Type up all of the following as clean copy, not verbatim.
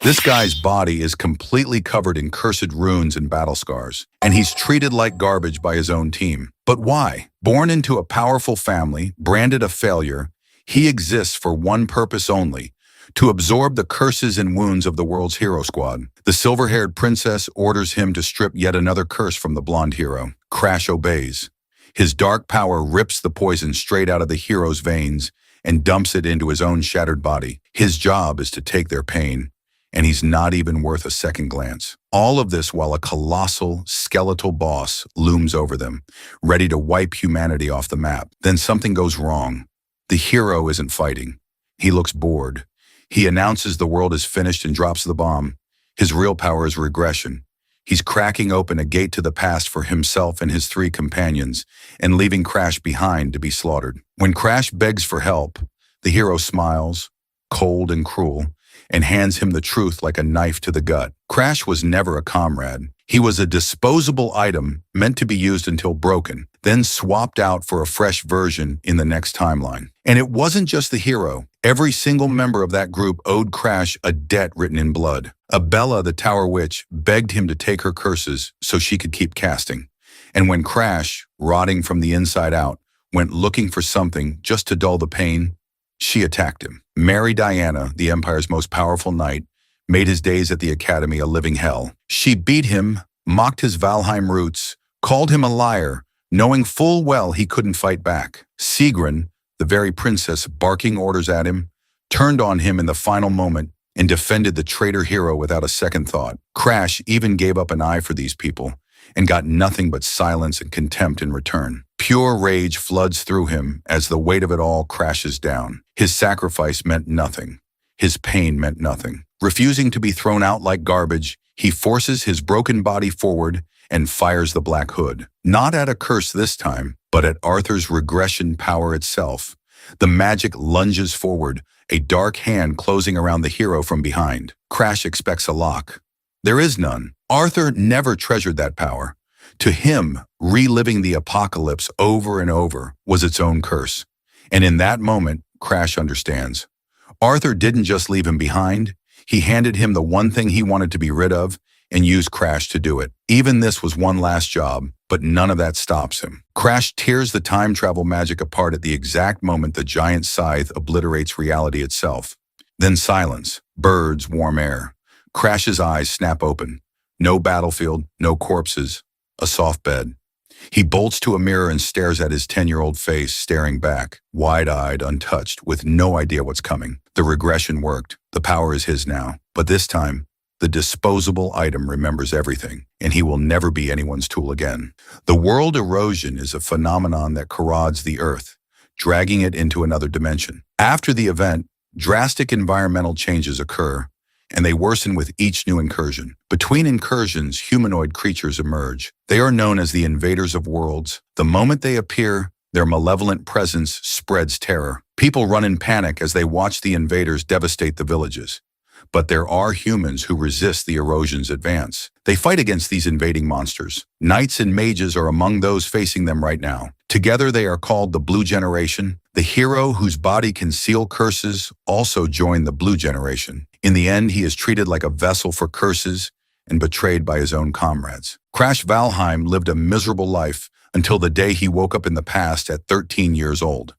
This guy's body is completely covered in cursed runes and battle scars, and he's treated like garbage by his own team. But why? Born into a powerful family, branded a failure, he exists for one purpose only: to absorb the curses and wounds of the world's hero squad. The silver-haired princess orders him to strip yet another curse from the blonde hero. Crash obeys. His dark power rips the poison straight out of the hero's veins and dumps it into his own shattered body. His job is to take their pain, and he's not even worth a second glance. All of this while a colossal, skeletal boss looms over them, ready to wipe humanity off the map. Then something goes wrong. The hero isn't fighting. He looks bored. He announces the world is finished and drops the bomb. His real power is regression. He's cracking open a gate to the past for himself and his 3 companions, and leaving Crash behind to be slaughtered. When Crash begs for help, the hero smiles, cold and cruel, and hands him the truth like a knife to the gut. Crash was never a comrade. He was a disposable item meant to be used until broken, then swapped out for a fresh version in the next timeline. And it wasn't just the hero. Every single member of that group owed Crash a debt written in blood. Abella, the Tower Witch, begged him to take her curses so she could keep casting. And when Crash, rotting from the inside out, went looking for something just to dull the pain, she attacked him. Mary Diana, the Empire's most powerful knight, made his days at the Academy a living hell. She beat him, mocked his Valheim roots, called him a liar, knowing full well he couldn't fight back. Sigrun, the very princess barking orders at him, turned on him in the final moment and defended the traitor hero without a second thought. Crash even gave up an eye for these people and got nothing but silence and contempt in return. Pure rage floods through him as the weight of it all crashes down. His sacrifice meant nothing. His pain meant nothing. Refusing to be thrown out like garbage, he forces his broken body forward and fires the Black Hood. Not at a curse this time, but at Arthur's regression power itself. The magic lunges forward, a dark hand closing around the hero from behind. Crash expects a lock. There is none. Arthur never treasured that power. To him, reliving the apocalypse over and over was its own curse. And in that moment, Crash understands. Arthur didn't just leave him behind. He handed him the one thing he wanted to be rid of and used Crash to do it. Even this was one last job, but none of that stops him. Crash tears the time travel magic apart at the exact moment the giant scythe obliterates reality itself. Then silence, birds, warm air. Crash's eyes snap open. No battlefield, no corpses, a soft bed. He bolts to a mirror and stares at his 10-year-old face, staring back, wide-eyed, untouched, with no idea what's coming. The regression worked. The power is his now. But this time, the disposable item remembers everything, and he will never be anyone's tool again. The world erosion is a phenomenon that corrodes the earth, dragging it into another dimension. After the event, drastic environmental changes occur, and they worsen with each new incursion. Between incursions, humanoid creatures emerge. They are known as the invaders of worlds. The moment they appear, their malevolent presence spreads terror. People run in panic as they watch the invaders devastate the villages. But there are humans who resist the erosion's advance. They fight against these invading monsters. Knights and mages are among those facing them right now. Together they are called the Blue Generation. The hero whose body can seal curses also joined the Blue Generation. In the end, he is treated like a vessel for curses and betrayed by his own comrades. Crash Valheim lived a miserable life until the day he woke up in the past at 13 years old.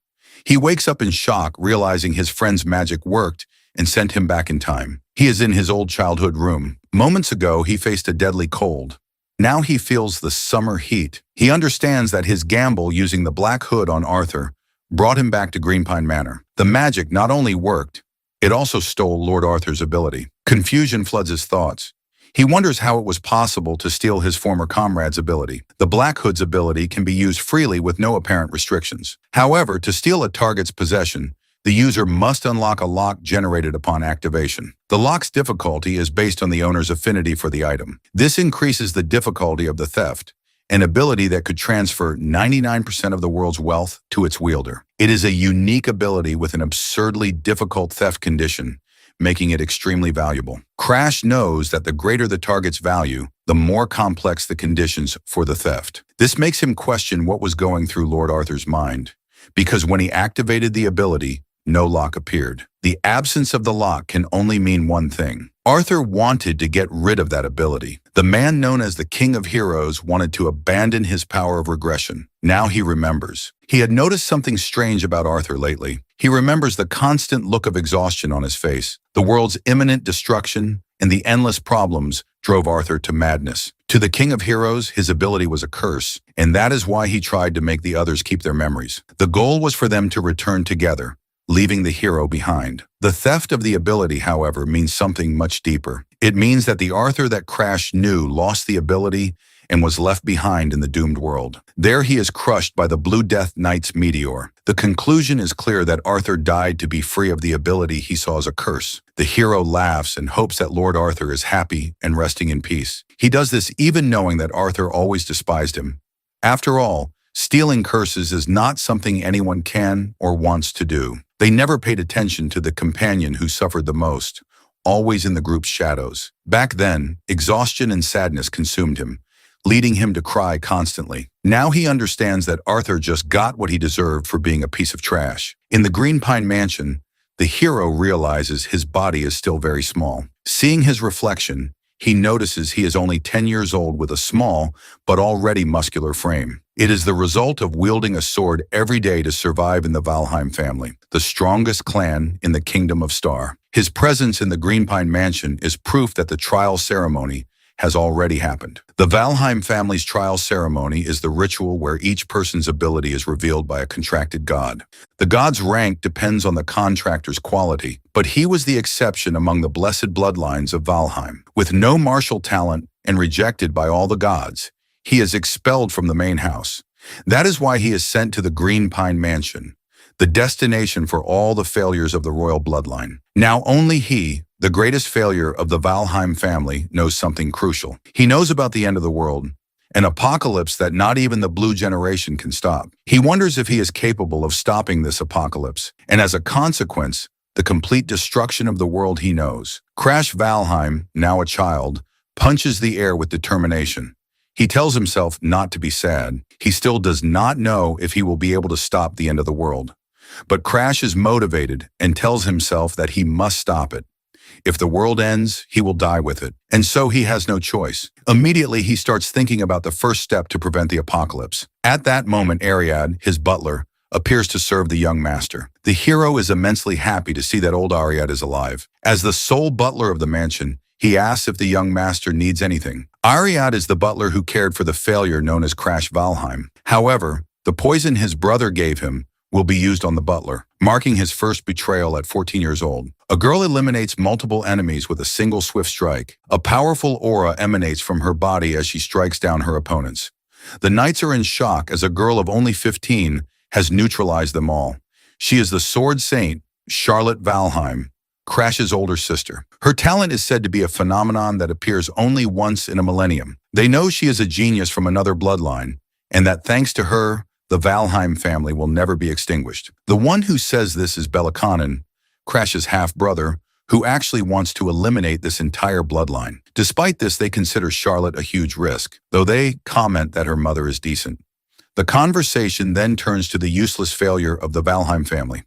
He wakes up in shock, realizing his friend's magic worked and sent him back in time. He is in his old childhood room. Moments ago, he faced a deadly cold. Now he feels the summer heat. He understands that his gamble using the Black Hood on Arthur brought him back to Greenpine Manor. The magic not only worked, it also stole Lord Arthur's ability. Confusion floods his thoughts. He wonders how it was possible to steal his former comrade's ability. The Black Hood's ability can be used freely with no apparent restrictions. However, to steal a target's possession, the user must unlock a lock generated upon activation. The lock's difficulty is based on the owner's affinity for the item. This increases the difficulty of the theft, an ability that could transfer 99% of the world's wealth to its wielder. It is a unique ability with an absurdly difficult theft condition, making it extremely valuable. Crash knows that the greater the target's value, the more complex the conditions for the theft. This makes him question what was going through Lord Arthur's mind, because when he activated the ability, no lock appeared. The absence of the lock can only mean one thing. Arthur wanted to get rid of that ability. The man known as the King of Heroes wanted to abandon his power of regression. Now he remembers. He had noticed something strange about Arthur lately. He remembers the constant look of exhaustion on his face. The world's imminent destruction and the endless problems drove Arthur to madness. To the King of Heroes, his ability was a curse, and that is why he tried to make the others keep their memories. The goal was for them to return together, leaving the hero behind. The theft of the ability, however, means something much deeper. It means that the Arthur that Crash knew lost the ability and was left behind in the doomed world. There he is crushed by the Blue Death Knight's meteor. The conclusion is clear that Arthur died to be free of the ability he saw as a curse. The hero laughs and hopes that Lord Arthur is happy and resting in peace. He does this even knowing that Arthur always despised him. After all, stealing curses is not something anyone can or wants to do. They never paid attention to the companion who suffered the most, always in the group's shadows. Back then, exhaustion and sadness consumed him, leading him to cry constantly. Now he understands that Arthur just got what he deserved for being a piece of trash. In the Green Pine Mansion, the hero realizes his body is still very small. Seeing his reflection, he notices he is only 10 years old with a small but already muscular frame. It is the result of wielding a sword every day to survive in the Valheim family, the strongest clan in the Kingdom of Star. His presence in the Green Pine Mansion is proof that the trial ceremony has already happened. The Valheim family's trial ceremony is the ritual where each person's ability is revealed by a contracted god. The god's rank depends on the contractor's quality, but he was the exception among the blessed bloodlines of Valheim. With no martial talent and rejected by all the gods, he is expelled from the main house. That is why he is sent to the Green Pine Mansion, the destination for all the failures of the royal bloodline. Now only he, the greatest failure of the Valheim family, knows something crucial. He knows about the end of the world, an apocalypse that not even the Blue Generation can stop. He wonders if he is capable of stopping this apocalypse, and as a consequence, the complete destruction of the world he knows. Crash Valheim, now a child, punches the air with determination. He tells himself not to be sad. He still does not know if he will be able to stop the end of the world. But Crash is motivated and tells himself that he must stop it. If the world ends, he will die with it. And so he has no choice. Immediately, he starts thinking about the first step to prevent the apocalypse. At that moment, Ariad, his butler, appears to serve the young master. The hero is immensely happy to see that old Ariad is alive. As the sole butler of the mansion, he asks if the young master needs anything. Ariad is the butler who cared for the failure known as Crash Valheim. However, the poison his brother gave him will be used on the butler, marking his first betrayal at 14 years old. A girl eliminates multiple enemies with a single swift strike. A powerful aura emanates from her body as she strikes down her opponents. The knights are in shock as a girl of only 15 has neutralized them all. She is the Sword Saint, Charlotte Valheim, Crash's older sister. Her talent is said to be a phenomenon that appears only once in a millennium. They know she is a genius from another bloodline, and that thanks to her, the Valheim family will never be extinguished. The one who says this is Belakanin, Crash's half-brother, who actually wants to eliminate this entire bloodline. Despite this, they consider Charlotte a huge risk, though they comment that her mother is decent. The conversation then turns to the useless failure of the Valheim family.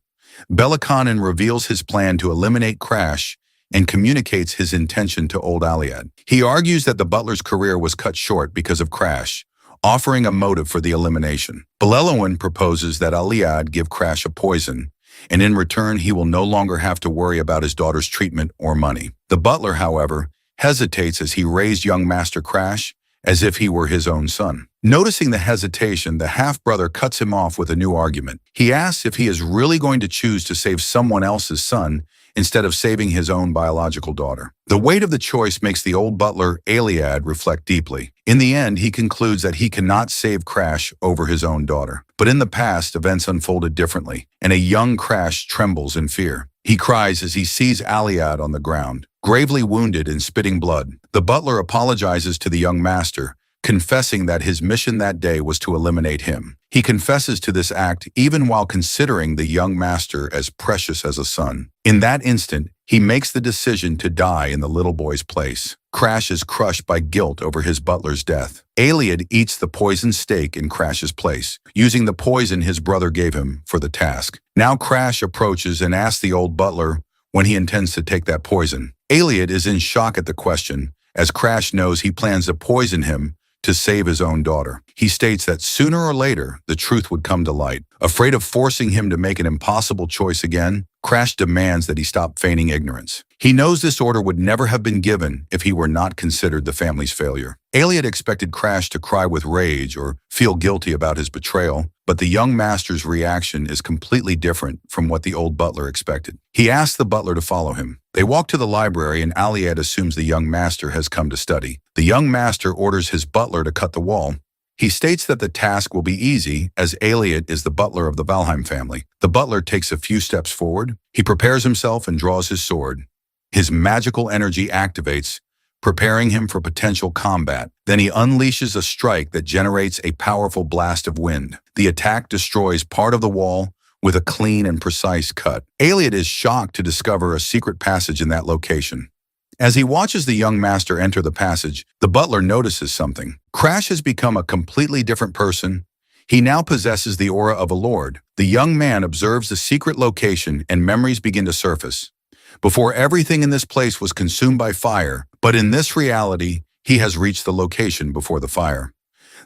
Belakanin reveals his plan to eliminate Crash and communicates his intention to old Aliad. He argues that the butler's career was cut short because of Crash, offering a motive for the elimination. Belelowin proposes that Aliad give Crash a poison, and in return he will no longer have to worry about his daughter's treatment or money. The butler, however, hesitates as he raised young Master Crash as if he were his own son. Noticing the hesitation, the half-brother cuts him off with a new argument. He asks if he is really going to choose to save someone else's son instead of saving his own biological daughter. The weight of the choice makes the old butler, Aliad, reflect deeply. In the end, he concludes that he cannot save Crash over his own daughter. But in the past, events unfolded differently, and a young Crash trembles in fear. He cries as he sees Aliad on the ground, gravely wounded and spitting blood. The butler apologizes to the young master, confessing that his mission that day was to eliminate him. He confesses to this act even while considering the young master as precious as a son. In that instant, he makes the decision to die in the little boy's place. Crash is crushed by guilt over his butler's death. Iliad eats the poisoned steak in Crash's place, using the poison his brother gave him for the task. Now Crash approaches and asks the old butler when he intends to take that poison. Iliad is in shock at the question, as Crash knows he plans to poison him to save his own daughter. He states that sooner or later, the truth would come to light. Afraid of forcing him to make an impossible choice again, Crash demands that he stop feigning ignorance. He knows this order would never have been given if he were not considered the family's failure. Iliad expected Crash to cry with rage or feel guilty about his betrayal, but the young master's reaction is completely different from what the old butler expected. He asks the butler to follow him. They walk to the library and Iliad assumes the young master has come to study. The young master orders his butler to cut the wall. He states that the task will be easy as Iliad is the butler of the Valheim family. The butler takes a few steps forward. He prepares himself and draws his sword. His magical energy activates, preparing him for potential combat. Then he unleashes a strike that generates a powerful blast of wind. The attack destroys part of the wall with a clean and precise cut. Iliad is shocked to discover a secret passage in that location. As he watches the young master enter the passage, the butler notices something. Crash has become a completely different person. He now possesses the aura of a lord. The young man observes the secret location and memories begin to surface. Before, everything in this place was consumed by fire, but in this reality, he has reached the location before the fire.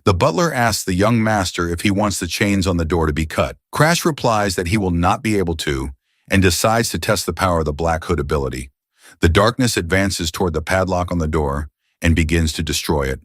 The butler asks the young master if he wants the chains on the door to be cut. Crash replies that he will not be able to, and decides to test the power of the Black Hood ability. The darkness advances toward the padlock on the door and begins to destroy it.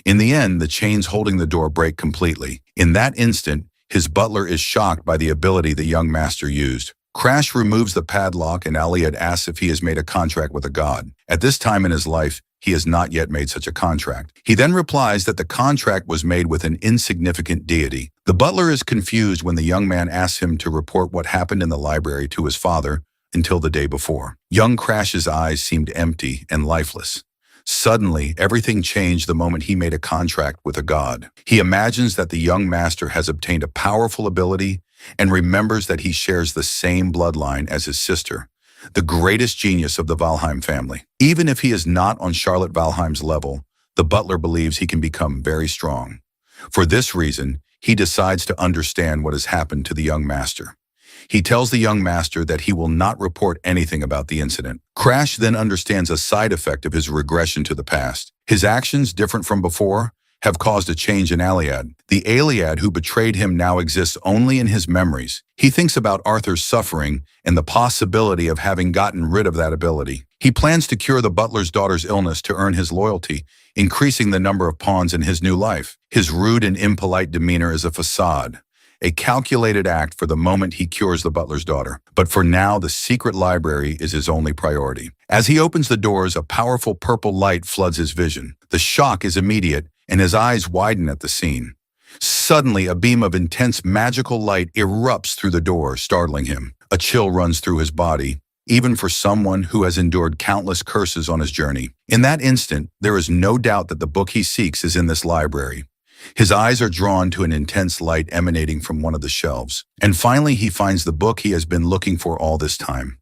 In the end, the chains holding the door break completely. In that instant, his butler is shocked by the ability the young master used. Crash removes the padlock and Iliad asks if he has made a contract with a god. At this time in his life, he has not yet made such a contract. He then replies that the contract was made with an insignificant deity. The butler is confused when the young man asks him to report what happened in the library to his father until the day before. Young Crash's eyes seemed empty and lifeless. Suddenly, everything changed the moment he made a contract with a god. He imagines that the young master has obtained a powerful ability and remembers that he shares the same bloodline as his sister, the greatest genius of the Valheim family. Even if he is not on Charlotte Valheim's level, the butler believes he can become very strong. For this reason, he decides to understand what has happened to the young master. He tells the young master that he will not report anything about the incident. Crash then understands a side effect of his regression to the past. His actions, different from before, have caused a change in Iliad. The Iliad who betrayed him now exists only in his memories. He thinks about Arthur's suffering and the possibility of having gotten rid of that ability. He plans to cure the butler's daughter's illness to earn his loyalty, increasing the number of pawns in his new life. His rude and impolite demeanor is a facade, a calculated act for the moment he cures the butler's daughter. But for now, the secret library is his only priority. As he opens the doors, a powerful purple light floods his vision. The shock is immediate, and his eyes widen at the scene. Suddenly, a beam of intense magical light erupts through the door, startling him. A chill runs through his body, even for someone who has endured countless curses on his journey. In that instant, there is no doubt that the book he seeks is in this library. His eyes are drawn to an intense light emanating from one of the shelves. And finally, he finds the book he has been looking for all this time.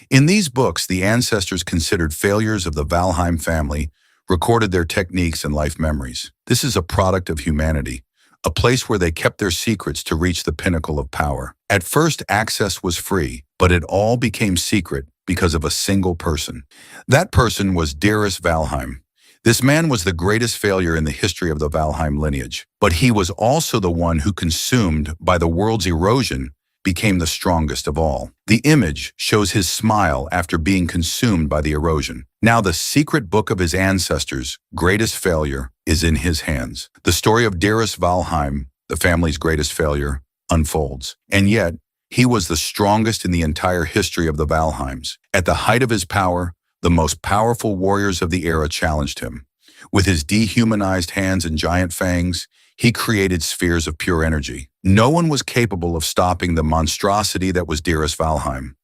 In these books, the ancestors considered failures of the Valheim family recorded their techniques and life memories. This is a product of humanity, a place where they kept their secrets to reach the pinnacle of power. At first, access was free, but it all became secret because of a single person. That person was Darius Valheim. This man was the greatest failure in the history of the Valheim lineage, but he was also the one who, consumed by the world's erosion, became the strongest of all. The image shows his smile after being consumed by the erosion. Now the secret book of his ancestors' greatest failure is in his hands. The story of Darius Valheim, the family's greatest failure, unfolds. And yet, he was the strongest in the entire history of the Valheims. At the height of his power, the most powerful warriors of the era challenged him. With his dehumanized hands and giant fangs, he created spheres of pure energy. No one was capable of stopping the monstrosity that was Darius Valheim.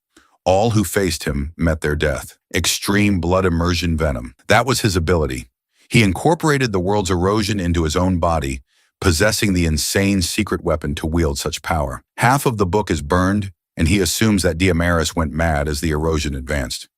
All who faced him met their death. Extreme blood immersion venom. That was his ability. He incorporated the world's erosion into his own body, possessing the insane secret weapon to wield such power. Half of the book is burned, and he assumes that Diamaris went mad as the erosion advanced.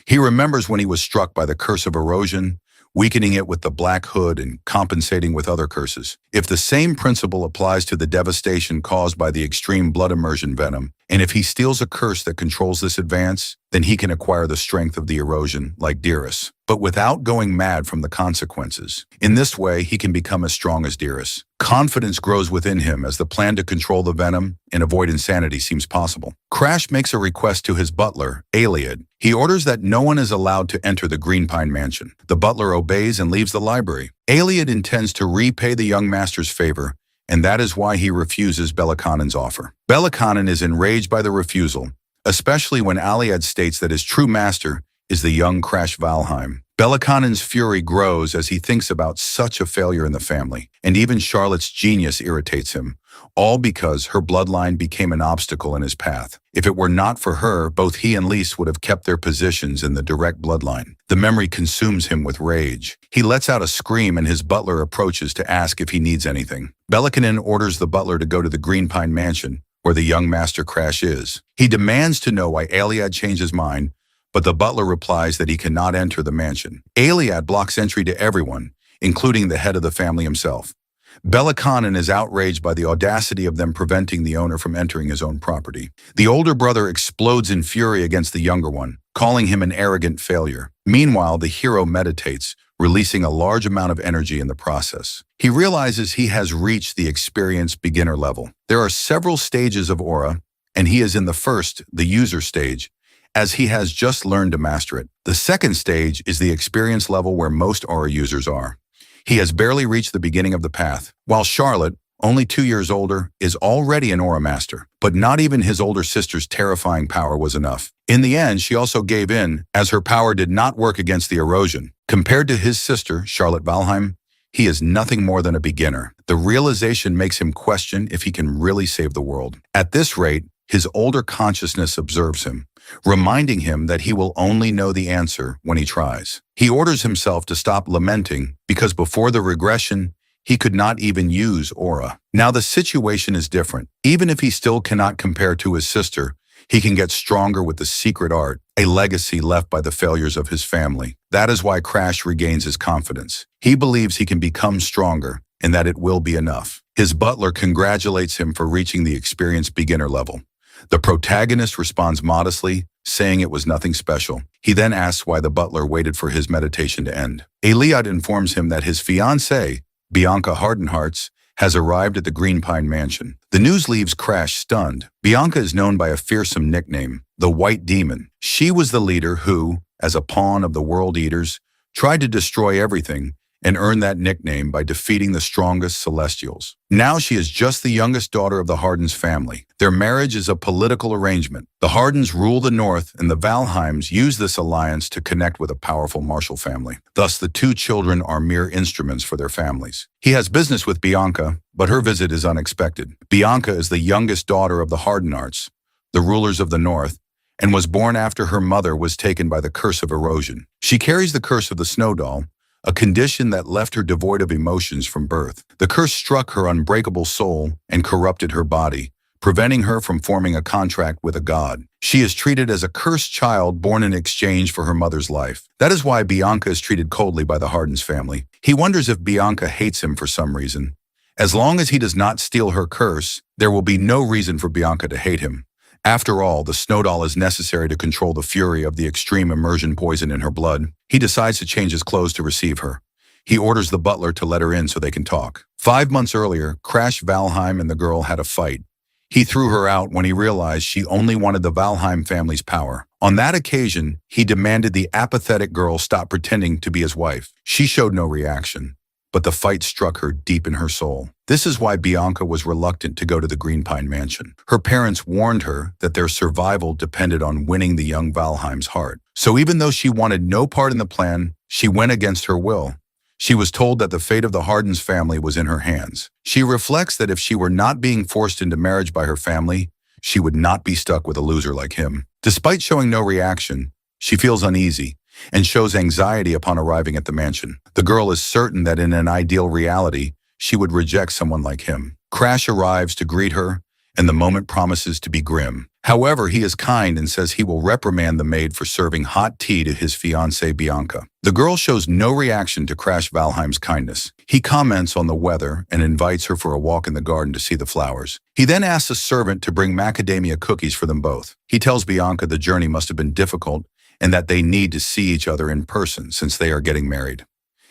He remembers when he was struck by the curse of erosion, weakening it with the Black Hood and compensating with other curses. If the same principle applies to the devastation caused by the extreme blood immersion venom, and if he steals a curse that controls this advance, then he can acquire the strength of the erosion, like Dearest, but without going mad from the consequences. In this way, he can become as strong as Dearest. Confidence grows within him as the plan to control the venom and avoid insanity seems possible. Crash makes a request to his butler, Aliad. He orders that no one is allowed to enter the Green Pine Mansion. The butler obeys and leaves the library. Aliad intends to repay the young master's favor, and that is why he refuses Belliconen's offer. Belliconen is enraged by the refusal, especially when Aliad states that his true master is the young Crash Valheim. Belliconen's fury grows as he thinks about such a failure in the family, and even Charlotte's genius irritates him, all because her bloodline became an obstacle in his path. If it were not for her, both he and Lise would have kept their positions in the direct bloodline. The memory consumes him with rage. He lets out a scream and his butler approaches to ask if he needs anything. Belliconen orders the butler to go to the Green Pine Mansion, where the young Master Crash is. He demands to know why Aliad changed his mind, but the butler replies that he cannot enter the mansion. Aliad blocks entry to everyone, including the head of the family himself. Belliconen is outraged by the audacity of them preventing the owner from entering his own property. The older brother explodes in fury against the younger one, calling him an arrogant failure. Meanwhile, the hero meditates, releasing a large amount of energy in the process. He realizes he has reached the experienced beginner level. There are several stages of aura, and he is in the first, the user stage, as he has just learned to master it. The second stage is the experience level where most aura users are. He has barely reached the beginning of the path, while Charlotte, only 2 years older, is already an aura master. But not even his older sister's terrifying power was enough. In the end, she also gave in, as her power did not work against the erosion. Compared to his sister, Charlotte Valheim, he is nothing more than a beginner. The realization makes him question if he can really save the world. At this rate, his older consciousness observes him, reminding him that he will only know the answer when he tries. He orders himself to stop lamenting because before the regression, he could not even use aura. Now the situation is different. Even if he still cannot compare to his sister, he can get stronger with the secret art, a legacy left by the failures of his family. That is why Crash regains his confidence. He believes he can become stronger and that it will be enough. His butler congratulates him for reaching the experienced beginner level. The protagonist responds modestly, saying it was nothing special. He then asks why the butler waited for his meditation to end. Aliad informs him that his fiancée, Bianca Hardenhearts, has arrived at the Green Pine Mansion. The news leaves Crash stunned. Bianca is known by a fearsome nickname, the White Demon. She was the leader who, as a pawn of the World Eaters, tried to destroy everything and earned that nickname by defeating the strongest Celestials. Now she is just the youngest daughter of the Hardens family. Their marriage is a political arrangement. The Hardens rule the North, and the Valheims use this alliance to connect with a powerful martial family. Thus, the two children are mere instruments for their families. He has business with Bianca, but her visit is unexpected. Bianca is the youngest daughter of the Hardenhearts, the rulers of the North, and was born after her mother was taken by the curse of erosion. She carries the curse of the Snow Doll, a condition that left her devoid of emotions from birth. The curse struck her unbreakable soul and corrupted her body, preventing her from forming a contract with a god. She is treated as a cursed child born in exchange for her mother's life. That is why Bianca is treated coldly by the Hardens family. He wonders if Bianca hates him for some reason. As long as he does not steal her curse, there will be no reason for Bianca to hate him. After all, the Snow Doll is necessary to control the fury of the extreme immersion poison in her blood. He decides to change his clothes to receive her. He orders the butler to let her in so they can talk. 5 months earlier, Crash Valheim and the girl had a fight. He threw her out when he realized she only wanted the Valheim family's power. On that occasion, he demanded the apathetic girl stop pretending to be his wife. She showed no reaction, but the fight struck her deep in her soul. This is why Bianca was reluctant to go to the Green Pine Mansion. Her parents warned her that their survival depended on winning the young Valheim's heart. So even though she wanted no part in the plan, she went against her will. She was told that the fate of the Hardens family was in her hands. She reflects that if she were not being forced into marriage by her family, she would not be stuck with a loser like him. Despite showing no reaction, she feels uneasy, and shows anxiety upon arriving at the mansion. The girl is certain that in an ideal reality, she would reject someone like him. Crash arrives to greet her, and the moment promises to be grim. However, he is kind and says he will reprimand the maid for serving hot tea to his fiancée Bianca. The girl shows no reaction to Crash Valheim's kindness. He comments on the weather and invites her for a walk in the garden to see the flowers. He then asks a servant to bring macadamia cookies for them both. He tells Bianca the journey must have been difficult and that they need to see each other in person since they are getting married.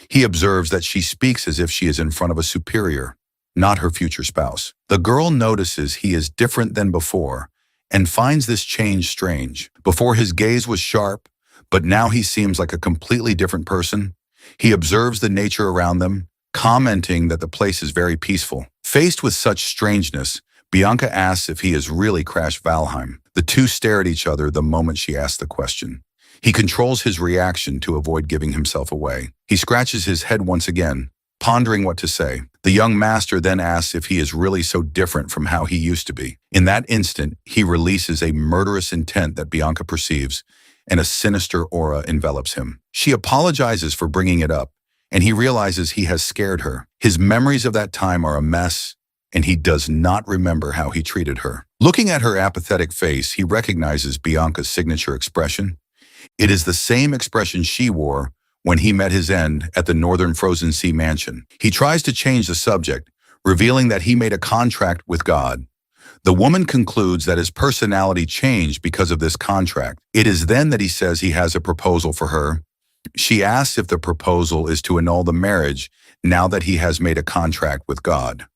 He observes that she speaks as if she is in front of a superior, not her future spouse. The girl notices he is different than before and finds this change strange. Before his gaze was sharp, but now he seems like a completely different person. He observes the nature around them, commenting that the place is very peaceful. Faced with such strangeness, Bianca asks if he is really Crash Valheim. The two stare at each other the moment she asks the question. He controls his reaction to avoid giving himself away. He scratches his head once again, pondering what to say. The young master then asks if he is really so different from how he used to be. In that instant, he releases a murderous intent that Bianca perceives, and a sinister aura envelops him. She apologizes for bringing it up, and he realizes he has scared her. His memories of that time are a mess, and he does not remember how he treated her. Looking at her apathetic face, he recognizes Bianca's signature expression. It is the same expression she wore when he met his end at the Northern Frozen Sea mansion. He tries to change the subject, revealing that he made a contract with God. The woman concludes that his personality changed because of this contract. It is then that he says he has a proposal for her. She asks if the proposal is to annul the marriage now that he has made a contract with God.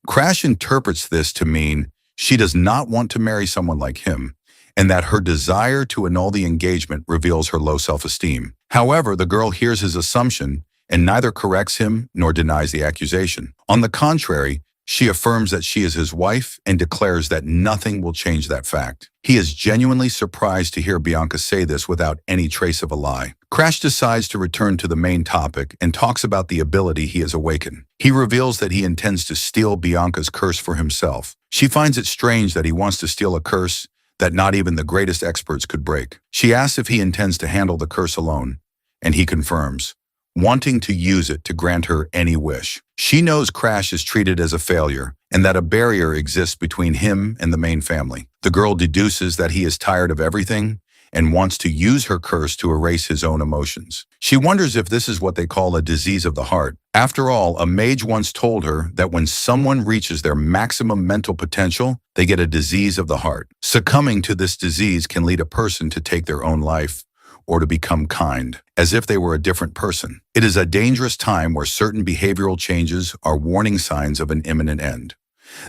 Crash interprets this to mean she does not want to marry someone like him, and that her desire to annul the engagement reveals her low self-esteem. However, the girl hears his assumption and neither corrects him nor denies the accusation. On the contrary, she affirms that she is his wife and declares that nothing will change that fact. He is genuinely surprised to hear Bianca say this without any trace of a lie. Crash decides to return to the main topic and talks about the ability he has awakened. He reveals that he intends to steal Bianca's curse for himself. She finds it strange that he wants to steal a curse that not even the greatest experts could break. She asks if he intends to handle the curse alone, and he confirms, wanting to use it to grant her any wish. She knows Crash is treated as a failure, and that a barrier exists between him and the main family. The girl deduces that he is tired of everything and wants to use her curse to erase his own emotions. She wonders if this is what they call a disease of the heart. After all, a mage once told her that when someone reaches their maximum mental potential, they get a disease of the heart. Succumbing to this disease can lead a person to take their own life or to become kind, as if they were a different person. It is a dangerous time where certain behavioral changes are warning signs of an imminent end.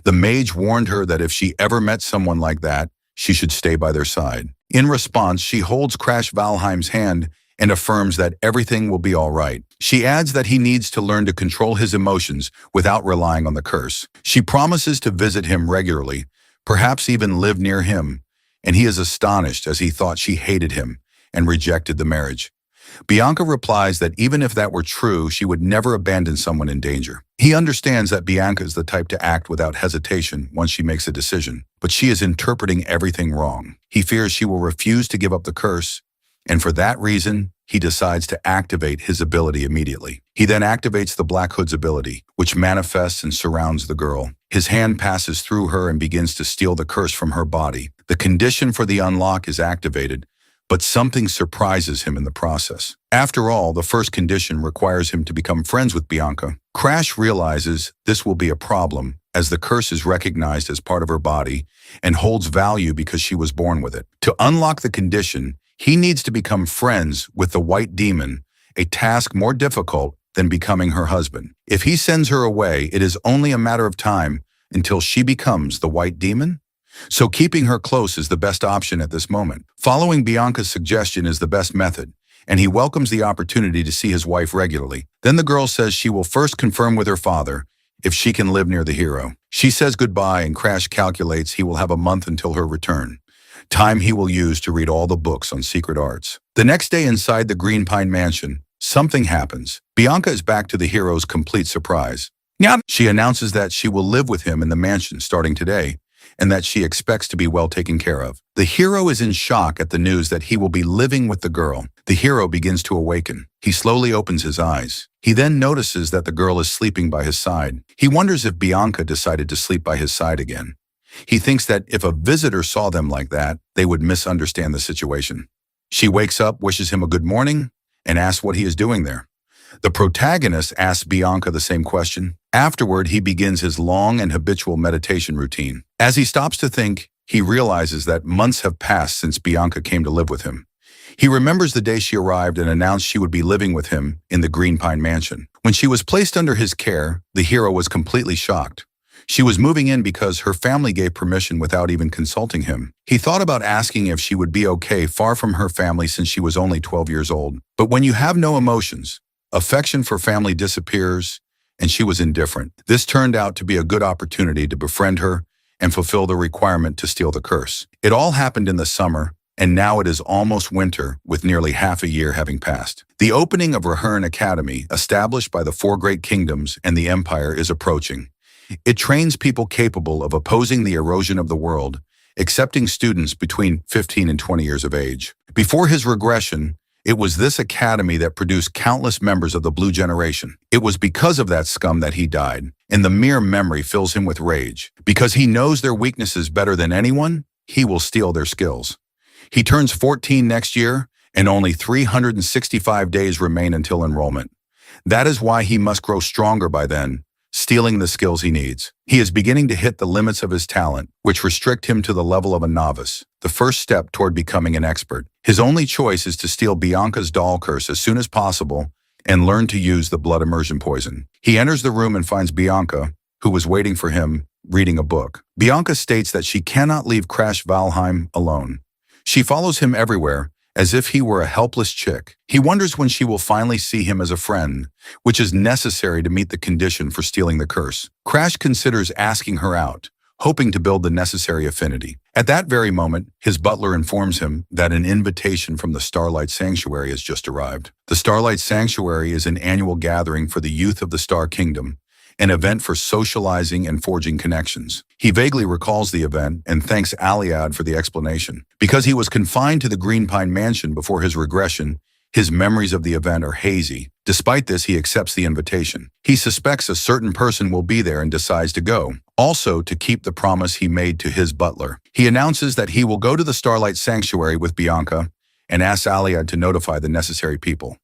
The mage warned her that if she ever met someone like that, she should stay by their side. In response, she holds Crash Valheim's hand and affirms that everything will be all right. She adds that he needs to learn to control his emotions without relying on the curse. She promises to visit him regularly, perhaps even live near him, and he is astonished as he thought she hated him and rejected the marriage. Bianca replies that even if that were true, she would never abandon someone in danger. He understands that Bianca is the type to act without hesitation once she makes a decision, but she is interpreting everything wrong. He fears she will refuse to give up the curse, and for that reason, he decides to activate his ability immediately. He then activates the Black Hood's ability, which manifests and surrounds the girl. His hand passes through her and begins to steal the curse from her body. The condition for the unlock is activated, but something surprises him in the process. After all, the first condition requires him to become friends with Bianca. Crash realizes this will be a problem, as the curse is recognized as part of her body and holds value because she was born with it. To unlock the condition, he needs to become friends with the White Demon, a task more difficult than becoming her husband. If he sends her away, it is only a matter of time until she becomes the White Demon. So keeping her close is the best option at this moment. Following Bianca's suggestion is the best method, and he welcomes the opportunity to see his wife regularly. Then the girl says she will first confirm with her father if she can live near the hero. She says goodbye, and Crash calculates he will have a month until her return, time he will use to read all the books on secret arts. The next day inside the Green Pine Mansion, something happens. Bianca is back to the hero's complete surprise. She announces that she will live with him in the mansion starting today, and that she expects to be well taken care of. The hero is in shock at the news that he will be living with the girl. The hero begins to awaken. He slowly opens his eyes. He then notices that the girl is sleeping by his side. He wonders if Bianca decided to sleep by his side again. He thinks that if a visitor saw them like that, they would misunderstand the situation. She wakes up, wishes him a good morning, and asks what he is doing there. The protagonist asks Bianca the same question. Afterward, he begins his long and habitual meditation routine. As he stops to think, he realizes that months have passed since Bianca came to live with him. He remembers the day she arrived and announced she would be living with him in the Green Pine Mansion. When she was placed under his care, the hero was completely shocked. She was moving in because her family gave permission without even consulting him. He thought about asking if she would be okay far from her family since she was only 12 years old. But when you have no emotions, affection for family disappears, and she was indifferent. This turned out to be a good opportunity to befriend her and fulfill the requirement to steal the curse. It all happened in the summer, and now it is almost winter, with nearly half a year having passed. The opening of Rahern Academy, established by the Four Great Kingdoms and the Empire, is approaching. It trains people capable of opposing the erosion of the world, accepting students between 15 and 20 years of age. Before his regression, it was this academy that produced countless members of the Blue Generation. It was because of that scum that he died, and the mere memory fills him with rage. Because he knows their weaknesses better than anyone, he will steal their skills. He turns 14 next year, and only 365 days remain until enrollment. That is why he must grow stronger by then, stealing the skills he needs. He is beginning to hit the limits of his talent, which restrict him to the level of a novice, the first step toward becoming an expert. His only choice is to steal Bianca's doll curse as soon as possible and learn to use the blood immersion poison. He enters the room and finds Bianca, who was waiting for him, reading a book. Bianca states that she cannot leave Crash Valheim alone. She follows him everywhere, as if he were a helpless chick. He wonders when she will finally see him as a friend, which is necessary to meet the condition for stealing the curse. Crash considers asking her out, hoping to build the necessary affinity. At that very moment, his butler informs him that an invitation from the Starlight Sanctuary has just arrived. The Starlight Sanctuary is an annual gathering for the youth of the Star Kingdom, an event for socializing and forging connections. He vaguely recalls the event and thanks Aliad for the explanation. Because he was confined to the Green Pine Mansion before his regression, his memories of the event are hazy. Despite this, he accepts the invitation. He suspects a certain person will be there and decides to go. Also, to keep the promise he made to his butler. He announces that he will go to the Starlight Sanctuary with Bianca and asks Aliad to notify the necessary people.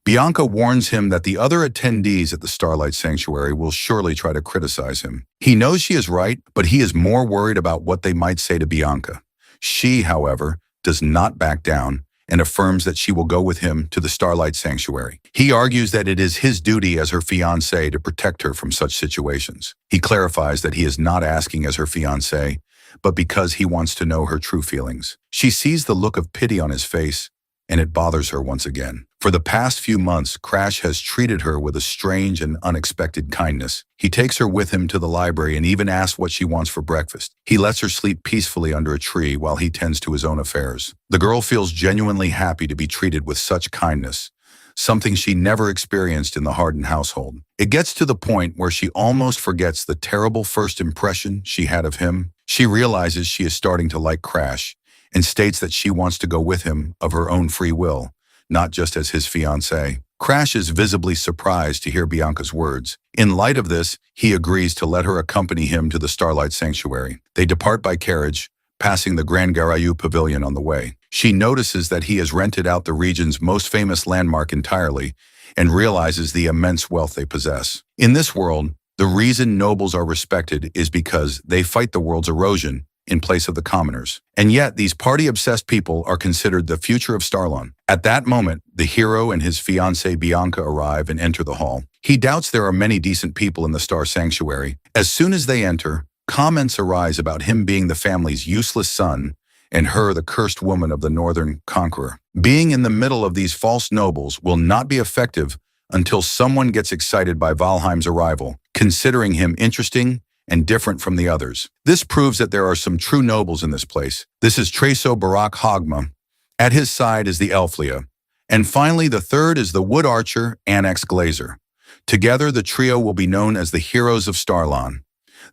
Bianca warns him that the other attendees at the Starlight Sanctuary will surely try to criticize him. He knows she is right, but he is more worried about what they might say to Bianca. She, however, does not back down and affirms that she will go with him to the Starlight Sanctuary. He argues that it is his duty as her fiancé to protect her from such situations. He clarifies that he is not asking as her fiancé, but because he wants to know her true feelings. She sees the look of pity on his face, and it bothers her once again. For the past few months, Crash has treated her with a strange and unexpected kindness. He takes her with him to the library and even asks what she wants for breakfast. He lets her sleep peacefully under a tree while he tends to his own affairs. The girl feels genuinely happy to be treated with such kindness, something she never experienced in the Harden household. It gets to the point where she almost forgets the terrible first impression she had of him. She realizes she is starting to like Crash and states that she wants to go with him of her own free will, not just as his fiancé. Crash is visibly surprised to hear Bianca's words. In light of this, he agrees to let her accompany him to the Starlight Sanctuary. They depart by carriage, passing the Grand Garayu Pavilion on the way. She notices that he has rented out the region's most famous landmark entirely and realizes the immense wealth they possess. In this world, the reason nobles are respected is because they fight the world's erosion in place of the commoners. And yet, these party-obsessed people are considered the future of Starlon. At that moment, the hero and his fiancée Bianca arrive and enter the hall. He doubts there are many decent people in the Star Sanctuary. As soon as they enter, comments arise about him being the family's useless son and her the cursed woman of the Northern Conqueror. Being in the middle of these false nobles will not be effective until someone gets excited by Valheim's arrival, considering him interesting and different from the others. This proves that there are some true nobles in this place. This is Treso Barak Hogma. At his side is the Elflia. And finally, the third is the wood archer Annex Glazer. Together, the trio will be known as the Heroes of Starlon.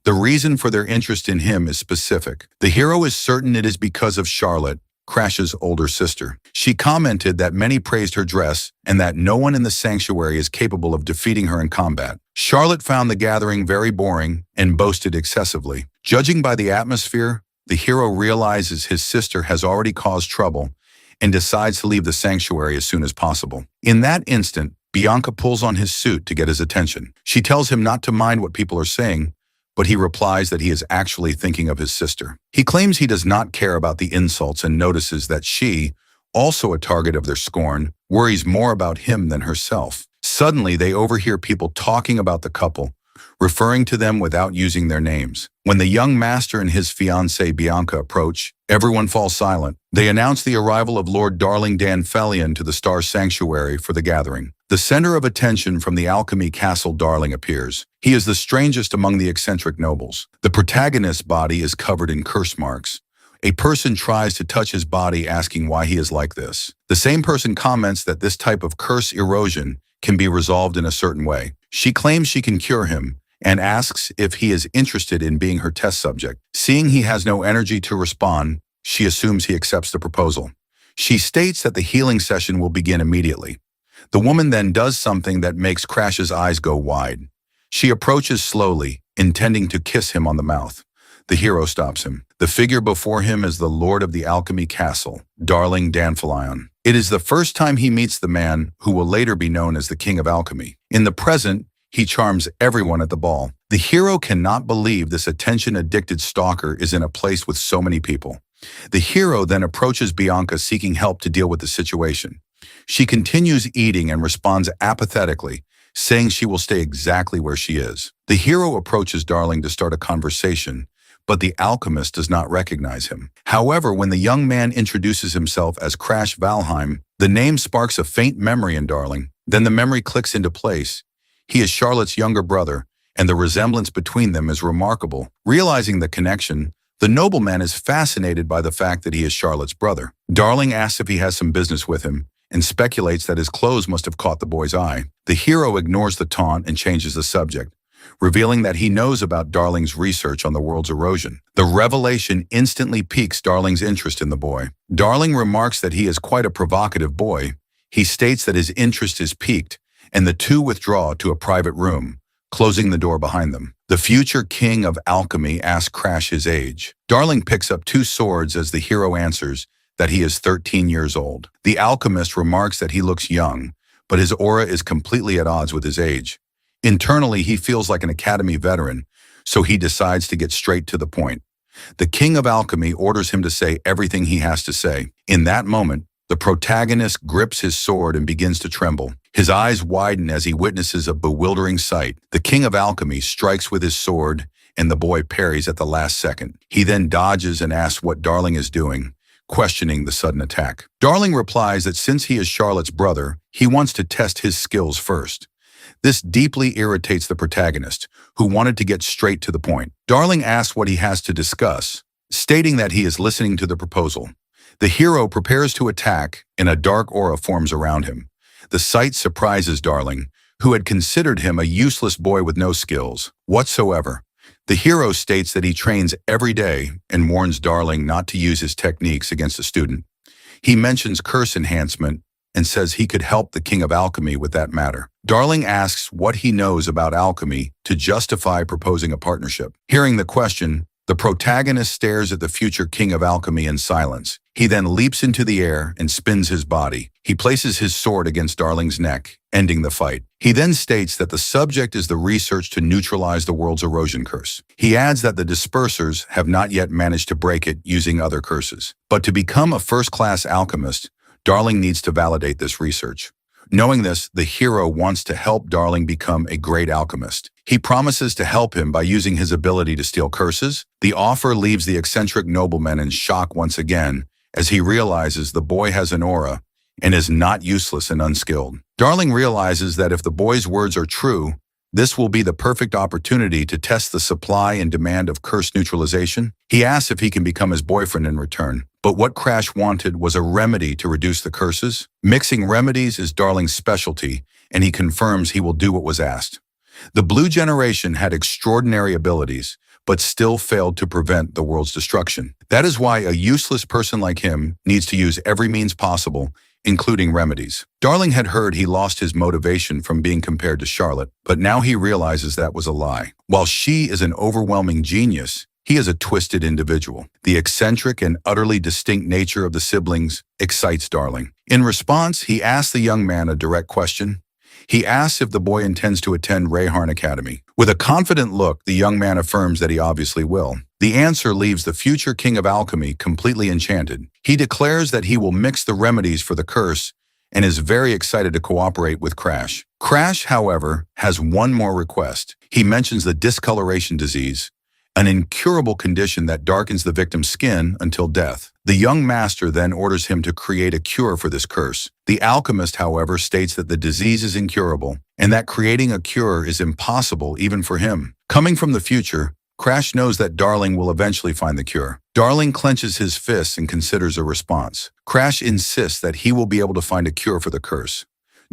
The reason for their interest in him is specific. The hero is certain it is because of Charlotte, Crash's older sister. She commented that many praised her dress and that no one in the sanctuary is capable of defeating her in combat. Charlotte found the gathering very boring and boasted excessively. Judging by the atmosphere, the hero realizes his sister has already caused trouble and decides to leave the sanctuary as soon as possible. In that instant, Bianca pulls on his suit to get his attention. She tells him not to mind what people are saying, but he replies that he is actually thinking of his sister. He claims he does not care about the insults and notices that she, also a target of their scorn, worries more about him than herself. Suddenly, they overhear people talking about the couple, referring to them without using their names. When the young master and his fiancée Bianca approach, everyone falls silent. They announce the arrival of Lord Darling Danfelion to the Star Sanctuary for the gathering. The center of attention from the alchemy castle Darling appears. He is the strangest among the eccentric nobles. The protagonist's body is covered in curse marks. A person tries to touch his body asking why he is like this. The same person comments that this type of curse erosion can be resolved in a certain way. She claims she can cure him and asks if he is interested in being her test subject. Seeing he has no energy to respond, she assumes he accepts the proposal. She states that the healing session will begin immediately. The woman then does something that makes Crash's eyes go wide. She approaches slowly, intending to kiss him on the mouth. The hero stops him. The figure before him is the Lord of the Alchemy Castle, Darling Danfelion. It is the first time he meets the man who will later be known as the King of Alchemy. In the present, he charms everyone at the ball. The hero cannot believe this attention-addicted stalker is in a place with so many people. The hero then approaches Bianca seeking help to deal with the situation. She continues eating and responds apathetically, saying she will stay exactly where she is. The hero approaches Darling to start a conversation, but the alchemist does not recognize him. However, when the young man introduces himself as Crash Valheim, the name sparks a faint memory in Darling. Then the memory clicks into place. He is Charlotte's younger brother, and the resemblance between them is remarkable. Realizing the connection, the nobleman is fascinated by the fact that he is Charlotte's brother. Darling asks if he has some business with him, and speculates that his clothes must have caught the boy's eye. The hero ignores the taunt and changes the subject, revealing that he knows about Darling's research on the world's erosion. The revelation instantly piques Darling's interest in the boy. Darling remarks that he is quite a provocative boy. He states that his interest is piqued, and the two withdraw to a private room, closing the door behind them. The future king of alchemy asks Crash his age. Darling picks up 2 swords as the hero answers that he is 13 years old. The alchemist remarks that he looks young, but his aura is completely at odds with his age. Internally, he feels like an academy veteran, so he decides to get straight to the point. The king of alchemy orders him to say everything he has to say. In that moment, the protagonist grips his sword and begins to tremble. His eyes widen as he witnesses a bewildering sight. The king of alchemy strikes with his sword, and the boy parries at the last second. He then dodges and asks what Darling is doing, questioning the sudden attack. Darling replies that since he is Charlotte's brother, he wants to test his skills first. This deeply irritates the protagonist, who wanted to get straight to the point. Darling asks what he has to discuss, stating that he is listening to the proposal. The hero prepares to attack, and a dark aura forms around him. The sight surprises Darling, who had considered him a useless boy with no skills whatsoever. The hero states that he trains every day and warns Darling not to use his techniques against a student. He mentions curse enhancement and says he could help the King of Alchemy with that matter. Darling asks what he knows about alchemy to justify proposing a partnership. Hearing the question, the protagonist stares at the future King of Alchemy in silence. He then leaps into the air and spins his body. He places his sword against Darling's neck, ending the fight. He then states that the subject is the research to neutralize the world's erosion curse. He adds that the dispersers have not yet managed to break it using other curses. But to become a first-class alchemist, Darling needs to validate this research. Knowing this, the hero wants to help Darling become a great alchemist. He promises to help him by using his ability to steal curses. The offer leaves the eccentric nobleman in shock once again, as he realizes the boy has an aura and is not useless and unskilled. Darling realizes that if the boy's words are true, this will be the perfect opportunity to test the supply and demand of curse neutralization. He asks if he can become his boyfriend in return. But what Crash wanted was a remedy to reduce the curses. Mixing remedies is Darling's specialty, and he confirms he will do what was asked. The Blue Generation had extraordinary abilities, but still failed to prevent the world's destruction. That is why a useless person like him needs to use every means possible, including remedies. Darling had heard he lost his motivation from being compared to Charlotte, but now he realizes that was a lie. While she is an overwhelming genius, he is a twisted individual. The eccentric and utterly distinct nature of the siblings excites Darling. In response, he asks the young man a direct question. He asks if the boy intends to attend Rayharn Academy. With a confident look, the young man affirms that he obviously will. The answer leaves the future king of alchemy completely enchanted. He declares that he will mix the remedies for the curse and is very excited to cooperate with Crash. Crash, however, has one more request. He mentions the discoloration disease, an incurable condition that darkens the victim's skin until death. The young master then orders him to create a cure for this curse. The alchemist, however, states that the disease is incurable and that creating a cure is impossible even for him. Coming from the future, Crash knows that Darling will eventually find the cure. Darling clenches his fists and considers a response. Crash insists that he will be able to find a cure for the curse.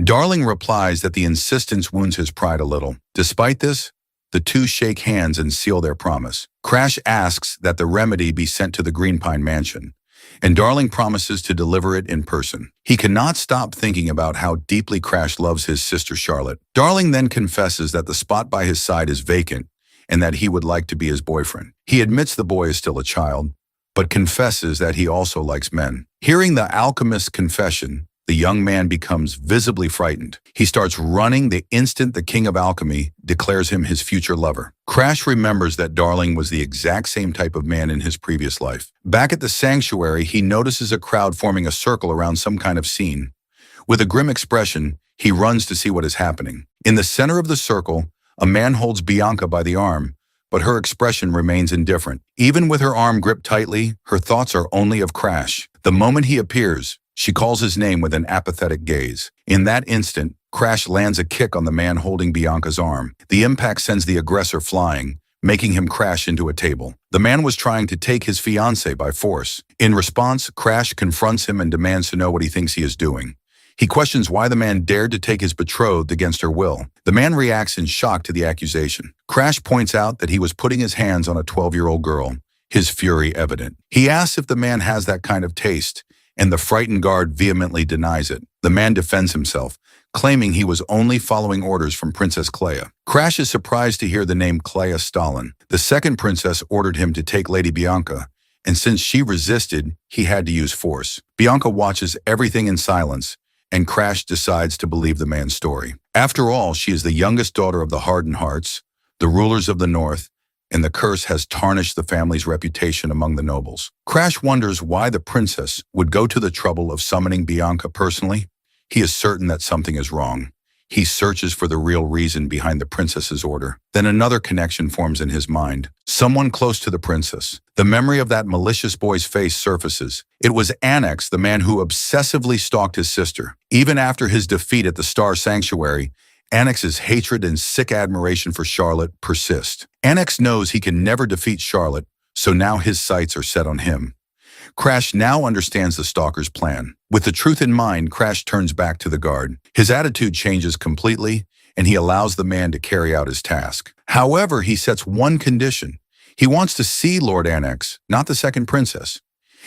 Darling replies that the insistence wounds his pride a little. Despite this, the two shake hands and seal their promise. Crash asks that the remedy be sent to the Green Pine Mansion, and Darling promises to deliver it in person. He cannot stop thinking about how deeply Crash loves his sister Charlotte. Darling then confesses that the spot by his side is vacant and that he would like to be his boyfriend. He admits the boy is still a child, but confesses that he also likes men. Hearing the alchemist's confession, the young man becomes visibly frightened. He starts running the instant the king of alchemy declares him his future lover. Crash remembers that Darling was the exact same type of man in his previous life. Back at the sanctuary, he notices a crowd forming a circle around some kind of scene. With a grim expression, he runs to see what is happening. In the center of the circle, a man holds Bianca by the arm, but her expression remains indifferent. Even with her arm gripped tightly, her thoughts are only of Crash. The moment he appears, she calls his name with an apathetic gaze. In that instant, Crash lands a kick on the man holding Bianca's arm. The impact sends the aggressor flying, making him crash into a table. The man was trying to take his fiancée by force. In response, Crash confronts him and demands to know what he thinks he is doing. He questions why the man dared to take his betrothed against her will. The man reacts in shock to the accusation. Crash points out that he was putting his hands on a 12-year-old girl, his fury evident. He asks if the man has that kind of taste, and the frightened guard vehemently denies it. The man defends himself, claiming he was only following orders from Princess Clea. Crash is surprised to hear the name Clea Stalin. The second princess ordered him to take Lady Bianca, and since she resisted, he had to use force. Bianca watches everything in silence, and Crash decides to believe the man's story. After all, she is the youngest daughter of the Hardened Hearts, the rulers of the North, and the curse has tarnished the family's reputation among the nobles. Crash wonders why the princess would go to the trouble of summoning Bianca personally. He is certain that something is wrong. He searches for the real reason behind the princess's order. Then another connection forms in his mind. Someone close to the princess. The memory of that malicious boy's face surfaces. It was Annex, the man who obsessively stalked his sister. Even after his defeat at the Star Sanctuary, Annex's hatred and sick admiration for Charlotte persist. Annex knows he can never defeat Charlotte, so now his sights are set on him. Crash now understands the stalker's plan. With the truth in mind, Crash turns back to the guard. His attitude changes completely, and he allows the man to carry out his task. However, he sets one condition. He wants to see Lord Annex, not the second princess.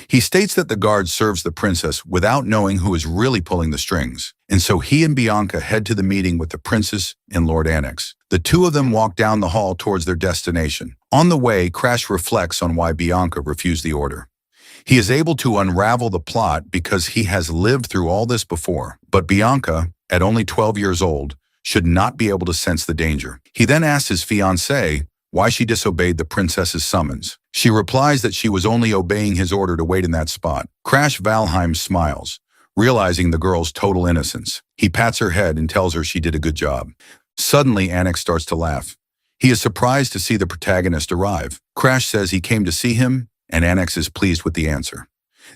He states that the guard serves the princess without knowing who is really pulling the strings. And so he and Bianca head to the meeting with the princess and Lord Annex. The two of them walk down the hall towards their destination. On the way, Crash reflects on why Bianca refused the order. He is able to unravel the plot because he has lived through all this before. But Bianca, at only 12 years old, should not be able to sense the danger. He then asks his fiancée why she disobeyed the princess's summons. She replies that she was only obeying his order to wait in that spot. Crash Valheim smiles, realizing the girl's total innocence. He pats her head and tells her she did a good job. Suddenly, Annex starts to laugh. He is surprised to see the protagonist arrive. Crash says he came to see him, and Annex is pleased with the answer.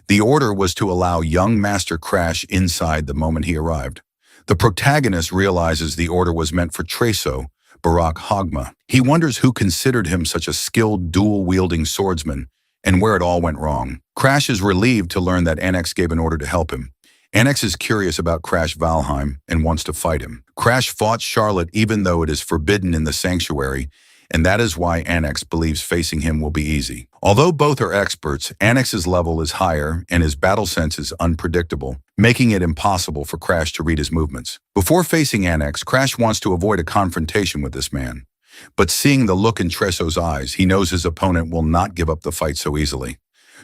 The order was to allow young Master Crash inside the moment he arrived. The protagonist realizes the order was meant for Treso, Barak Hogma. He wonders who considered him such a skilled dual-wielding swordsman and where it all went wrong. Crash is relieved to learn that Annex gave an order to help him. Annex is curious about Crash Valheim and wants to fight him. Crash fought Charlotte even though it is forbidden in the sanctuary, and that is why Annex believes facing him will be easy. Although both are experts, Annex's level is higher and his battle sense is unpredictable, making it impossible for Crash to read his movements. Before facing Annex, Crash wants to avoid a confrontation with this man. But seeing the look in Tresso's eyes, he knows his opponent will not give up the fight so easily.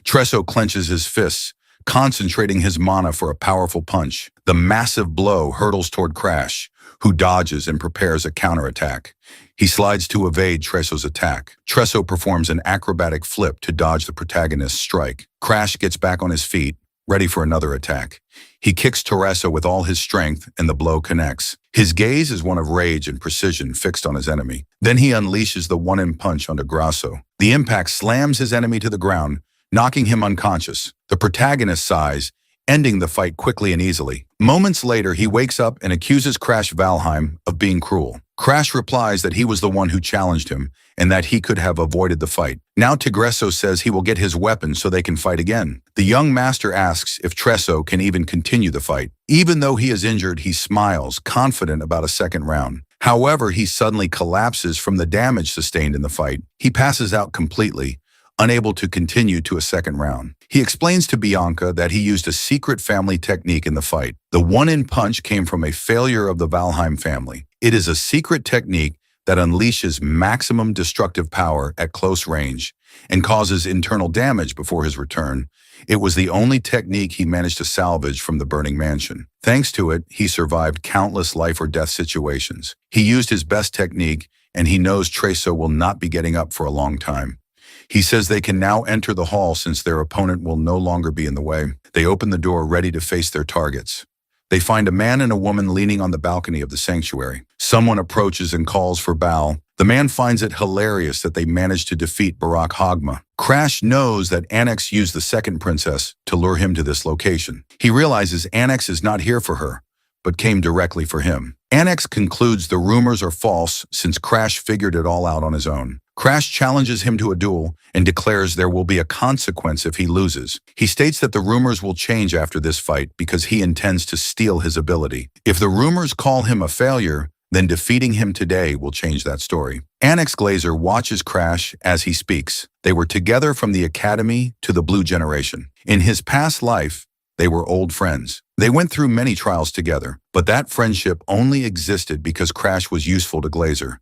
Tresso clenches his fists, concentrating his mana for a powerful punch. The massive blow hurtles toward Crash, who dodges and prepares a counterattack. He slides to evade Tresso's attack. Tresso performs an acrobatic flip to dodge the protagonist's strike. Crash gets back on his feet, ready for another attack. He kicks Tresso with all his strength, and the blow connects. His gaze is one of rage and precision fixed on his enemy. Then he unleashes the one-in punch onto Grasso. The impact slams his enemy to the ground, knocking him unconscious. The protagonist sighs, ending the fight quickly and easily. Moments later, he wakes up and accuses Crash Valheim of being cruel. Crash replies that he was the one who challenged him and that he could have avoided the fight. Now Tigresso says he will get his weapon so they can fight again. The young master asks if Tresso can even continue the fight. Even though he is injured, he smiles, confident about a second round. However, he suddenly collapses from the damage sustained in the fight. He passes out completely, unable to continue to a second round. He explains to Bianca that he used a secret family technique in the fight. The one-in punch came from a failure of the Valheim family. It is a secret technique that unleashes maximum destructive power at close range and causes internal damage before his return. It was the only technique he managed to salvage from the burning mansion. Thanks to it, he survived countless life or death situations. He used his best technique, and he knows Tresso will not be getting up for a long time. He says they can now enter the hall since their opponent will no longer be in the way. They open the door ready to face their targets. They find a man and a woman leaning on the balcony of the sanctuary. Someone approaches and calls for Baal. The man finds it hilarious that they managed to defeat Barak Hagma. Crash knows that Annex used the second princess to lure him to this location. He realizes Annex is not here for her, but came directly for him. Annex concludes the rumors are false since Crash figured it all out on his own. Crash challenges him to a duel and declares there will be a consequence if he loses. He states that the rumors will change after this fight because he intends to steal his ability. If the rumors call him a failure, then defeating him today will change that story. Annex Glazer watches Crash as he speaks. They were together from the academy to the Blue Generation. In his past life, they were old friends. They went through many trials together, but that friendship only existed because Crash was useful to Glazer.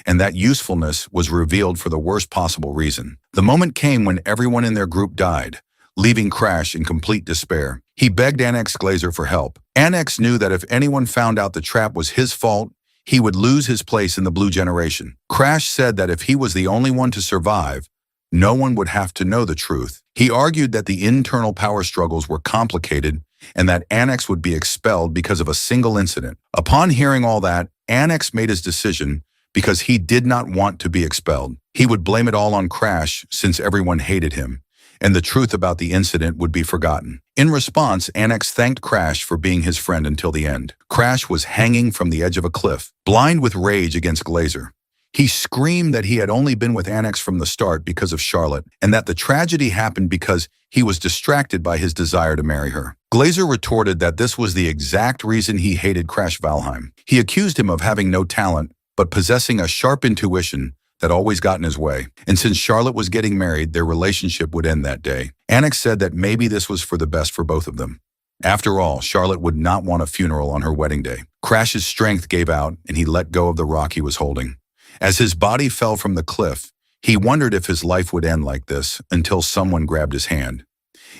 And that usefulness was revealed for the worst possible reason. The moment came when everyone in their group died, leaving Crash in complete despair. He begged Annex Glazer for help. Annex knew that if anyone found out the trap was his fault, he would lose his place in the Blue Generation. Crash said that if he was the only one to survive, no one would have to know the truth. He argued that the internal power struggles were complicated and that Annex would be expelled because of a single incident. Upon hearing all that, Annex made his decision because he did not want to be expelled. He would blame it all on Crash since everyone hated him, and the truth about the incident would be forgotten. In response, Annex thanked Crash for being his friend until the end. Crash was hanging from the edge of a cliff, blind with rage against Glazer. He screamed that he had only been with Annex from the start because of Charlotte, and that the tragedy happened because he was distracted by his desire to marry her. Glazer retorted that this was the exact reason he hated Crash Valheim. He accused him of having no talent, but possessing a sharp intuition that always got in his way. And since Charlotte was getting married, their relationship would end that day. Annex said that maybe this was for the best for both of them. After all, Charlotte would not want a funeral on her wedding day. Crash's strength gave out, and he let go of the rock he was holding. As his body fell from the cliff, he wondered if his life would end like this until someone grabbed his hand.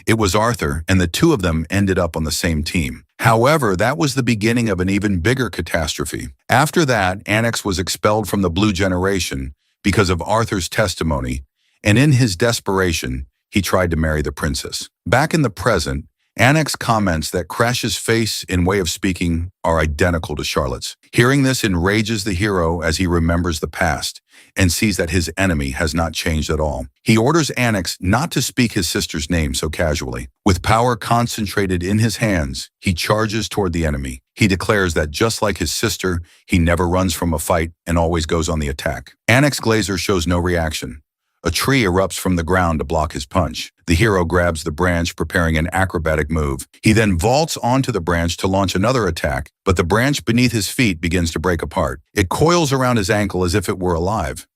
It was Arthur, and the two of them ended up on the same team. However, that was the beginning of an even bigger catastrophe. After that, Annex was expelled from the Blue Generation because of Arthur's testimony, and in his desperation, he tried to marry the princess. Back in the present, Annex comments that Crash's face and way of speaking are identical to Charlotte's. Hearing this enrages the hero as he remembers the past and sees that his enemy has not changed at all. He orders Annex not to speak his sister's name so casually. With power concentrated in his hands, he charges toward the enemy. He declares that just like his sister, he never runs from a fight and always goes on the attack. Annex Glazer shows no reaction. A tree erupts from the ground to block his punch. The hero grabs the branch, preparing an acrobatic move. He then vaults onto the branch to launch another attack, but the branch beneath his feet begins to break apart. It coils around his ankle as if it were alive.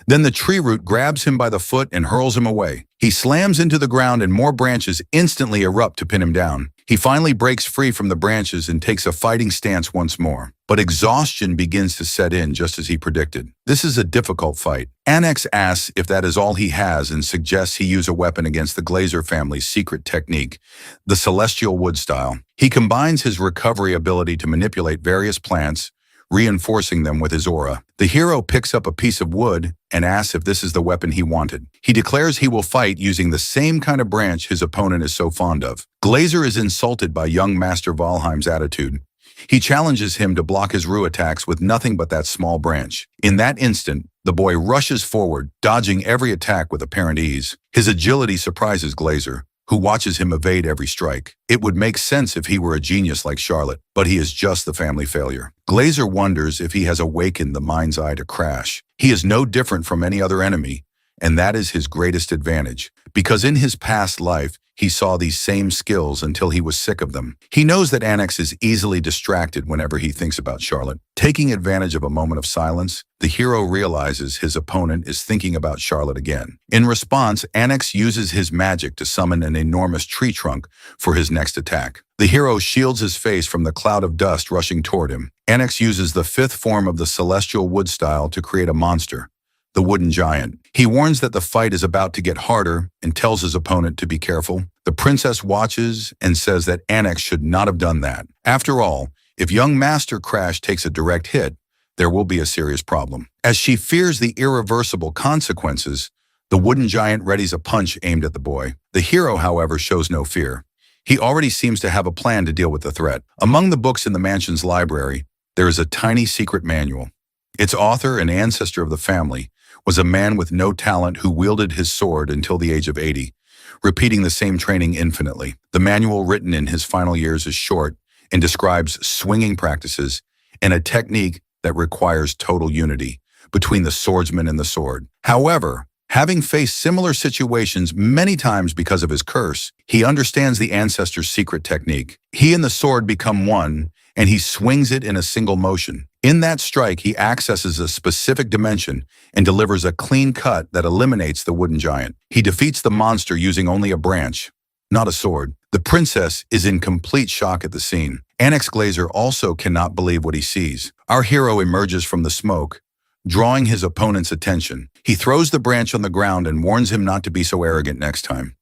Then the tree root grabs him by the foot and hurls him away. He slams into the ground and more branches instantly erupt to pin him down. He finally breaks free from the branches and takes a fighting stance once more. But exhaustion begins to set in just as he predicted. This is a difficult fight. Annex asks if that is all he has and suggests he use a weapon against the Glazer family's secret technique, the celestial wood style. He combines his recovery ability to manipulate various plants, reinforcing them with his aura. The hero picks up a piece of wood and asks if this is the weapon he wanted. He declares he will fight using the same kind of branch his opponent is so fond of. Glazer is insulted by young Master Valheim's attitude. He challenges him to block his Ru attacks with nothing but that small branch. In that instant, the boy rushes forward, dodging every attack with apparent ease. His agility surprises Glazer, who watches him evade every strike. It would make sense if he were a genius like Charlotte, but he is just the family failure. Glazer wonders if he has awakened the mind's eye to Crash. He is no different from any other enemy, and that is his greatest advantage, because in his past life, he saw these same skills until he was sick of them. He knows that Annex is easily distracted whenever he thinks about Charlotte. Taking advantage of a moment of silence, the hero realizes his opponent is thinking about Charlotte again. In response, Annex uses his magic to summon an enormous tree trunk for his next attack. The hero shields his face from the cloud of dust rushing toward him. Annex uses the fifth form of the celestial wood style to create a monster, the wooden giant. He warns that the fight is about to get harder and tells his opponent to be careful. The princess watches and says that Annex should not have done that. After all, if young Master Crash takes a direct hit, there will be a serious problem. As she fears the irreversible consequences, the wooden giant readies a punch aimed at the boy. The hero, however, shows no fear. He already seems to have a plan to deal with the threat. Among the books in the mansion's library, there is a tiny secret manual. Its author and ancestor of the family was a man with no talent who wielded his sword until the age of 80, repeating the same training infinitely. The manual written in his final years is short and describes swinging practices and a technique that requires total unity between the swordsman and the sword. However, having faced similar situations many times because of his curse, he understands the ancestor's secret technique. He and the sword become one, and he swings it in a single motion. In that strike, he accesses a specific dimension and delivers a clean cut that eliminates the wooden giant. He defeats the monster using only a branch, not a sword. The princess is in complete shock at the scene. Annex Glazer also cannot believe what he sees. Our hero emerges from the smoke, drawing his opponent's attention. He throws the branch on the ground and warns him not to be so arrogant next time.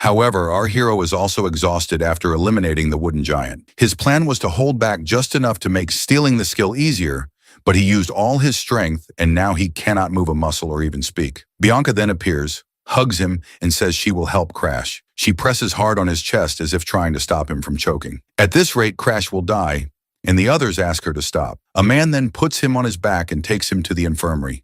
However, our hero is also exhausted after eliminating the wooden giant. His plan was to hold back just enough to make stealing the skill easier, but he used all his strength and now he cannot move a muscle or even speak. Bianca then appears, hugs him, and says she will help Crash. She presses hard on his chest as if trying to stop him from choking. At this rate, Crash will die, and the others ask her to stop. A man then puts him on his back and takes him to the infirmary.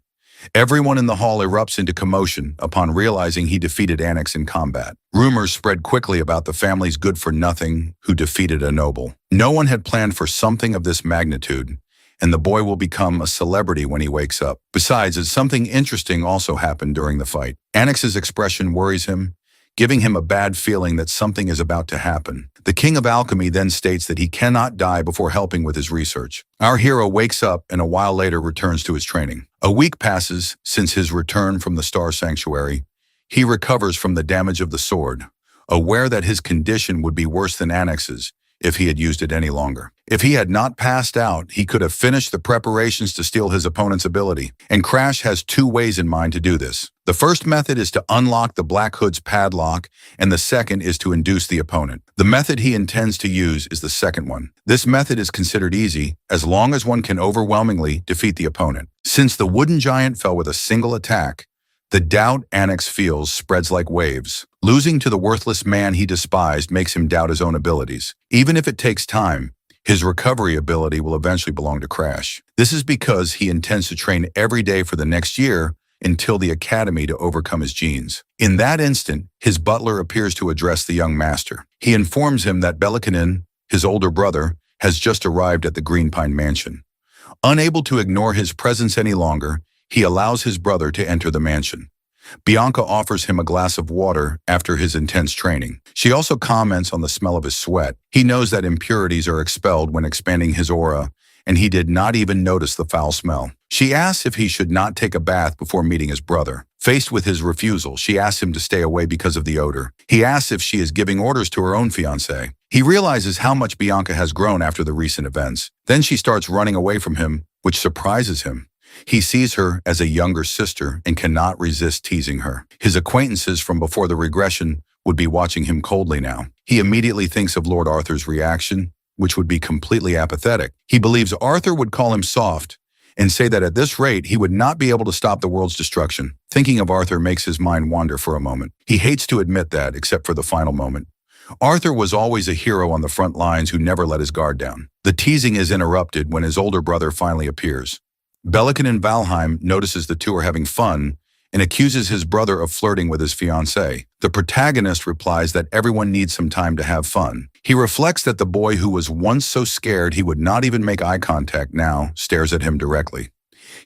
Everyone in the hall erupts into commotion upon realizing he defeated Annex in combat. Rumors spread quickly about the family's good-for-nothing who defeated a noble. No one had planned for something of this magnitude, and the boy will become a celebrity when he wakes up. Besides, something interesting also happened during the fight. Annex's expression worries him, giving him a bad feeling that something is about to happen. The King of Alchemy then states that he cannot die before helping with his research. Our hero wakes up and a while later returns to his training. A week passes since his return from the Star Sanctuary. He recovers from the damage of the sword, aware that his condition would be worse than Annex's if he had used it any longer. If he had not passed out, he could have finished the preparations to steal his opponent's ability. And Crash has two ways in mind to do this. The first method is to unlock the Black Hood's padlock, and the second is to induce the opponent. The method he intends to use is the second one. This method is considered easy, as long as one can overwhelmingly defeat the opponent. Since the wooden giant fell with a single attack, the doubt Annex feels spreads like waves. Losing to the worthless man he despised makes him doubt his own abilities. Even if it takes time, his recovery ability will eventually belong to Crash. This is because he intends to train every day for the next year until the academy to overcome his genes. In that instant, his butler appears to address the young master. He informs him that Belikanin, his older brother, has just arrived at the Green Pine Mansion. Unable to ignore his presence any longer, he allows his brother to enter the mansion. Bianca offers him a glass of water after his intense training. She also comments on the smell of his sweat. He knows that impurities are expelled when expanding his aura, and he did not even notice the foul smell. She asks if he should not take a bath before meeting his brother. Faced with his refusal, she asks him to stay away because of the odor. He asks if she is giving orders to her own fiancé. He realizes how much Bianca has grown after the recent events. Then she starts running away from him, which surprises him. He sees her as a younger sister and cannot resist teasing her. His acquaintances from before the regression would be watching him coldly now. He immediately thinks of Lord Arthur's reaction, which would be completely apathetic. He believes Arthur would call him soft and say that at this rate he would not be able to stop the world's destruction. Thinking of Arthur makes his mind wander for a moment. He hates to admit that, except for the final moment. Arthur was always a hero on the front lines who never let his guard down. The teasing is interrupted when his older brother finally appears. Bellican in Valheim notices the two are having fun and accuses his brother of flirting with his fiancée. The protagonist replies that everyone needs some time to have fun. He reflects that the boy who was once so scared he would not even make eye contact now stares at him directly.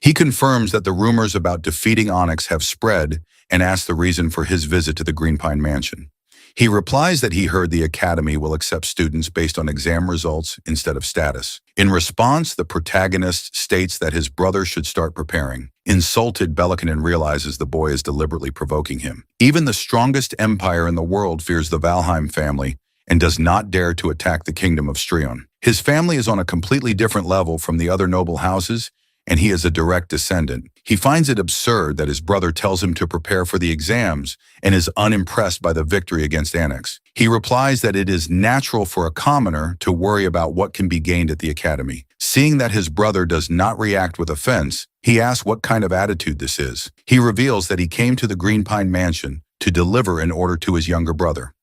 He confirms that the rumors about defeating Onyx have spread and asks the reason for his visit to the Green Pine Mansion. He replies that he heard the academy will accept students based on exam results instead of status. In response, the protagonist states that his brother should start preparing. Insulted, Bellican realizes the boy is deliberately provoking him. Even the strongest empire in the world fears the Valheim family and does not dare to attack the kingdom of Strion. His family is on a completely different level from the other noble houses, and he is a direct descendant. He finds it absurd that his brother tells him to prepare for the exams and is unimpressed by the victory against Onyx. He replies that it is natural for a commoner to worry about what can be gained at the academy. Seeing that his brother does not react with offense, he asks what kind of attitude this is. He reveals that he came to the Green Pine Mansion to deliver an order to his younger brother.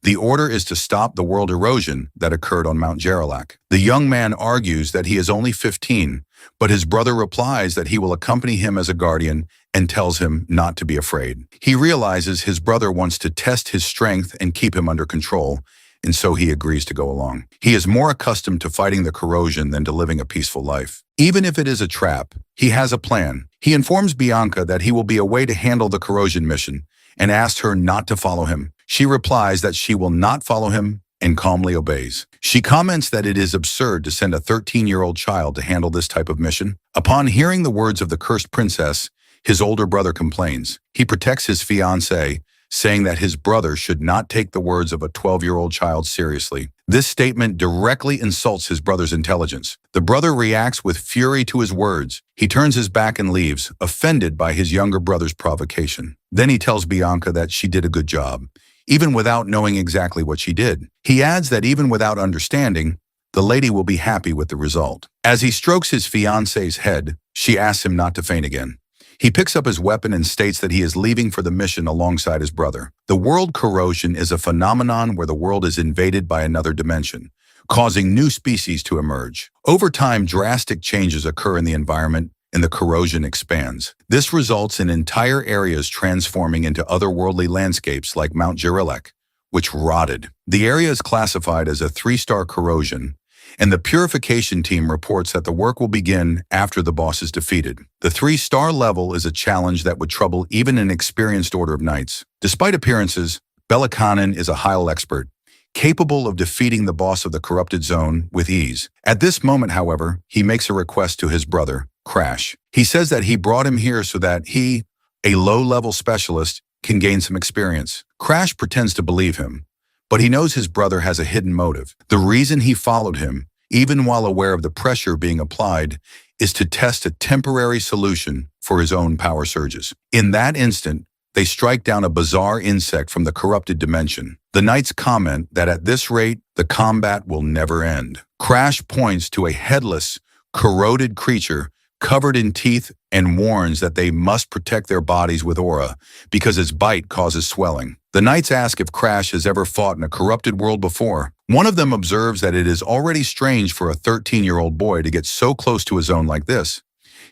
The order is to stop the world erosion that occurred on Mount Gerlach. The young man argues that he is only 15, but his brother replies that he will accompany him as a guardian and tells him not to be afraid. He realizes his brother wants to test his strength and keep him under control, and so he agrees to go along. He is more accustomed to fighting the corrosion than to living a peaceful life. Even if it is a trap, he has a plan. He informs Bianca that he will be away to handle the corrosion mission and asks her not to follow him. She replies that she will not follow him and calmly obeys. She comments that it is absurd to send a 13-year-old child to handle this type of mission. Upon hearing the words of the cursed princess, his older brother complains. He protects his fiancée, saying that his brother should not take the words of a 12-year-old child seriously. This statement directly insults his brother's intelligence. The brother reacts with fury to his words. He turns his back and leaves, offended by his younger brother's provocation. Then he tells Bianca that she did a good job, even without knowing exactly what she did. He adds that even without understanding, the lady will be happy with the result. As he strokes his fiancée's head, she asks him not to faint again. He picks up his weapon and states that he is leaving for the mission alongside his brother. The world corrosion is a phenomenon where the world is invaded by another dimension, causing new species to emerge. Over time, drastic changes occur in the environment and the corrosion expands. This results in entire areas transforming into otherworldly landscapes like Mount Gerlach, which rotted. The area is classified as a 3-star corrosion, and the purification team reports that the work will begin after the boss is defeated. The 3-star level is a challenge that would trouble even an experienced Order of Knights. Despite appearances, Bellican is a Heil expert, capable of defeating the boss of the corrupted zone with ease. At this moment, however, he makes a request to his brother, Crash. He says that he brought him here so that he, a low-level specialist, can gain some experience. Crash pretends to believe him, but he knows his brother has a hidden motive. The reason he followed him, even while aware of the pressure being applied, is to test a temporary solution for his own power surges. In that instant, they strike down a bizarre insect from the corrupted dimension. The knights comment that at this rate, the combat will never end. Crash points to a headless, corroded creature covered in teeth and warns that they must protect their bodies with aura because its bite causes swelling. The knights ask if Crash has ever fought in a corrupted world before. One of them observes that it is already strange for a 13-year-old boy to get so close to a zone like this.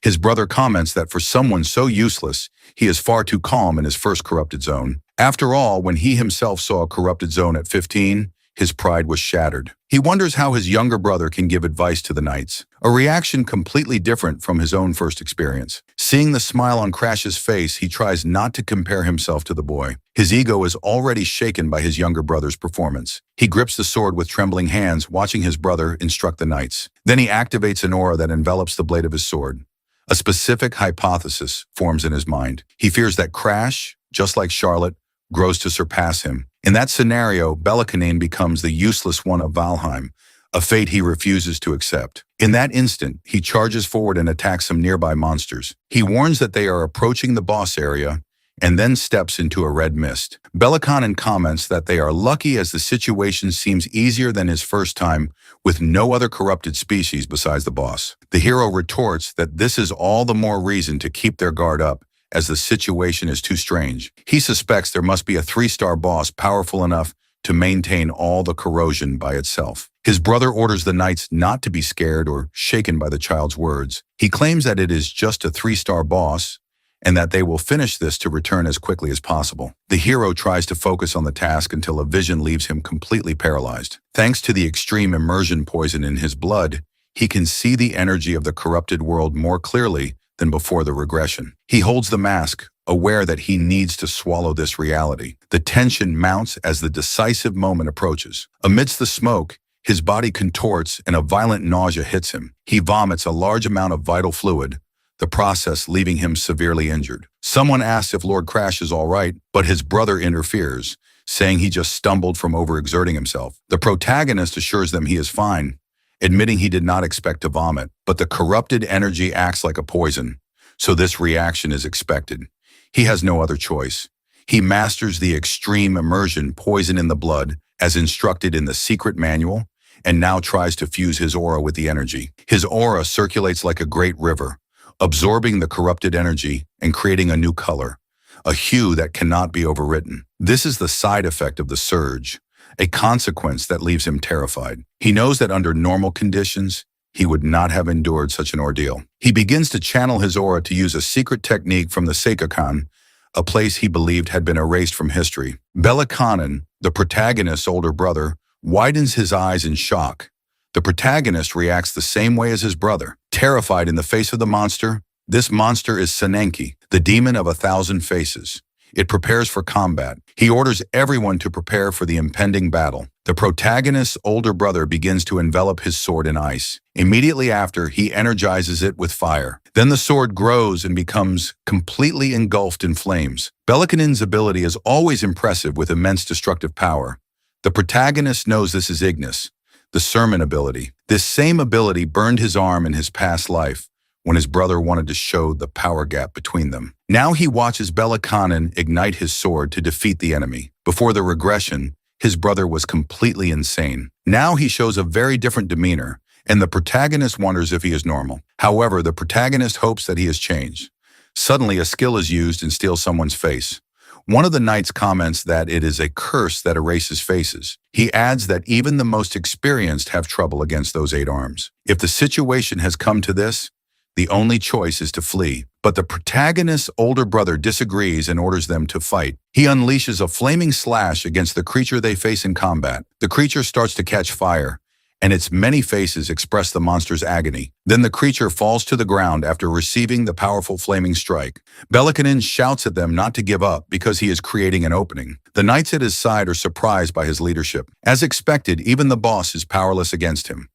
His brother comments that for someone so useless, he is far too calm in his first corrupted zone. After all, when he himself saw a corrupted zone at 15, his pride was shattered. He wonders how his younger brother can give advice to the knights, a reaction completely different from his own first experience. Seeing the smile on Crash's face, he tries not to compare himself to the boy. His ego is already shaken by his younger brother's performance. He grips the sword with trembling hands, watching his brother instruct the knights. Then he activates an aura that envelops the blade of his sword. A specific hypothesis forms in his mind. He fears that Crash, just like Charlotte, grows to surpass him. In that scenario, Bellicanine becomes the useless one of Valheim, a fate he refuses to accept. In that instant, he charges forward and attacks some nearby monsters. He warns that they are approaching the boss area and then steps into a red mist. Bellicanine comments that they are lucky as the situation seems easier than his first time with no other corrupted species besides the boss. The hero retorts that this is all the more reason to keep their guard up as the situation is too strange. He suspects there must be a 3-star boss powerful enough to maintain all the corrosion by itself. His brother orders the knights not to be scared or shaken by the child's words. He claims that it is just a 3-star boss and that they will finish this to return as quickly as possible. The hero tries to focus on the task until a vision leaves him completely paralyzed. Thanks to the extreme immersion poison in his blood, he can see the energy of the corrupted world more clearly than before the regression. He holds the mask, aware that he needs to swallow this reality. The tension mounts as the decisive moment approaches. Amidst the smoke, his body contorts and a violent nausea hits him. He vomits a large amount of vital fluid, the process leaving him severely injured. Someone asks if Lord Crash is all right, but his brother interferes, saying he just stumbled from overexerting himself. The protagonist assures them he is fine, admitting he did not expect to vomit, but the corrupted energy acts like a poison, so this reaction is expected. He has no other choice. He masters the extreme immersion poison in the blood, as instructed in the secret manual, and now tries to fuse his aura with the energy. His aura circulates like a great river, absorbing the corrupted energy and creating a new color, a hue that cannot be overwritten. This is the side effect of the surge, a consequence that leaves him terrified. He knows that under normal conditions, he would not have endured such an ordeal. He begins to channel his aura to use a secret technique from the Seikakan, a place he believed had been erased from history. Bellicanine, the protagonist's older brother, widens his eyes in shock. The protagonist reacts the same way as his brother. Terrified in the face of the monster, this monster is Senenki, the demon of 1,000 faces. It prepares for combat. He orders everyone to prepare for the impending battle. The protagonist's older brother begins to envelop his sword in ice. Immediately after, he energizes it with fire. Then the sword grows and becomes completely engulfed in flames. Bellicanine's ability is always impressive with immense destructive power. The protagonist knows this is Ignis, the sermon ability. This same ability burned his arm in his past life when his brother wanted to show the power gap between them. Now he watches Bellicanine ignite his sword to defeat the enemy. Before the regression, his brother was completely insane. Now he shows a very different demeanor, and the protagonist wonders if he is normal. However, the protagonist hopes that he has changed. Suddenly, a skill is used and steals someone's face. One of the knights comments that it is a curse that erases faces. He adds that even the most experienced have trouble against those 8 arms. If the situation has come to this, the only choice is to flee. But the protagonist's older brother disagrees and orders them to fight. He unleashes a flaming slash against the creature they face in combat. The creature starts to catch fire, and its many faces express the monster's agony. Then the creature falls to the ground after receiving the powerful flaming strike. Bellicanine shouts at them not to give up because he is creating an opening. The knights at his side are surprised by his leadership. As expected, even the boss is powerless against him.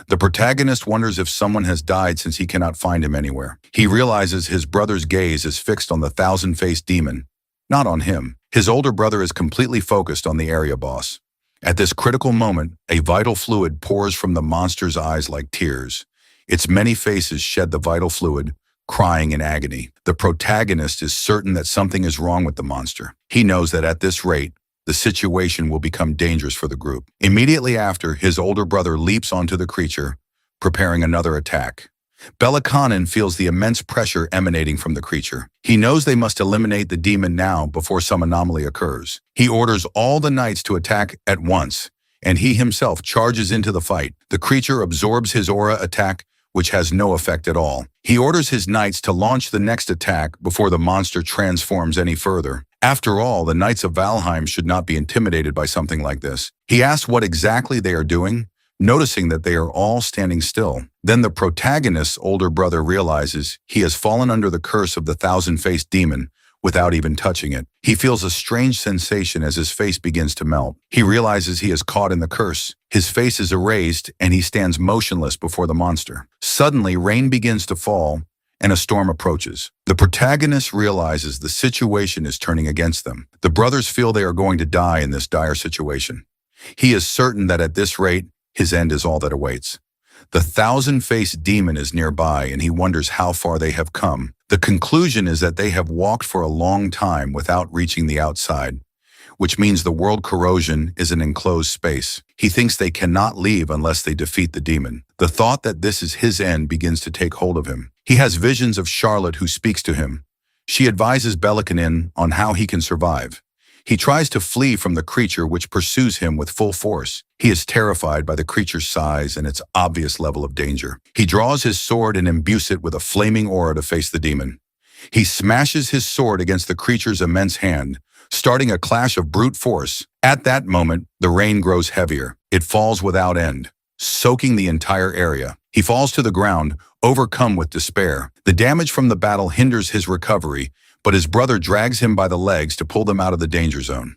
The protagonist wonders if someone has died since he cannot find him anywhere. He realizes his brother's gaze is fixed on the 1,000-faced demon, not on him. His older brother is completely focused on the area boss. At this critical moment, a vital fluid pours from the monster's eyes like tears. Its many faces shed the vital fluid, crying in agony. The protagonist is certain that something is wrong with the monster. He knows that at this rate, the situation will become dangerous for the group. Immediately after, his older brother leaps onto the creature, preparing another attack. Bellicanine feels the immense pressure emanating from the creature. He knows they must eliminate the demon now before some anomaly occurs. He orders all the knights to attack at once, and he himself charges into the fight. The creature absorbs his aura attack, which has no effect at all. He orders his knights to launch the next attack before the monster transforms any further. After all, the Knights of Valheim should not be intimidated by something like this. He asks what exactly they are doing, noticing that they are all standing still. Then the protagonist's older brother realizes he has fallen under the curse of the thousand-faced demon without even touching it. He feels a strange sensation as his face begins to melt. He realizes he is caught in the curse. His face is erased and he stands motionless before the monster. Suddenly, rain begins to fall and a storm approaches. The protagonist realizes the situation is turning against them. The brothers feel they are going to die in this dire situation. He is certain that at this rate, his end is all that awaits. The thousand-faced demon is nearby and he wonders how far they have come. The conclusion is that they have walked for a long time without reaching the outside, which means the world corrosion is an enclosed space. He thinks they cannot leave unless they defeat the demon. The thought that this is his end begins to take hold of him. He has visions of Charlotte who speaks to him. She advises Belikanin on how he can survive. He tries to flee from the creature which pursues him with full force. He is terrified by the creature's size and its obvious level of danger. He draws his sword and imbues it with a flaming aura to face the demon. He smashes his sword against the creature's immense hand, starting a clash of brute force. At that moment, the rain grows heavier. It falls without end, soaking the entire area. He falls to the ground, overcome with despair. The damage from the battle hinders his recovery, but his brother drags him by the legs to pull them out of the danger zone.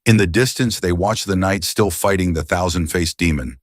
In the distance, they watch the knight still fighting the thousand-faced demon.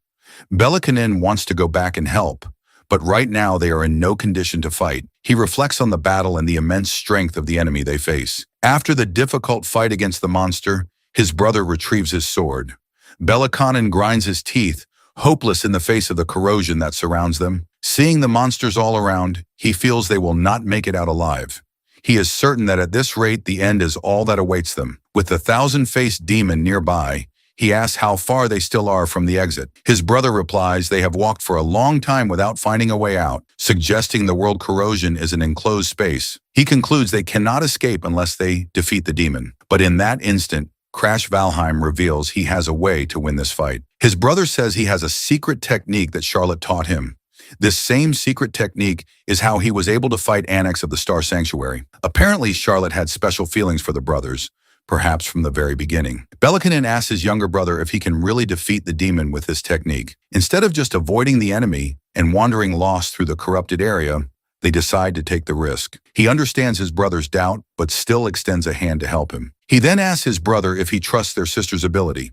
Belikanin wants to go back and help, but right now they are in no condition to fight. He reflects on the battle and the immense strength of the enemy they face. After the difficult fight against the monster, his brother retrieves his sword. Belikanin grinds his teeth, hopeless in the face of the corrosion that surrounds them. Seeing the monsters all around, he feels they will not make it out alive. He is certain that at this rate the end is all that awaits them. With the thousand-faced demon nearby, he asks how far they still are from the exit. His brother replies they have walked for a long time without finding a way out, suggesting the world corrosion is an enclosed space. He concludes they cannot escape unless they defeat the demon. But in that instant, Crash Valheim reveals he has a way to win this fight. His brother says he has a secret technique that Charlotte taught him. This same secret technique is how he was able to fight Annex of the Star Sanctuary. Apparently, Charlotte had special feelings for the brothers, perhaps from the very beginning. Belikanin asks his younger brother if he can really defeat the demon with this technique. Instead of just avoiding the enemy and wandering lost through the corrupted area, they decide to take the risk. He understands his brother's doubt, but still extends a hand to help him. He then asks his brother if he trusts their sister's ability.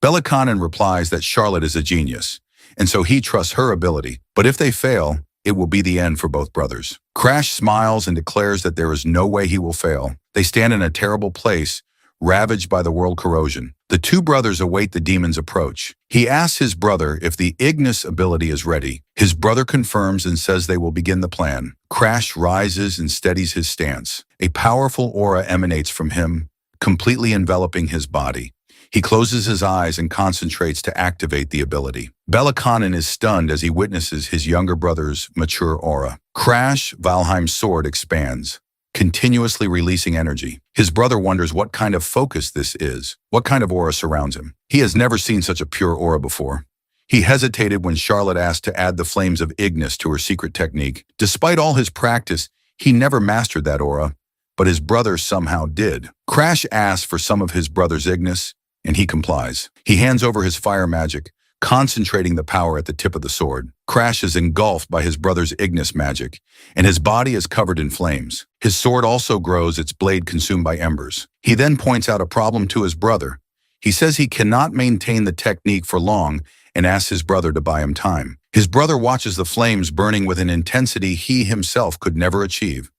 Belikanin replies that Charlotte is a genius, and so he trusts her ability. But if they fail, it will be the end for both brothers. Crash smiles and declares that there is no way he will fail. They stand in a terrible place, ravaged by the world corrosion. The two brothers await the demon's approach. He asks his brother if the Ignis ability is ready. His brother confirms and says they will begin the plan. Crash rises and steadies his stance. A powerful aura emanates from him, completely enveloping his body. He closes his eyes and concentrates to activate the ability. Belikanin is stunned as he witnesses his younger brother's mature aura. Crash Valheim's sword expands, continuously releasing energy. His brother wonders what kind of focus this is, what kind of aura surrounds him. He has never seen such a pure aura before. He hesitated when Charlotte asked to add the flames of Ignis to her secret technique. Despite all his practice, he never mastered that aura, but his brother somehow did. Crash asks for some of his brother's Ignis, and he complies. He hands over his fire magic, concentrating the power at the tip of the sword. Crash is engulfed by his brother's Ignis magic, and his body is covered in flames. His sword also grows, its blade consumed by embers. He then points out a problem to his brother. He says he cannot maintain the technique for long and asks his brother to buy him time. His brother watches the flames burning with an intensity he himself could never achieve.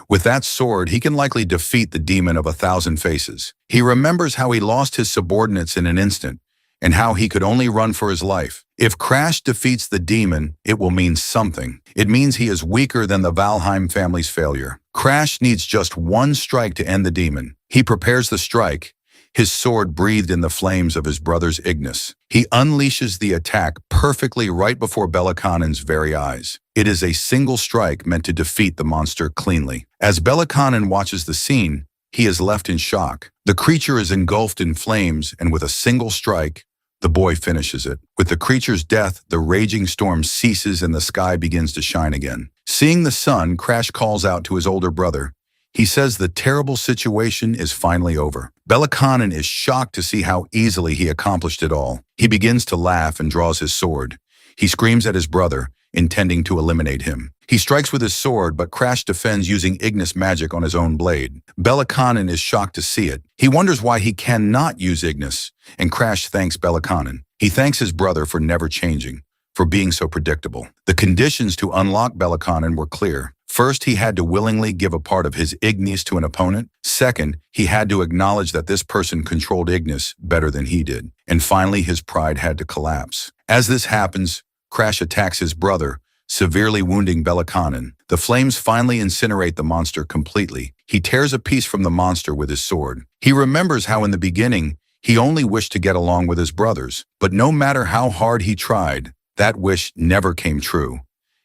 With that sword, he can likely defeat the demon of 1,000 faces. He remembers how he lost his subordinates in an instant, and how he could only run for his life. If Crash defeats the demon, it will mean something. It means he is weaker than the Valheim family's failure. Crash needs just one strike to end the demon. He prepares the strike, his sword breathed in the flames of his brother's Ignis. He unleashes the attack perfectly right before Belikanin's very eyes. It is a single strike meant to defeat the monster cleanly. As Belikanin watches the scene, he is left in shock. The creature is engulfed in flames, and with a single strike, the boy finishes it. With the creature's death, the raging storm ceases and the sky begins to shine again. Seeing the sun, Crash calls out to his older brother. He says the terrible situation is finally over. Belakanin is shocked to see how easily he accomplished it all. He begins to laugh and draws his sword. He screams at his brother, intending to eliminate him. He strikes with his sword, but Crash defends using Ignis magic on his own blade. Belakanin is shocked to see it. He wonders why he cannot use Ignis, and Crash thanks Belakanin. He thanks his brother for never changing, for being so predictable. The conditions to unlock Belakanin were clear. First, he had to willingly give a part of his Ignis to an opponent. Second, he had to acknowledge that this person controlled Ignis better than he did. And finally, his pride had to collapse. As this happens, Crash attacks his brother, severely wounding Belakanin. The flames finally incinerate the monster completely. He tears a piece from the monster with his sword. He remembers how in the beginning, he only wished to get along with his brothers. But no matter how hard he tried, that wish never came true,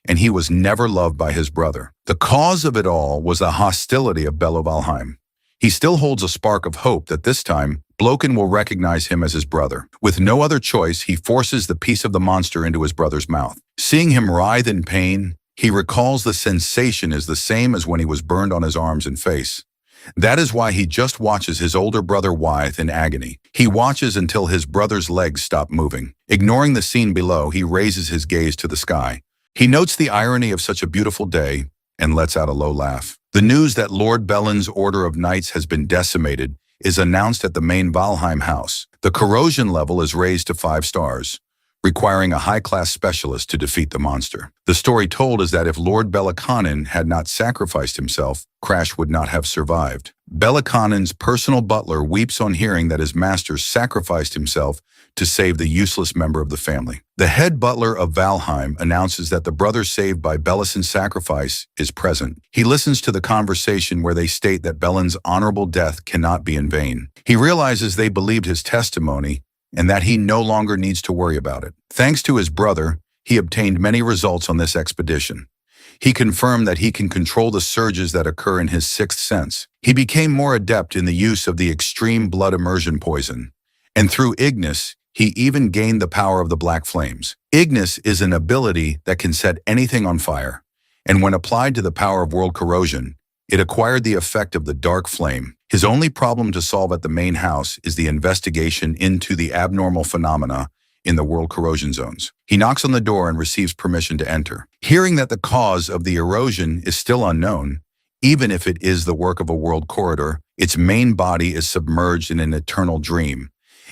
and he was never loved by his brother. The cause of it all was the hostility of Bello Valheim. He still holds a spark of hope that this time, Bloken will recognize him as his brother. With no other choice, he forces the piece of the monster into his brother's mouth. Seeing him writhe in pain, he recalls the sensation is the same as when he was burned on his arms and face. That is why he just watches his older brother writhe in agony. He watches until his brother's legs stop moving. Ignoring the scene below, he raises his gaze to the sky. He notes the irony of such a beautiful day and lets out a low laugh. The news that Lord Belen's Order of Knights has been decimated is announced at the main Valheim house. The corrosion level is raised to 5 stars, requiring a high-class specialist to defeat the monster. The story told is that if Lord Belakanin had not sacrificed himself, Crash would not have survived. Belakanin's personal butler weeps on hearing that his master sacrificed himself to save the useless member of the family. The head butler of Valheim announces that the brother saved by Belison's sacrifice is present. He listens to the conversation where they state that Belen's honorable death cannot be in vain. He realizes they believed his testimony and that he no longer needs to worry about it. Thanks to his brother, he obtained many results on this expedition. He confirmed that he can control the surges that occur in his 6th sense. He became more adept in the use of the extreme blood immersion poison. And through Ignis, he even gained the power of the black flames. Ignis is an ability that can set anything on fire. And when applied to the power of world corrosion, it acquired the effect of the dark flame. His only problem to solve at the main house is the investigation into the abnormal phenomena in the world corrosion zones. He knocks on the door and receives permission to enter. Hearing that the cause of the erosion is still unknown, even if it is the work of a world corridor, its main body is submerged in an eternal dream,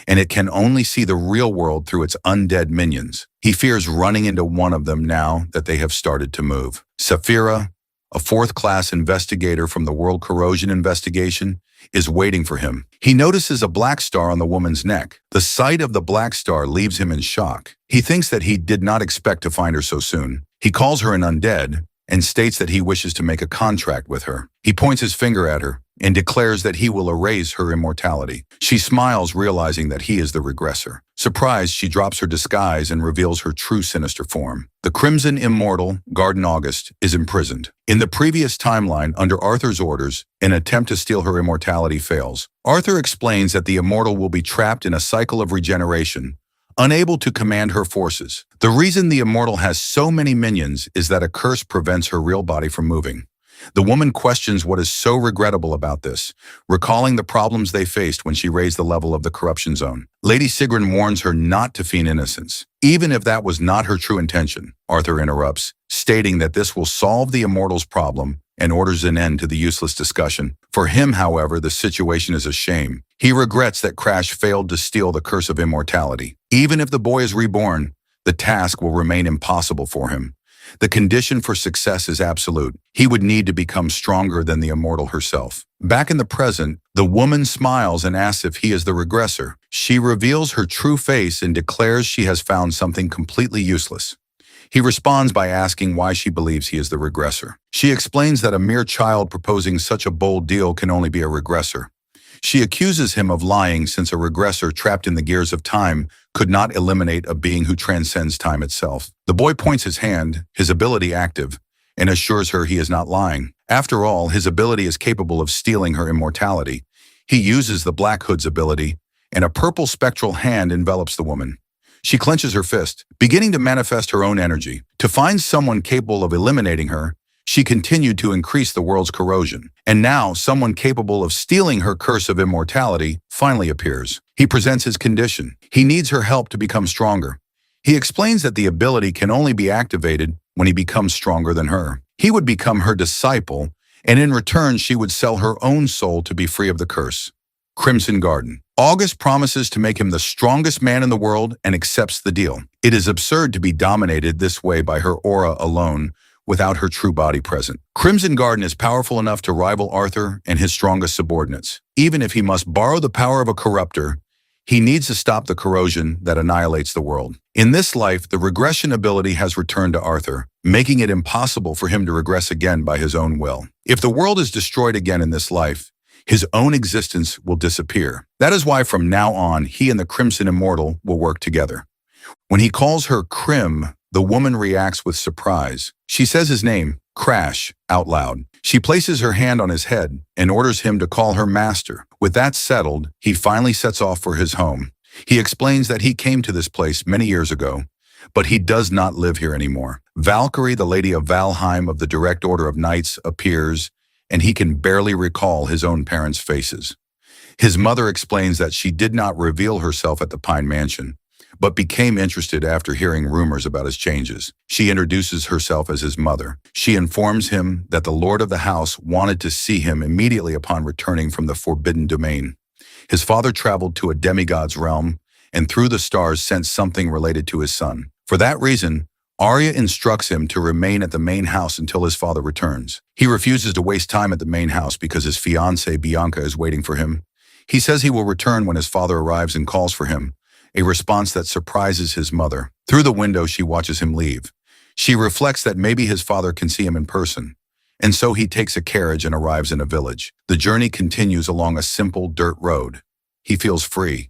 and it can only see the real world through its undead minions. He fears running into one of them now that they have started to move. Saphira, a 4th-class investigator from the World Corrosion Investigation, is waiting for him. He notices a black star on the woman's neck. The sight of the black star leaves him in shock. He thinks that he did not expect to find her so soon. He calls her an undead and states that he wishes to make a contract with her. He points his finger at her and declares that he will erase her immortality. She smiles, realizing that he is the regressor. Surprised, she drops her disguise and reveals her true sinister form. The Crimson Immortal, Garden August, is imprisoned. In the previous timeline, under Arthur's orders, an attempt to steal her immortality fails. Arthur explains that the Immortal will be trapped in a cycle of regeneration, unable to command her forces. The reason the Immortal has so many minions is that a curse prevents her real body from moving. The woman questions what is so regrettable about this, recalling the problems they faced when she raised the level of the corruption zone. Lady Sigrun warns her not to feign innocence, even if that was not her true intention. Arthur interrupts, stating that this will solve the Immortal's problem and orders an end to the useless discussion. For him, however, the situation is a shame. He regrets that Crash failed to steal the curse of immortality. Even if the boy is reborn, the task will remain impossible for him. The condition for success is absolute. He would need to become stronger than the Immortal herself. Back in the present, the woman smiles and asks if he is the regressor. She reveals her true face and declares she has found something completely useless. He responds by asking why she believes he is the regressor. She explains that a mere child proposing such a bold deal can only be a regressor. She accuses him of lying since a regressor trapped in the gears of time could not eliminate a being who transcends time itself. The boy points his hand, his ability active, and assures her he is not lying. After all, his ability is capable of stealing her immortality. He uses the Black Hood's ability, and a purple spectral hand envelops the woman. She clenches her fist, beginning to manifest her own energy. To find someone capable of eliminating her, She continued to increase the world's corrosion. And now, someone capable of stealing her curse of immortality finally appears. He presents his condition. He needs her help to become stronger. He explains that the ability can only be activated when he becomes stronger than her. He would become her disciple, and in return she would sell her own soul to be free of the curse. Crimson Garden. August promises to make him the strongest man in the world and accepts the deal. It is absurd to be dominated this way by her aura alone, without her true body present. Crimson Garden is powerful enough to rival Arthur and his strongest subordinates. Even if he must borrow the power of a corruptor, he needs to stop the corrosion that annihilates the world. In this life, the regression ability has returned to Arthur, making it impossible for him to regress again by his own will. If the world is destroyed again in this life, his own existence will disappear. That is why from now on, he and the Crimson Immortal will work together. When he calls her Crim, the woman reacts with surprise. She says his name, Crash, out loud. She places her hand on his head and orders him to call her master. With that settled, he finally sets off for his home. He explains that he came to this place many years ago, but he does not live here anymore. Valkyrie, the Lady of Valheim of the Direct Order of Knights, appears, and he can barely recall his own parents' faces. His mother explains that she did not reveal herself at the Pine Mansion, but became interested after hearing rumors about his changes. She introduces herself as his mother. She informs him that the Lord of the House wanted to see him immediately upon returning from the Forbidden Domain. His father traveled to a demigod's realm and through the stars sent something related to his son. For that reason, Arya instructs him to remain at the main house until his father returns. He refuses to waste time at the main house because his fiancée Bianca is waiting for him. He says he will return when his father arrives and calls for him, a response that surprises his mother. Through the window, she watches him leave. She reflects that maybe his father can see him in person, and so he takes a carriage and arrives in a village. The journey continues along a simple dirt road. He feels free,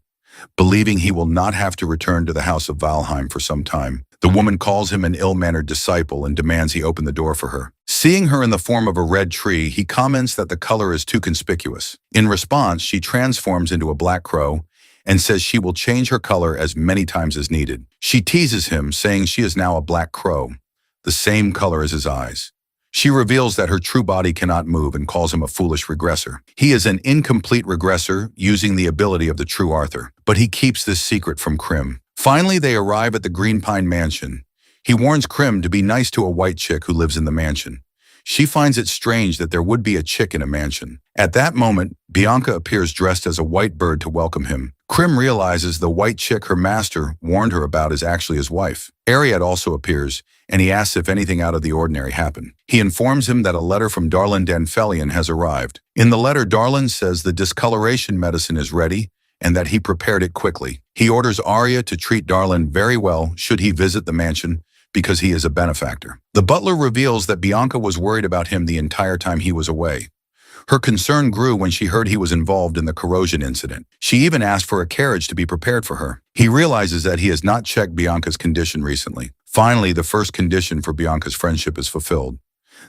believing he will not have to return to the house of Valheim for some time. The woman calls him an ill-mannered disciple and demands he open the door for her. Seeing her in the form of a red tree, he comments that the color is too conspicuous. In response, she transforms into a black crow and says she will change her color as many times as needed. She teases him, saying she is now a black crow, the same color as his eyes. She reveals that her true body cannot move and calls him a foolish regressor. He is an incomplete regressor using the ability of the true Arthur, but he keeps this secret from Crim. Finally, they arrive at the Green Pine Mansion. He warns Crim to be nice to a white chick who lives in the mansion. She finds it strange that there would be a chick in a mansion. At that moment, Bianca appears dressed as a white bird to welcome him. Crim realizes the white chick her master warned her about is actually his wife. Ariad also appears, and he asks if anything out of the ordinary happened. He informs him that a letter from Darlin Danfelion has arrived. In the letter, Darlin says the discoloration medicine is ready and that he prepared it quickly. He orders Arya to treat Darlin very well should he visit the mansion, because he is a benefactor. The butler reveals that Bianca was worried about him the entire time he was away. Her concern grew when she heard he was involved in the corrosion incident. She even asked for a carriage to be prepared for her. He realizes that he has not checked Bianca's condition recently. Finally, the first condition for Bianca's friendship is fulfilled.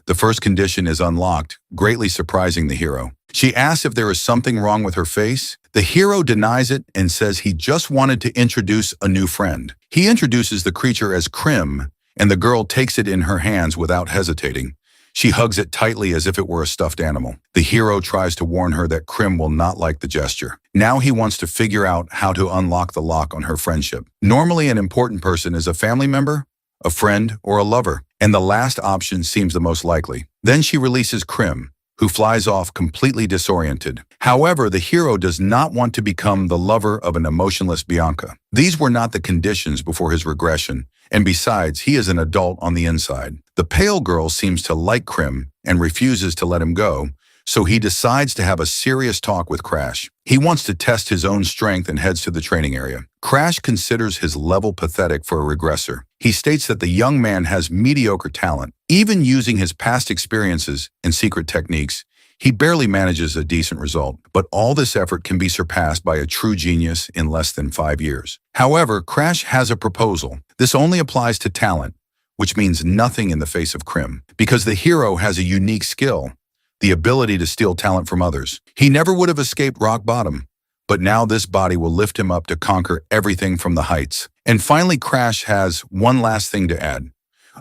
The first condition is unlocked, greatly surprising the hero. She asks if there is something wrong with her face. The hero denies it and says he just wanted to introduce a new friend. He introduces the creature as Crim, and the girl takes it in her hands without hesitating. She hugs it tightly as if it were a stuffed animal. The hero tries to warn her that Crim will not like the gesture. Now he wants to figure out how to unlock the lock on her friendship. Normally, an important person is a family member, a friend, or a lover, and the last option seems the most likely. Then she releases Crim, who flies off completely disoriented. However, the hero does not want to become the lover of an emotionless Bianca. These were not the conditions before his regression, and besides, he is an adult on the inside. The pale girl seems to like Crim and refuses to let him go, so he decides to have a serious talk with Crash. He wants to test his own strength and heads to the training area. Crash considers his level pathetic for a regressor. He states that the young man has mediocre talent. Even using his past experiences and secret techniques, he barely manages a decent result. But all this effort can be surpassed by a true genius in less than 5 years. However, Crash has a proposal. This only applies to talent, which means nothing in the face of Crim, because the hero has a unique skill, the ability to steal talent from others. He never would have escaped rock bottom, but now this body will lift him up to conquer everything from the heights. And finally, Crash has one last thing to add.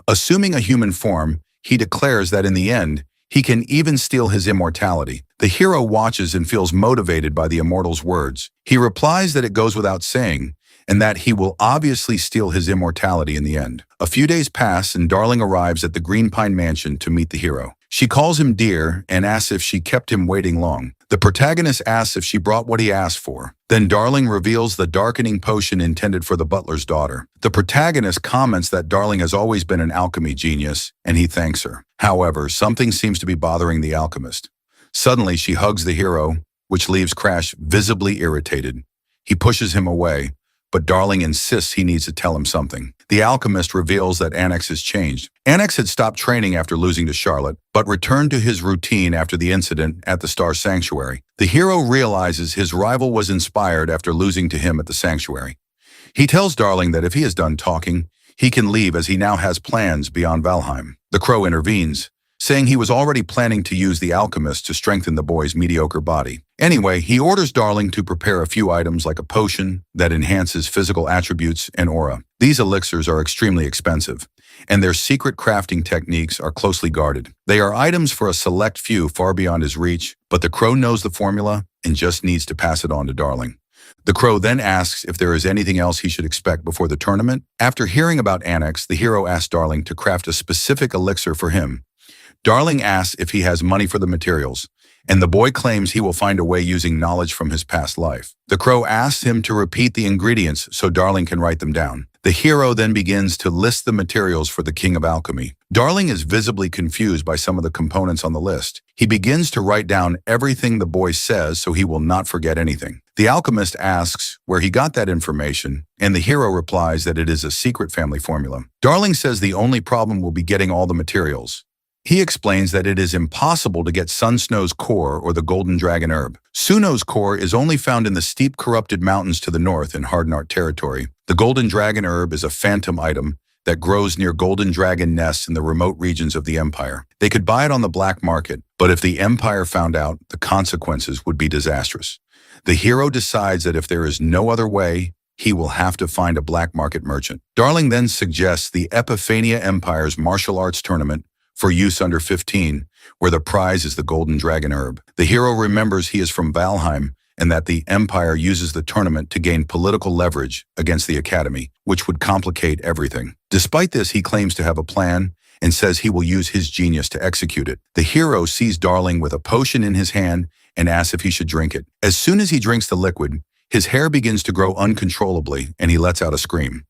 Assuming a human form, he declares that in the end, he can even steal his immortality. The hero watches and feels motivated by the immortal's words. He replies that it goes without saying, and that he will obviously steal his immortality in the end. A few days pass and Darling arrives at the Green Pine Mansion to meet the hero. She calls him dear and asks if she kept him waiting long. The protagonist asks if she brought what he asked for. Then Darling reveals the darkening potion intended for the butler's daughter. The protagonist comments that Darling has always been an alchemy genius, and he thanks her. However, something seems to be bothering the alchemist. Suddenly, she hugs the hero, which leaves Crash visibly irritated. He pushes him away, but Darling insists he needs to tell him something. The alchemist reveals that Annex has changed. Annex had stopped training after losing to Charlotte, but returned to his routine after the incident at the Star Sanctuary. The hero realizes his rival was inspired after losing to him at the Sanctuary. He tells Darling that if he is done talking, he can leave as he now has plans beyond Valheim. The crow intervenes, saying he was already planning to use the alchemist to strengthen the boy's mediocre body. Anyway, he orders Darling to prepare a few items like a potion that enhances physical attributes and aura. These elixirs are extremely expensive, and their secret crafting techniques are closely guarded. They are items for a select few far beyond his reach, but the crow knows the formula and just needs to pass it on to Darling. The crow then asks if there is anything else he should expect before the tournament. After hearing about Annex, the hero asks Darling to craft a specific elixir for him. Darling asks if he has money for the materials, and the boy claims he will find a way using knowledge from his past life. The crow asks him to repeat the ingredients so Darling can write them down. The hero then begins to list the materials for the King of Alchemy. Darling is visibly confused by some of the components on the list. He begins to write down everything the boy says so he will not forget anything. The alchemist asks where he got that information, and the hero replies that it is a secret family formula. Darling says the only problem will be getting all the materials. He explains that it is impossible to get Sun Snow's core or the Golden Dragon herb. Suno's core is only found in the steep corrupted mountains to the north in Hardnart territory. The Golden Dragon herb is a phantom item that grows near Golden Dragon nests in the remote regions of the Empire. They could buy it on the black market, but if the Empire found out, the consequences would be disastrous. The hero decides that if there is no other way, he will have to find a black market merchant. Darling then suggests the Epiphania Empire's martial arts tournament for use under 15, where the prize is the Golden Dragon herb. The hero remembers he is from Valheim and that the Empire uses the tournament to gain political leverage against the Academy, which would complicate everything. Despite this, he claims to have a plan and says he will use his genius to execute it. The hero sees Darling with a potion in his hand and asks if he should drink it. As soon as he drinks the liquid, his hair begins to grow uncontrollably and he lets out a scream.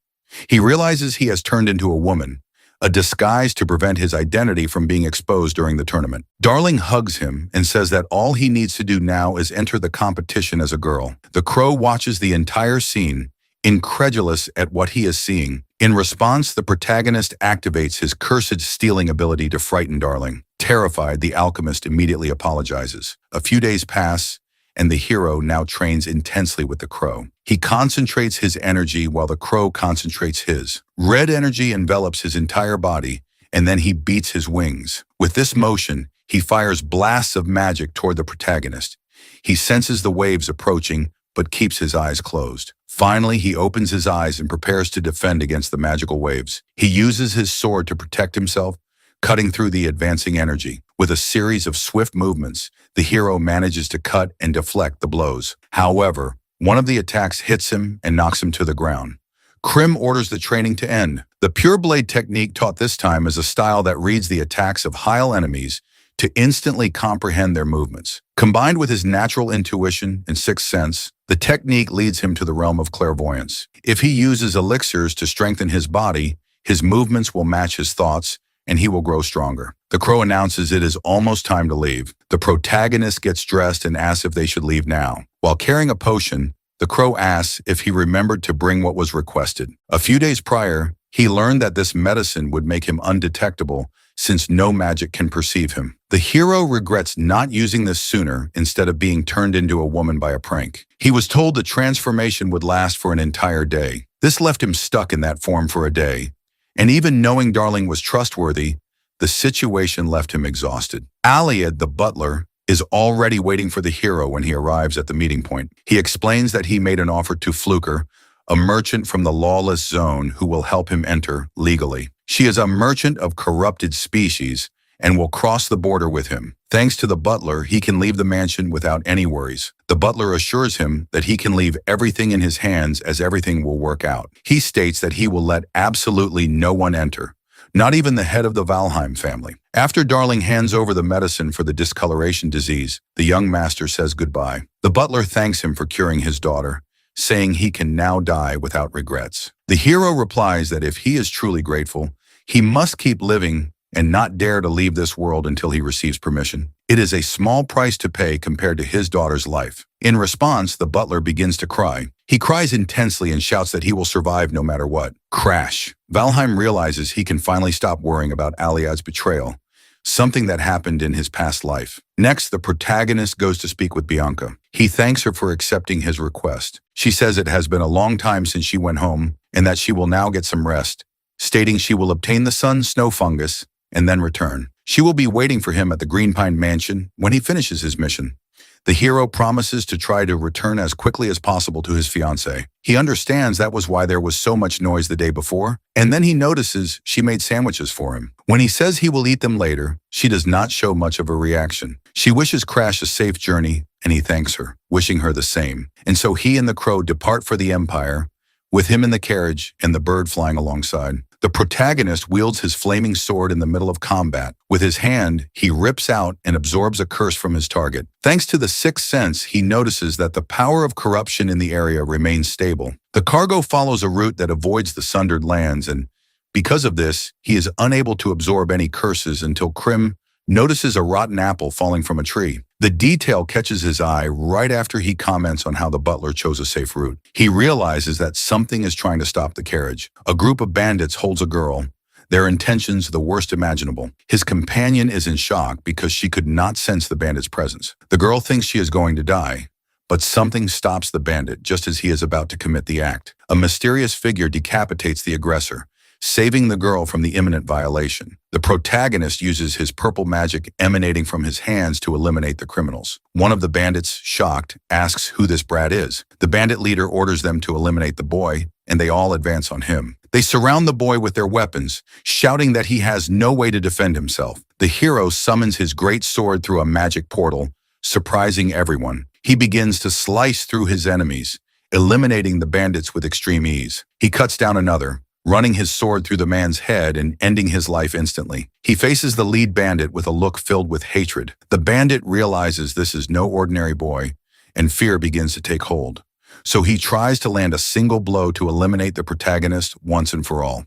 He realizes he has turned into a woman, a disguise to prevent his identity from being exposed during the tournament. Darling hugs him and says that all he needs to do now is enter the competition as a girl. The crow watches the entire scene, incredulous at what he is seeing. In response, the protagonist activates his cursed stealing ability to frighten Darling. Terrified, the alchemist immediately apologizes. A few days pass, and the hero now trains intensely with the crow. He concentrates his energy while the crow concentrates his. Red energy envelops his entire body, and then he beats his wings. With this motion, he fires blasts of magic toward the protagonist. He senses the waves approaching, but keeps his eyes closed. Finally, he opens his eyes and prepares to defend against the magical waves. He uses his sword to protect himself, cutting through the advancing energy. With a series of swift movements, the hero manages to cut and deflect the blows. However, one of the attacks hits him and knocks him to the ground. Krim orders the training to end. The Pure Blade technique taught this time is a style that reads the attacks of high enemies to instantly comprehend their movements. Combined with his natural intuition and sixth sense, the technique leads him to the realm of clairvoyance. If he uses elixirs to strengthen his body, his movements will match his thoughts, and he will grow stronger. The crow announces it is almost time to leave. The protagonist gets dressed and asks if they should leave now. While carrying a potion, the crow asks if he remembered to bring what was requested. A few days prior, he learned that this medicine would make him undetectable since no magic can perceive him. The hero regrets not using this sooner instead of being turned into a woman by a prank. He was told the transformation would last for an entire day. This left him stuck in that form for a day. And even knowing Darling was trustworthy, the situation left him exhausted. Aliad, the butler, is already waiting for the hero when he arrives at the meeting point. He explains that he made an offer to Fluker, a merchant from the lawless zone who will help him enter legally. She is a merchant of corrupted species and will cross the border with him. Thanks to the butler, he can leave the mansion without any worries. The butler assures him that he can leave everything in his hands as everything will work out. He states that he will let absolutely no one enter, not even the head of the Valheim family. After Darling hands over the medicine for the discoloration disease, the young master says goodbye. The butler thanks him for curing his daughter, saying he can now die without regrets. The hero replies that if he is truly grateful, he must keep living and not dare to leave this world until he receives permission. It is a small price to pay compared to his daughter's life. In response, the butler begins to cry. He cries intensely and shouts that he will survive no matter what. Crash. Valheim realizes he can finally stop worrying about Aliad's betrayal, something that happened in his past life. Next, the protagonist goes to speak with Bianca. He thanks her for accepting his request. She says it has been a long time since she went home and that she will now get some rest, stating she will obtain the sun's snow fungus and then return. She will be waiting for him at the Green Pine Mansion when he finishes his mission. The hero promises to try to return as quickly as possible to his fiancée. He understands that was why there was so much noise the day before, and then he notices she made sandwiches for him. When he says he will eat them later, she does not show much of a reaction. She wishes Crash a safe journey, and he thanks her, wishing her the same. And so he and the crow depart for the Empire, with him in the carriage and the bird flying alongside. The protagonist wields his flaming sword in the middle of combat. With his hand, he rips out and absorbs a curse from his target. Thanks to the sixth sense, he notices that the power of corruption in the area remains stable. The cargo follows a route that avoids the sundered lands, and because of this, he is unable to absorb any curses until Krim notices a rotten apple falling from a tree. The detail catches his eye right after he comments on how the butler chose a safe route. He realizes that something is trying to stop the carriage. A group of bandits holds a girl, their intentions the worst imaginable. His companion is in shock because she could not sense the bandit's presence. The girl thinks she is going to die, but something stops the bandit just as he is about to commit the act. A mysterious figure decapitates the aggressor, saving the girl from the imminent violation. The protagonist uses his purple magic emanating from his hands to eliminate the criminals. One of the bandits, shocked, asks who this brat is. The bandit leader orders them to eliminate the boy, and they all advance on him. They surround the boy with their weapons, shouting that he has no way to defend himself. The hero summons his great sword through a magic portal, surprising everyone. He begins to slice through his enemies, eliminating the bandits with extreme ease. He cuts down another, running his sword through the man's head and ending his life instantly. He faces the lead bandit with a look filled with hatred. The bandit realizes this is no ordinary boy, and fear begins to take hold. So he tries to land a single blow to eliminate the protagonist once and for all.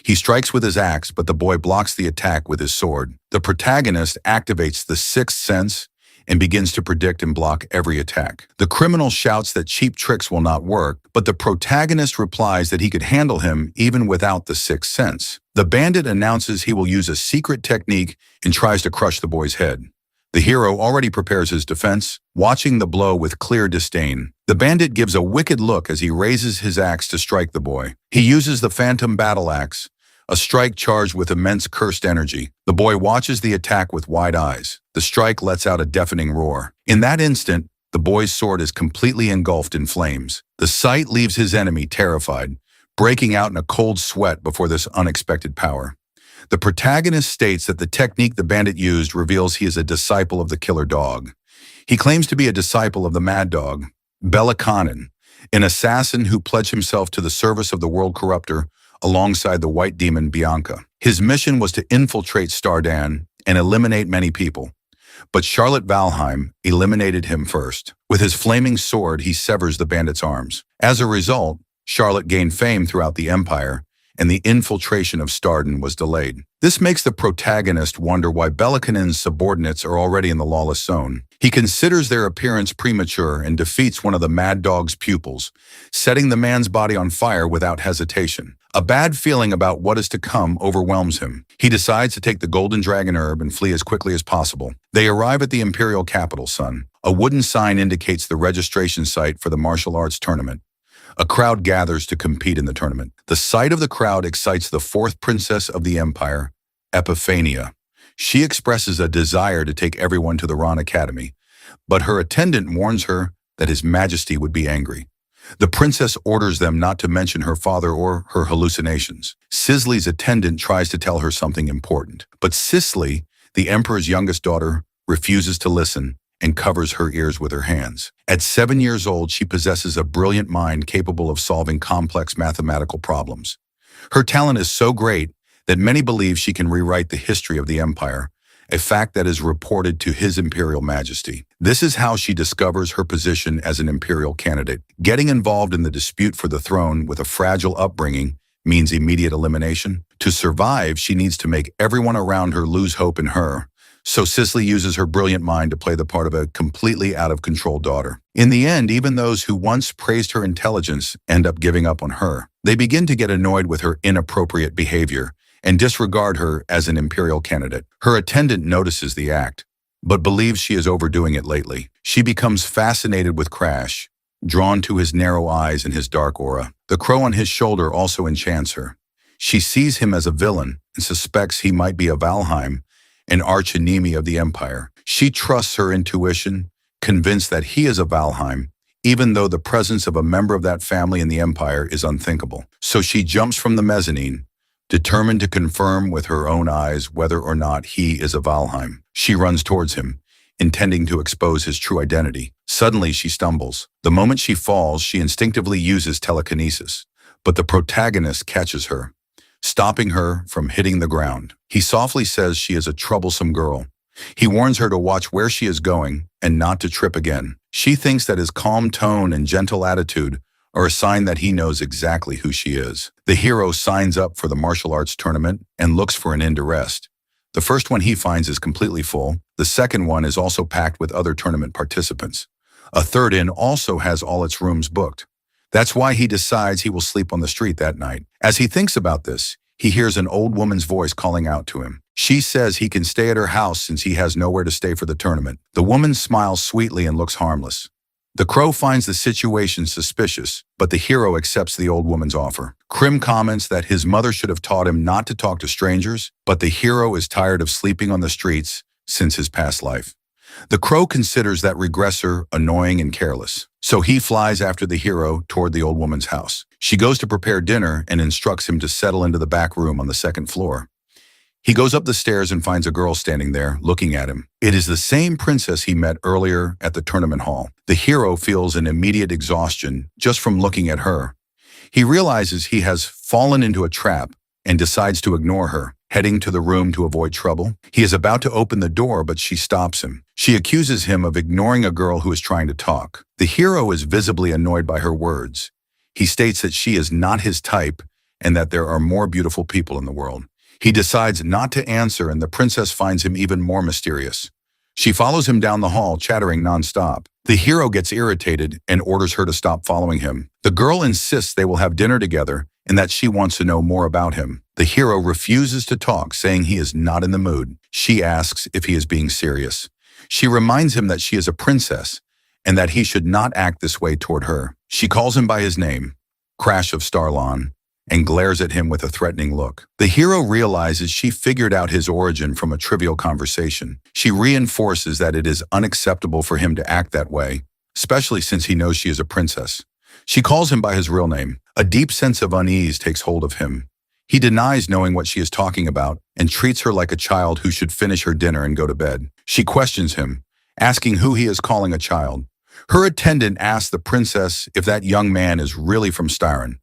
He strikes with his axe, but the boy blocks the attack with his sword. The protagonist activates the sixth sense and begins to predict and block every attack. The criminal shouts that cheap tricks will not work, but the protagonist replies that he could handle him even without the sixth sense. The bandit announces he will use a secret technique and tries to crush the boy's head. The hero already prepares his defense, watching the blow with clear disdain. The bandit gives a wicked look as he raises his axe to strike the boy. He uses the phantom battle axe, a strike charged with immense cursed energy. The boy watches the attack with wide eyes. The strike lets out a deafening roar. In that instant, the boy's sword is completely engulfed in flames. The sight leaves his enemy terrified, breaking out in a cold sweat before this unexpected power. The protagonist states that the technique the bandit used reveals he is a disciple of the killer dog. He claims to be a disciple of the mad dog, Belakanin, an assassin who pledged himself to the service of the world corruptor alongside the white demon Bianca. His mission was to infiltrate Stardan and eliminate many people, but Charlotte Valheim eliminated him first. With his flaming sword, he severs the bandit's arms. As a result, Charlotte gained fame throughout the Empire, and the infiltration of Stardan was delayed. This makes the protagonist wonder why Belakanin's subordinates are already in the lawless zone. He considers their appearance premature and defeats one of the mad dog's pupils, setting the man's body on fire without hesitation. A bad feeling about what is to come overwhelms him. He decides to take the golden dragon herb and flee as quickly as possible. They arrive at the imperial capital, Sun. A wooden sign indicates the registration site for the martial arts tournament. A crowd gathers to compete in the tournament. The sight of the crowd excites the fourth princess of the empire, Epiphania. She expresses a desire to take everyone to the Ron Academy, but her attendant warns her that His Majesty would be angry. The princess orders them not to mention her father or her hallucinations. Sisley's attendant tries to tell her something important, but Sisley, the emperor's youngest daughter, refuses to listen and covers her ears with her hands. At 7 years old, she possesses a brilliant mind capable of solving complex mathematical problems. Her talent is so great that many believe she can rewrite the history of the empire, a fact that is reported to His Imperial Majesty. This is how she discovers her position as an imperial candidate. Getting involved in the dispute for the throne with a fragile upbringing means immediate elimination. To survive, she needs to make everyone around her lose hope in her. So Sisley uses her brilliant mind to play the part of a completely out-of-control daughter. In the end, even those who once praised her intelligence end up giving up on her. They begin to get annoyed with her inappropriate behavior and disregard her as an imperial candidate. Her attendant notices the act, but believes she is overdoing it lately. She becomes fascinated with Crash, drawn to his narrow eyes and his dark aura. The crow on his shoulder also enchants her. She sees him as a villain and suspects he might be a Valheim, an arch-enemy of the empire. She trusts her intuition, convinced that he is a Valheim, even though the presence of a member of that family in the empire is unthinkable. So she jumps from the mezzanine, determined to confirm with her own eyes whether or not he is a Valheim. She runs towards him, intending to expose his true identity. Suddenly, she stumbles. The moment she falls, she instinctively uses telekinesis, but the protagonist catches her, stopping her from hitting the ground. He softly says she is a troublesome girl. He warns her to watch where she is going and not to trip again. She thinks that his calm tone and gentle attitude are a sign that he knows exactly who she is. The hero signs up for the martial arts tournament and looks for an inn to rest. The first one he finds is completely full. The second one is also packed with other tournament participants. A third inn also has all its rooms booked. That's why he decides he will sleep on the street that night. As he thinks about this, he hears an old woman's voice calling out to him. She says he can stay at her house since he has nowhere to stay for the tournament. The woman smiles sweetly and looks harmless. The crow finds the situation suspicious, but the hero accepts the old woman's offer. Krim comments that his mother should have taught him not to talk to strangers, but the hero is tired of sleeping on the streets since his past life. The crow considers that regressor annoying and careless, so he flies after the hero toward the old woman's house. She goes to prepare dinner and instructs him to settle into the back room on the second floor. He goes up the stairs and finds a girl standing there, looking at him. It is the same princess he met earlier at the tournament hall. The hero feels an immediate exhaustion just from looking at her. He realizes he has fallen into a trap and decides to ignore her, heading to the room to avoid trouble. He is about to open the door, but she stops him. She accuses him of ignoring a girl who is trying to talk. The hero is visibly annoyed by her words. He states that she is not his type and that there are more beautiful people in the world. He decides not to answer, and the princess finds him even more mysterious. She follows him down the hall, chattering nonstop. The hero gets irritated and orders her to stop following him. The girl insists they will have dinner together and that she wants to know more about him. The hero refuses to talk, saying he is not in the mood. She asks if he is being serious. She reminds him that she is a princess and that he should not act this way toward her. She calls him by his name, Crash of Starlon, and glares at him with a threatening look. The hero realizes she figured out his origin from a trivial conversation. She reinforces that it is unacceptable for him to act that way, especially since he knows she is a princess. She calls him by his real name. A deep sense of unease takes hold of him. He denies knowing what she is talking about and treats her like a child who should finish her dinner and go to bed. She questions him, asking who he is calling a child. Her attendant asks the princess if that young man is really from Styron.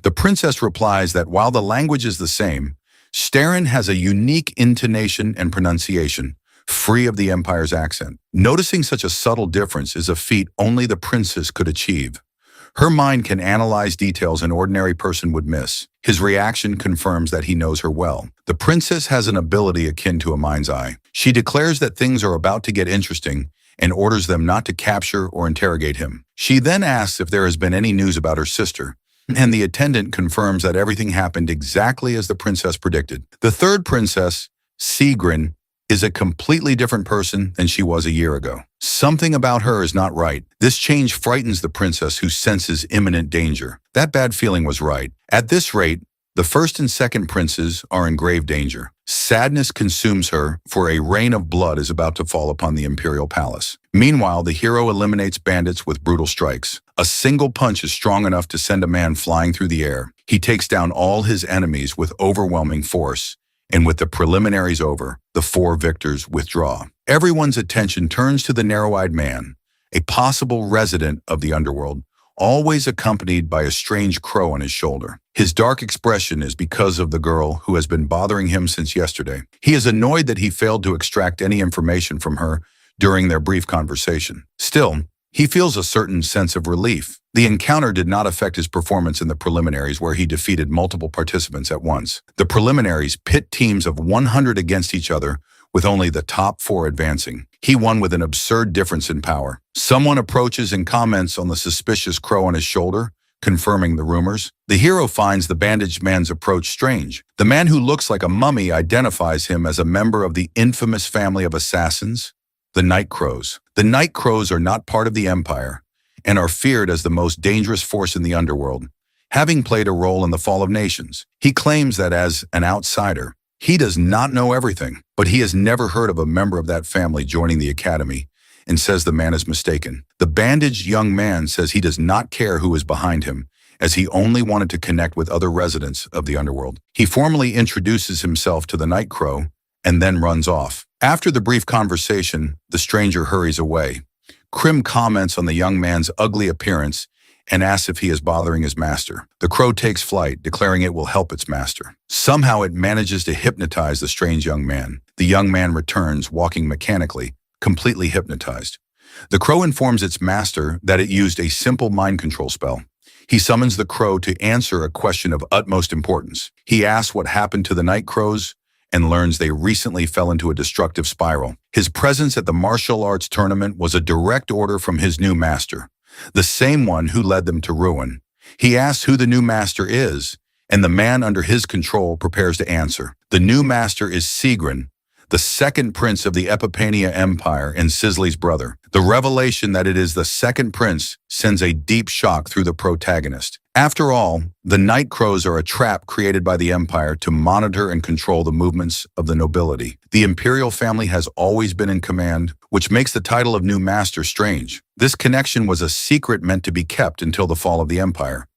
The princess replies that while the language is the same, Styron has a unique intonation and pronunciation, free of the empire's accent. Noticing such a subtle difference is a feat only the princess could achieve. Her mind can analyze details an ordinary person would miss. His reaction confirms that he knows her well. The princess has an ability akin to a mind's eye. She declares that things are about to get interesting and orders them not to capture or interrogate him. She then asks if there has been any news about her sister, and the attendant confirms that everything happened exactly as the princess predicted. The third princess, Sigrun, is a completely different person than she was a year ago. Something about her is not right. This change frightens the princess, who senses imminent danger. That bad feeling was right. At this rate, The first and second princes are in grave danger. Sadness consumes her, for a rain of blood is about to fall upon the imperial palace. Meanwhile, the hero eliminates bandits with brutal strikes. A single punch is strong enough to send a man flying through the air. He takes down all his enemies with overwhelming force, and with the preliminaries over, the four victors withdraw. Everyone's attention turns to the narrow-eyed man, a possible resident of the underworld, always accompanied by a strange crow on his shoulder. His dark expression is because of the girl who has been bothering him since yesterday. He is annoyed that he failed to extract any information from her during their brief conversation. Still, he feels a certain sense of relief. The encounter did not affect his performance in the preliminaries, where he defeated multiple participants at once. The preliminaries pit teams of 100 against each other, with only the top 4 advancing. He won with an absurd difference in power. Someone approaches and comments on the suspicious crow on his shoulder, confirming the rumors. The hero finds the bandaged man's approach strange. The man who looks like a mummy identifies him as a member of the infamous family of assassins, the Night Crows. The Night Crows are not part of the Empire and are feared as the most dangerous force in the underworld, having played a role in the fall of nations. He claims that as an outsider, he does not know everything, but he has never heard of a member of that family joining the academy, and says the man is mistaken. The bandaged young man says he does not care who is behind him, as he only wanted to connect with other residents of the underworld. He formally introduces himself to the Night Crow and then runs off. After the brief conversation, the stranger hurries away. Krim comments on the young man's ugly appearance and asks if he is bothering his master. The crow takes flight, declaring it will help its master. Somehow it manages to hypnotize the strange young man. The young man returns, walking mechanically, completely hypnotized. The crow informs its master that it used a simple mind control spell. He summons the crow to answer a question of utmost importance. He asks what happened to the Night Crows and learns they recently fell into a destructive spiral. His presence at the martial arts tournament was a direct order from his new master, the same one who led them to ruin. He asks who the new master is, and the man under his control prepares to answer. The new master is Sigrin, the second prince of the Epipania Empire and Sisley's brother. The revelation that it is the second prince sends a deep shock through the protagonist. After all, the Night Crows are a trap created by the Empire to monitor and control the movements of the nobility. The imperial family has always been in command, which makes the title of new master strange. This connection was a secret meant to be kept until the fall of the Empire.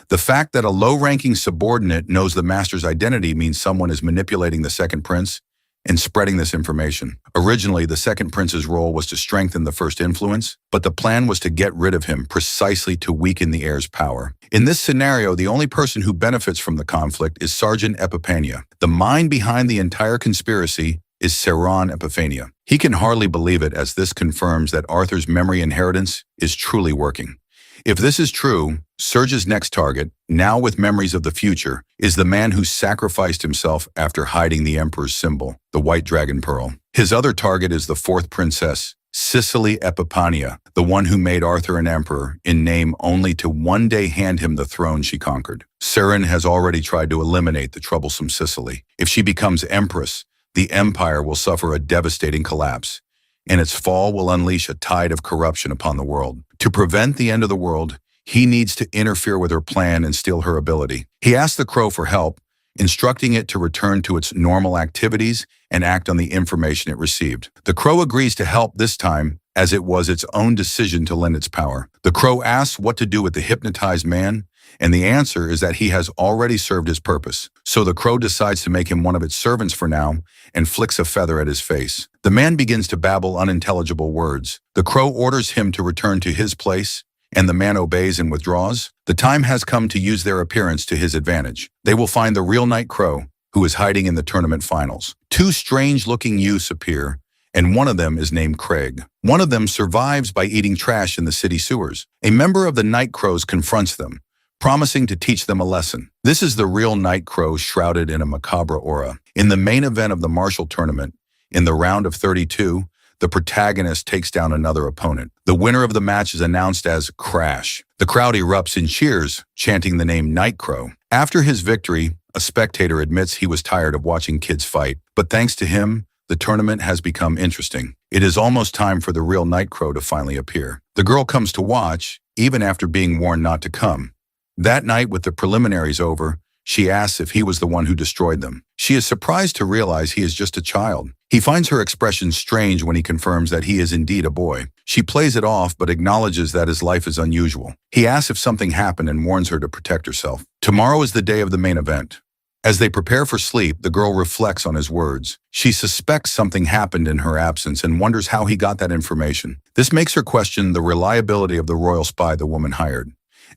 The fact that a low-ranking subordinate knows the master's identity means someone is manipulating the second prince and spreading this information. Originally, the second prince's role was to strengthen the first influence, but the plan was to get rid of him precisely to weaken the heir's power. In this scenario, the only person who benefits from the conflict is Sergeant Epipania. The mind behind the entire conspiracy is Saran Epifania. He can hardly believe it, as this confirms that Arthur's memory inheritance is truly working. If this is true, Serge's next target, now with memories of the future, is the man who sacrificed himself after hiding the Emperor's symbol, the White Dragon Pearl. His other target is the fourth princess, Cicely Epipania, the one who made Arthur an emperor in name only to one day hand him the throne she conquered. Saran has already tried to eliminate the troublesome Cicely. If she becomes empress, the empire will suffer a devastating collapse, and its fall will unleash a tide of corruption upon the world. To prevent the end of the world, he needs to interfere with her plan and steal her ability. He asks the crow for help, instructing it to return to its normal activities and act on the information it received. The crow agrees to help this time, as it was its own decision to lend its power. The crow asks what to do with the hypnotized man, and the answer is that he has already served his purpose. So the crow decides to make him one of its servants for now and flicks a feather at his face. The man begins to babble unintelligible words. The crow orders him to return to his place, and the man obeys and withdraws. The time has come to use their appearance to his advantage. They will find the real Night Crow, who is hiding in the tournament finals. Two strange-looking youths appear, and one of them is named Craig. One of them survives by eating trash in the city sewers. A member of the Night Crows confronts them, promising to teach them a lesson. This is the real Night Crow, shrouded in a macabre aura. In the main event of the martial tournament, in the round of 32, the protagonist takes down another opponent. The winner of the match is announced as Crash. The crowd erupts in cheers, chanting the name Night Crow. After his victory, a spectator admits he was tired of watching kids fight, but thanks to him, the tournament has become interesting. It is almost time for the real Night Crow to finally appear. The girl comes to watch, even after being warned not to come. That night, with the preliminaries over, She asks if he was the one who destroyed them. She is surprised to realize he is just a child. He finds her expression strange when he confirms that he is indeed a boy. She plays it off but acknowledges that his life is unusual. He asks if something happened and warns her to protect herself. Tomorrow is the day of the main event. As they prepare for sleep, the girl reflects on his words. She suspects something happened in her absence and wonders how he got that information. This makes her question the reliability of the royal spy the woman hired.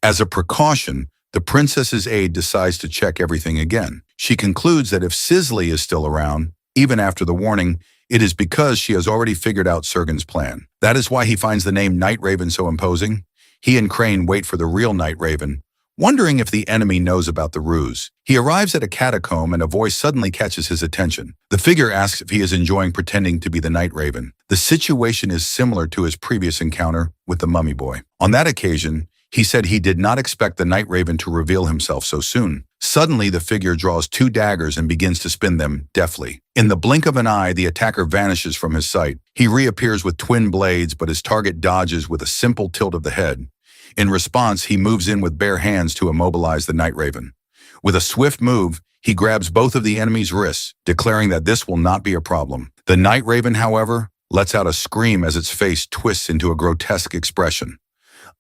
As a precaution, the princess's aide decides to check everything again. She concludes that if Sisley is still around, even after the warning, it is because she has already figured out Sergen's plan. That is why he finds the name Night Raven so imposing. He and Crane wait for the real Night Raven, wondering if the enemy knows about the ruse. He arrives at a catacomb and a voice suddenly catches his attention. The figure asks if he is enjoying pretending to be the Night Raven. The situation is similar to his previous encounter with the Mummy Boy. On that occasion, he said he did not expect the Night Raven to reveal himself so soon. Suddenly, the figure draws 2 daggers and begins to spin them deftly. In the blink of an eye, the attacker vanishes from his sight. He reappears with twin blades, but his target dodges with a simple tilt of the head. In response, he moves in with bare hands to immobilize the Night Raven. With a swift move, he grabs both of the enemy's wrists, declaring that this will not be a problem. The Night Raven, however, lets out a scream as its face twists into a grotesque expression.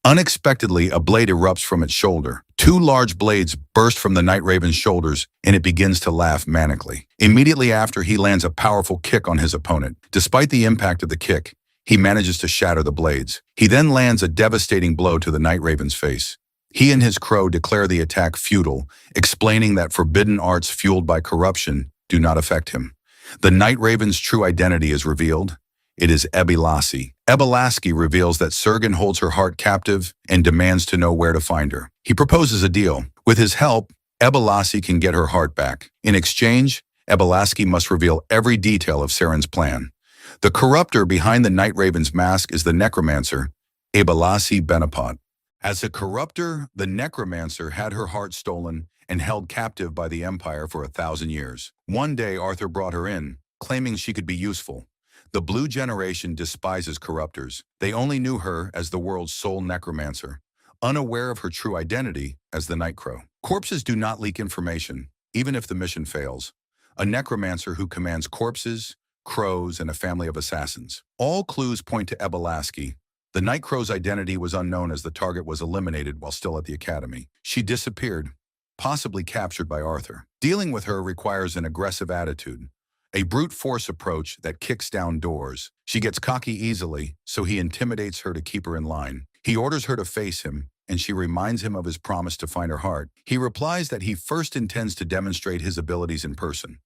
Unexpectedly, a blade erupts from its shoulder. 2 large blades burst from the Night Raven's shoulders, and it begins to laugh manically. Immediately after, he lands a powerful kick on his opponent. Despite the impact of the kick, he manages to shatter the blades. He then lands a devastating blow to the Night Raven's face. He and his crow declare the attack futile, explaining that forbidden arts fueled by corruption do not affect him. The Night Raven's true identity is revealed. It is Ebilassi. Ebilassi reveals that Sergen holds her heart captive and demands to know where to find her. He proposes a deal. With his help, Ebilassi can get her heart back. In exchange, Ebilassi must reveal every detail of Seren's plan. The corruptor behind the Night Raven's mask is the necromancer, Ebilassi Benapot. As a corruptor, the necromancer had her heart stolen and held captive by the Empire for 1,000 years. One day, Arthur brought her in, claiming she could be useful. The Blue Generation despises corruptors. They only knew her as the world's sole necromancer, unaware of her true identity as the Night Crow. Corpses do not leak information, even if the mission fails. A necromancer who commands corpses, crows, and a family of assassins. All clues point to Ebilassi. The Night Crow's identity was unknown as the target was eliminated while still at the academy. She disappeared, possibly captured by Arthur. Dealing with her requires an aggressive attitude, a brute force approach that kicks down doors. She gets cocky easily, so he intimidates her to keep her in line. He orders her to face him, and she reminds him of his promise to find her heart. He replies that he first intends to demonstrate his abilities in person.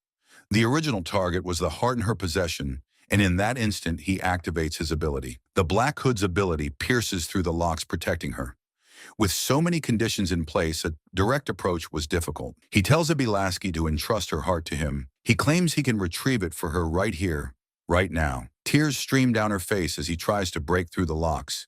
The original target was the heart in her possession, and in that instant he activates his ability. The Black Hood's ability pierces through the locks protecting her. With so many conditions in place, a direct approach was difficult. He tells Ebilassi to entrust her heart to him. He claims he can retrieve it for her right here, right now. Tears stream down her face as he tries to break through the locks.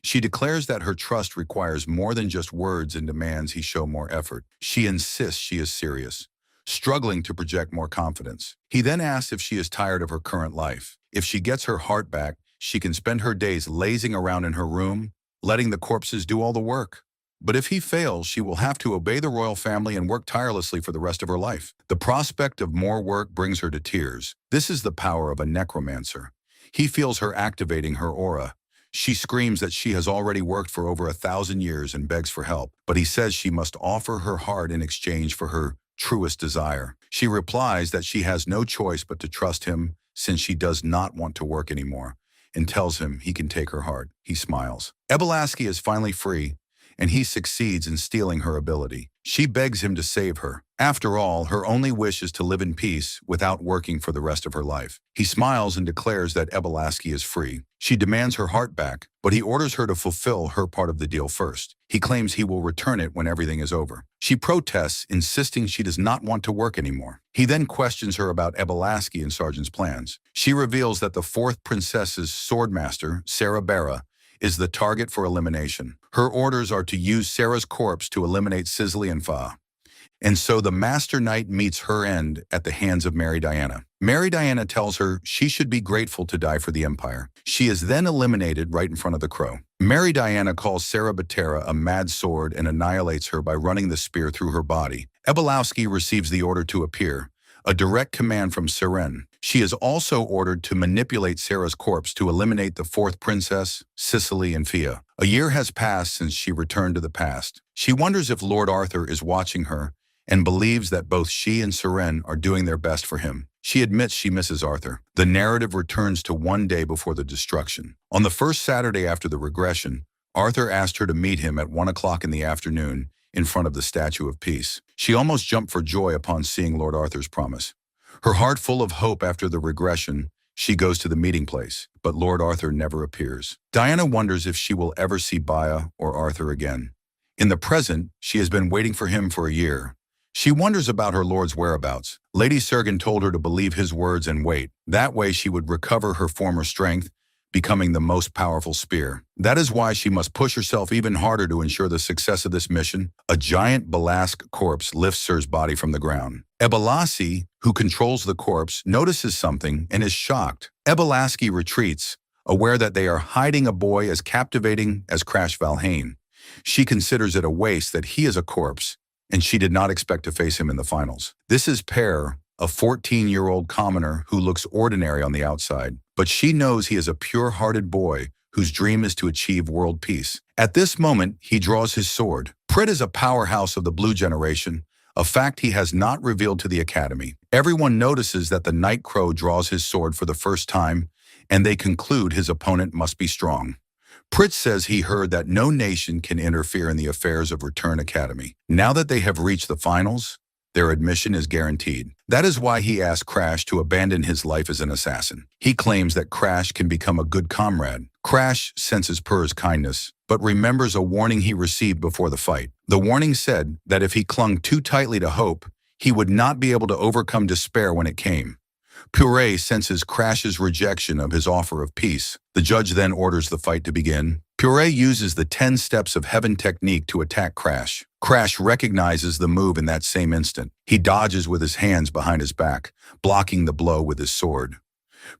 She declares that her trust requires more than just words and demands he show more effort. She insists she is serious, struggling to project more confidence. He then asks if she is tired of her current life. If she gets her heart back, she can spend her days lazing around in her room, letting the corpses do all the work. But if he fails, she will have to obey the royal family and work tirelessly for the rest of her life. The prospect of more work brings her to tears. This is the power of a necromancer. He feels her activating her aura. She screams that she has already worked for over 1,000 years and begs for help, but he says she must offer her heart in exchange for her truest desire. She replies that she has no choice but to trust him since she does not want to work anymore, and tells him he can take her heart. He smiles. Ebilassi is finally free, and he succeeds in stealing her ability. She begs him to save her. After all, her only wish is to live in peace without working for the rest of her life. He smiles and declares that Ebilassi is free. She demands her heart back, but he orders her to fulfill her part of the deal first. He claims he will return it when everything is over. She protests, insisting she does not want to work anymore. He then questions her about Ebilassi and Sergeant's plans. She reveals that the 4th princess's swordmaster, Sarah Barra, is the target for elimination. Her orders are to use Sarah's corpse to eliminate Sisley and Fa. And so the Master Knight meets her end at the hands of Mary Diana. Mary Diana tells her she should be grateful to die for the Empire. She is then eliminated right in front of the crow. Mary Diana calls Sarah Batera a mad sword and annihilates her by running the spear through her body. Ebolowski receives the order to appear, a direct command from Seren. She is also ordered to manipulate Sarah's corpse to eliminate the fourth princess, Cicely and Fia. A year has passed since she returned to the past. She wonders if Lord Arthur is watching her and believes that both she and Seren are doing their best for him. She admits she misses Arthur. The narrative returns to one day before the destruction. On the first Saturday after the regression, Arthur asked her to meet him at 1 o'clock in the afternoon in front of the Statue of Peace. She almost jumped for joy upon seeing Lord Arthur's promise. Her heart full of hope after the regression, she goes to the meeting place, but Lord Arthur never appears. Diana wonders if she will ever see Baya or Arthur again. In the present, she has been waiting for him for a year. She wonders about her lord's whereabouts. Lady Sergen told her to believe his words and wait. That way she would recover her former strength, becoming the most powerful spear. That is why she must push herself even harder to ensure the success of this mission. A giant Balask corpse lifts Sir's body from the ground. Ebolasi, who controls the corpse, notices something and is shocked. Ebolaski retreats, aware that they are hiding a boy as captivating as Crash Valhane. She considers it a waste that he is a corpse, and she did not expect to face him in the finals. This is Per, a 14-year-old commoner who looks ordinary on the outside, but she knows he is a pure-hearted boy whose dream is to achieve world peace. At this moment, he draws his sword. Prit is a powerhouse of the blue generation, a fact he has not revealed to the Academy. Everyone notices that the Night Crow draws his sword for the first time, and they conclude his opponent must be strong. Prit says he heard that no nation can interfere in the affairs of Return Academy. Now that they have reached the finals, their admission is guaranteed. That is why he asked Crash to abandon his life as an assassin. He claims that Crash can become a good comrade. Crash senses Purr's kindness, but remembers a warning he received before the fight. The warning said that if he clung too tightly to hope, he would not be able to overcome despair when it came. Purre senses Crash's rejection of his offer of peace. The judge then orders the fight to begin. Purre uses the 10 steps of heaven technique to attack Crash. Crash recognizes the move in that same instant. He dodges with his hands behind his back, blocking the blow with his sword.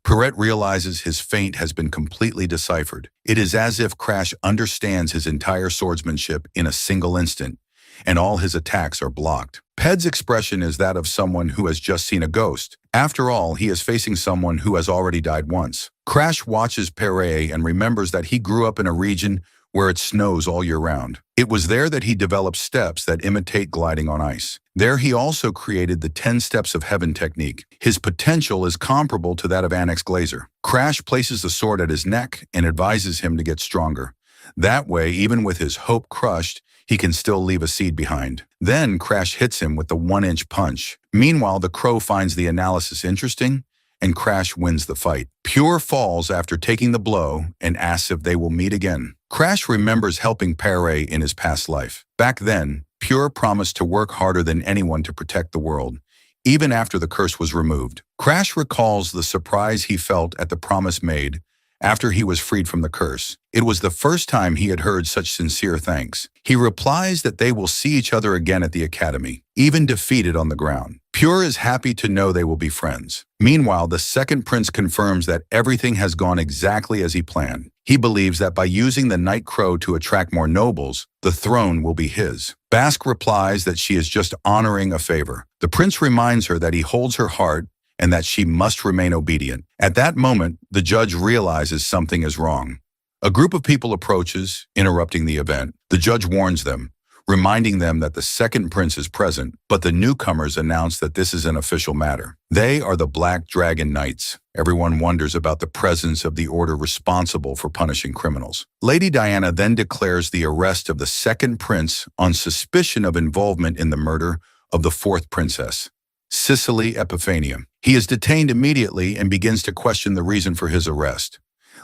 Purre realizes his feint has been completely deciphered. It is as if Crash understands his entire swordsmanship in a single instant, and all his attacks are blocked. Ped's expression is that of someone who has just seen a ghost. After all, he is facing someone who has already died once. Crash watches Purre and remembers that he grew up in a region where it snows all year round. It was there that he developed steps that imitate gliding on ice. There he also created the 10 steps of heaven technique. His potential is comparable to that of Annex Glazer. Crash places the sword at his neck and advises him to get stronger. That way, even with his hope crushed, he can still leave a seed behind. Then Crash hits him with the 1-inch punch. Meanwhile, the Crow finds the analysis interesting, and Crash wins the fight. Pure falls after taking the blow and asks if they will meet again. Crash remembers helping Purre in his past life. Back then, Pure promised to work harder than anyone to protect the world, even after the curse was removed. Crash recalls the surprise he felt at the promise made after he was freed from the curse. It was the first time he had heard such sincere thanks. He replies that they will see each other again at the Academy, even defeated on the ground. Pure is happy to know they will be friends. Meanwhile, the second prince confirms that everything has gone exactly as he planned. He believes that by using the Night Crow to attract more nobles, the throne will be his. Bask replies that she is just honoring a favor. The prince reminds her that he holds her heart and that she must remain obedient. At that moment, the judge realizes something is wrong. A group of people approaches, interrupting the event. The judge warns them, reminding them that the second prince is present, but the newcomers announce that this is an official matter. They are the Black Dragon Knights. Everyone wonders about the presence of the order responsible for punishing criminals. Lady Diana then declares the arrest of the second prince on suspicion of involvement in the murder of the fourth princess, Cicely Epiphania. He is detained immediately and begins to question the reason for his arrest.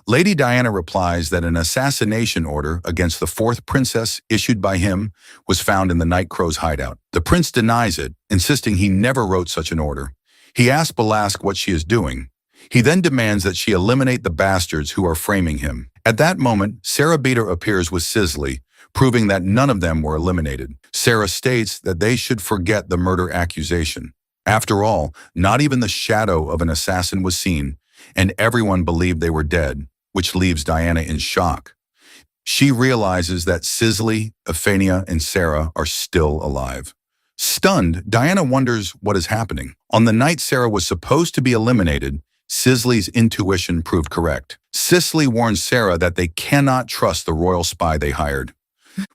Lady Diana replies that an assassination order against the fourth princess issued by him was found in the Night Crow's hideout. The prince denies it, insisting he never wrote such an order. He asks Balask what she is doing. He then demands that she eliminate the bastards who are framing him. At that moment, Sarah Beater appears with Cicely, proving that none of them were eliminated. Sarah states that they should forget the murder accusation. After all, not even the shadow of an assassin was seen, and everyone believed they were dead, which leaves Diana in shock. She realizes that Cicely, Ephania, and Sarah are still alive. Stunned, Diana wonders what is happening. On the night Sarah was supposed to be eliminated, Cicely's intuition proved correct. Cicely warns Sarah that they cannot trust the royal spy they hired.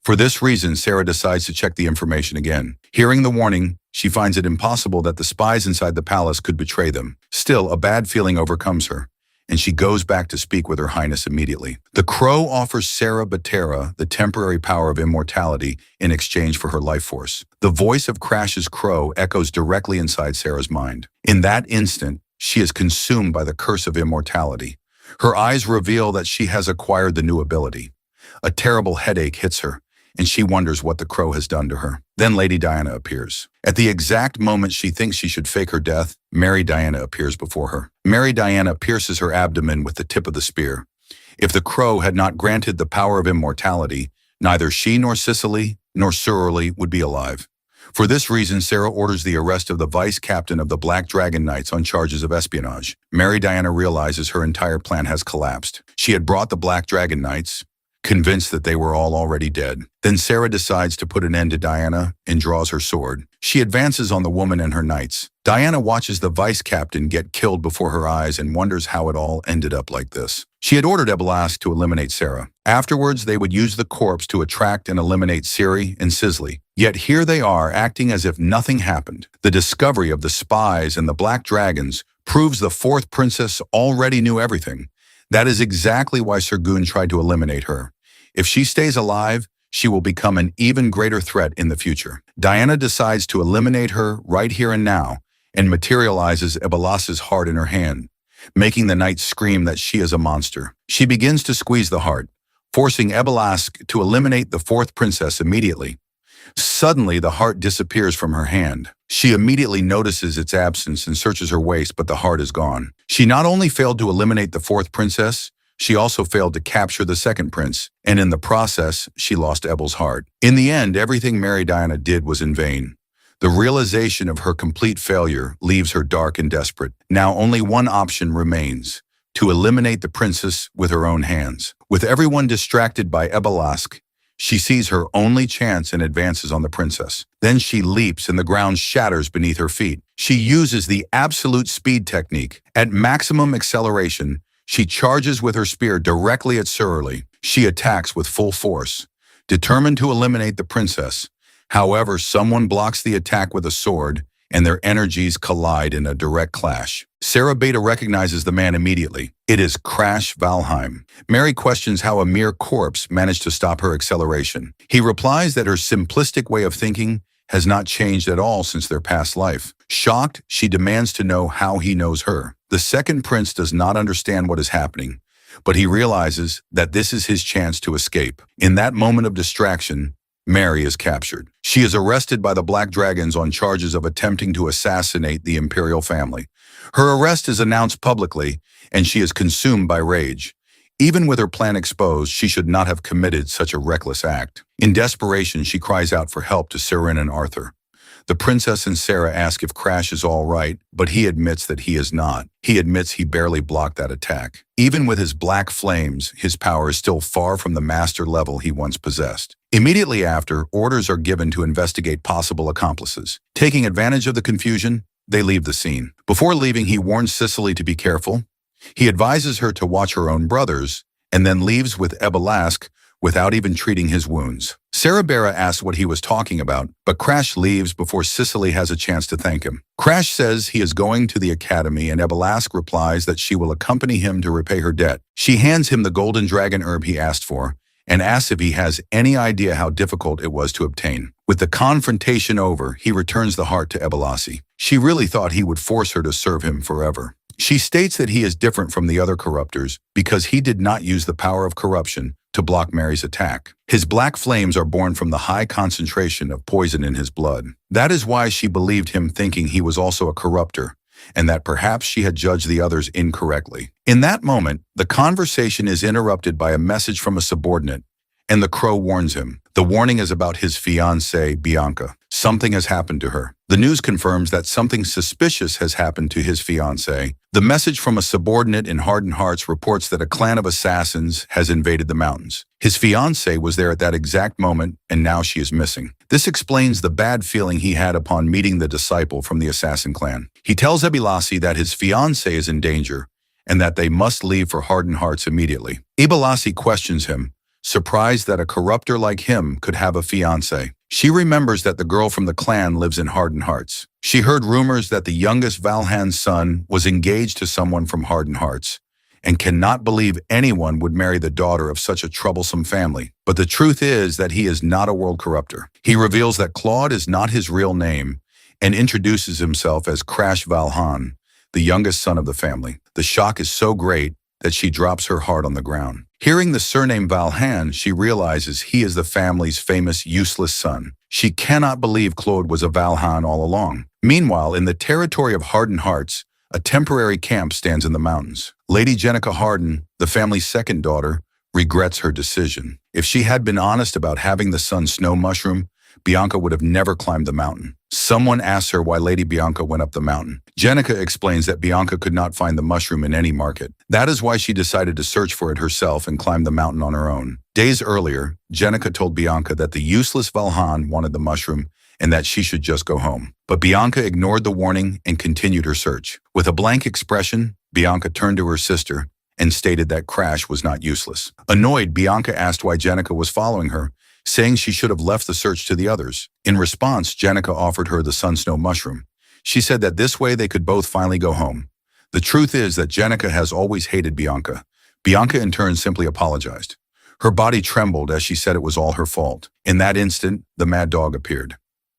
For this reason, Sarah decides to check the information again. Hearing the warning, she finds it impossible that the spies inside the palace could betray them. Still, a bad feeling overcomes her, and she goes back to speak with Her Highness immediately. The crow offers Sarah Batera the temporary power of immortality in exchange for her life force. The voice of Crash's crow echoes directly inside Sarah's mind. In that instant, she is consumed by the curse of immortality. Her eyes reveal that she has acquired the new ability. A terrible headache hits her, and she wonders what the crow has done to her. Then Lady Diana appears. At the exact moment she thinks she should fake her death, Mary Diana appears before her. Mary Diana pierces her abdomen with the tip of the spear. If the crow had not granted the power of immortality, neither she nor Cicely nor Surly would be alive. For this reason, Sarah orders the arrest of the vice captain of the Black Dragon Knights on charges of espionage. Mary Diana realizes her entire plan has collapsed. She had brought the Black Dragon Knights, convinced that they were all already dead. Then Sarah decides to put an end to Diana and draws her sword. She advances on the woman and her knights. Diana watches the vice captain get killed before her eyes and wonders how it all ended up like this. She had ordered Ebelask to eliminate Sarah. Afterwards, they would use the corpse to attract and eliminate Ciri and Cicely. Yet here they are, acting as if nothing happened. The discovery of the spies and the black dragons proves the fourth princess already knew everything. That is exactly why Sergun tried to eliminate her. If she stays alive, she will become an even greater threat in the future. Diana decides to eliminate her right here and now and materializes Ebelask's heart in her hand, making the knight scream that she is a monster. She begins to squeeze the heart, forcing Ebelask to eliminate the fourth princess immediately. Suddenly, the heart disappears from her hand. She immediately notices its absence and searches her waist, but the heart is gone. She not only failed to eliminate the fourth princess, she also failed to capture the second prince, and in the process, she lost Ebel's heart. In the end, everything Mary Diana did was in vain. The realization of her complete failure leaves her dark and desperate. Now only one option remains: to eliminate the princess with her own hands. With everyone distracted by Ebelask, she sees her only chance and advances on the princess. Then she leaps and the ground shatters beneath her feet. She uses the absolute speed technique. At maximum acceleration, she charges with her spear directly at Surly. She attacks with full force, determined to eliminate the princess. However, someone blocks the attack with a sword, and their energies collide in a direct clash. Sarah Beta recognizes the man immediately. It is Crash Valheim. Mary questions how a mere corpse managed to stop her acceleration. He replies that her simplistic way of thinking has not changed at all since their past life. Shocked, she demands to know how he knows her. The second prince does not understand what is happening, but he realizes that this is his chance to escape. In that moment of distraction, Mary is captured. She is arrested by the Black Dragons on charges of attempting to assassinate the imperial family. Her arrest is announced publicly, and she is consumed by rage. Even with her plan exposed, she should not have committed such a reckless act. In desperation, she cries out for help to Sirin and Arthur. The princess and Sarah ask if Crash is all right, but he admits that he is not. He admits he barely blocked that attack. Even with his black flames, his power is still far from the master level he once possessed. Immediately after, orders are given to investigate possible accomplices. Taking advantage of the confusion, they leave the scene. Before leaving, he warns Cicely to be careful. He advises her to watch her own brothers, and then leaves with Ebelask without even treating his wounds. Sarah Bera asks what he was talking about, but Crash leaves before Cicely has a chance to thank him. Crash says he is going to the academy, and Ebelask replies that she will accompany him to repay her debt. She hands him the golden dragon herb he asked for, and asks if he has any idea how difficult it was to obtain. With the confrontation over, he returns the heart to Ebelasi. She really thought he would force her to serve him forever. She states that he is different from the other corruptors because he did not use the power of corruption to block Mary's attack. His black flames are born from the high concentration of poison in his blood. That is why she believed him, thinking he was also a corruptor, and that perhaps she had judged the others incorrectly. In that moment, the conversation is interrupted by a message from a subordinate, and the crow warns him. The warning is about his fiancée, Bianca. Something has happened to her. The news confirms that something suspicious has happened to his fiancée. The message from a subordinate in Hardened Hearts reports that a clan of assassins has invaded the mountains. His fiancée was there at that exact moment, and now she is missing. This explains the bad feeling he had upon meeting the disciple from the assassin clan. He tells Ebilasi that his fiancée is in danger, and that they must leave for Hardened Hearts immediately. Ebilasi questions him, surprised that a corruptor like him could have a fiancé. She remembers that the girl from the clan lives in Hardened Hearts. She heard rumors that the youngest Valhan's son was engaged to someone from Hardened Hearts, and cannot believe anyone would marry the daughter of such a troublesome family. But the truth is that he is not a world corruptor. He reveals that Claude is not his real name, and introduces himself as Crash Valhan, the youngest son of the family. The shock is so great that she drops her heart on the ground. Hearing the surname Valhan, she realizes he is the family's famous useless son. She cannot believe Claude was a Valhan all along. Meanwhile, in the territory of Hardened Hearts, a temporary camp stands in the mountains. Lady Jenica Harden, the family's second daughter, regrets her decision. If she had been honest about having the son Snow Mushroom, Bianca would have never climbed the mountain. Someone asks her why Lady Bianca went up the mountain. Jenica explains that Bianca could not find the mushroom in any market. That is why she decided to search for it herself and climb the mountain on her own. Days earlier, Jenica told Bianca that the useless Valhan wanted the mushroom and that she should just go home. But Bianca ignored the warning and continued her search. With a blank expression, Bianca turned to her sister and stated that Crash was not useless. Annoyed, Bianca asked why Jenica was following her, saying she should have left the search to the others. In response, Jenica offered her the Sun Snow mushroom. She said that this way they could both finally go home. The truth is that Jenica has always hated Bianca. Bianca in turn simply apologized. Her body trembled as she said it was all her fault. In that instant, the mad dog appeared.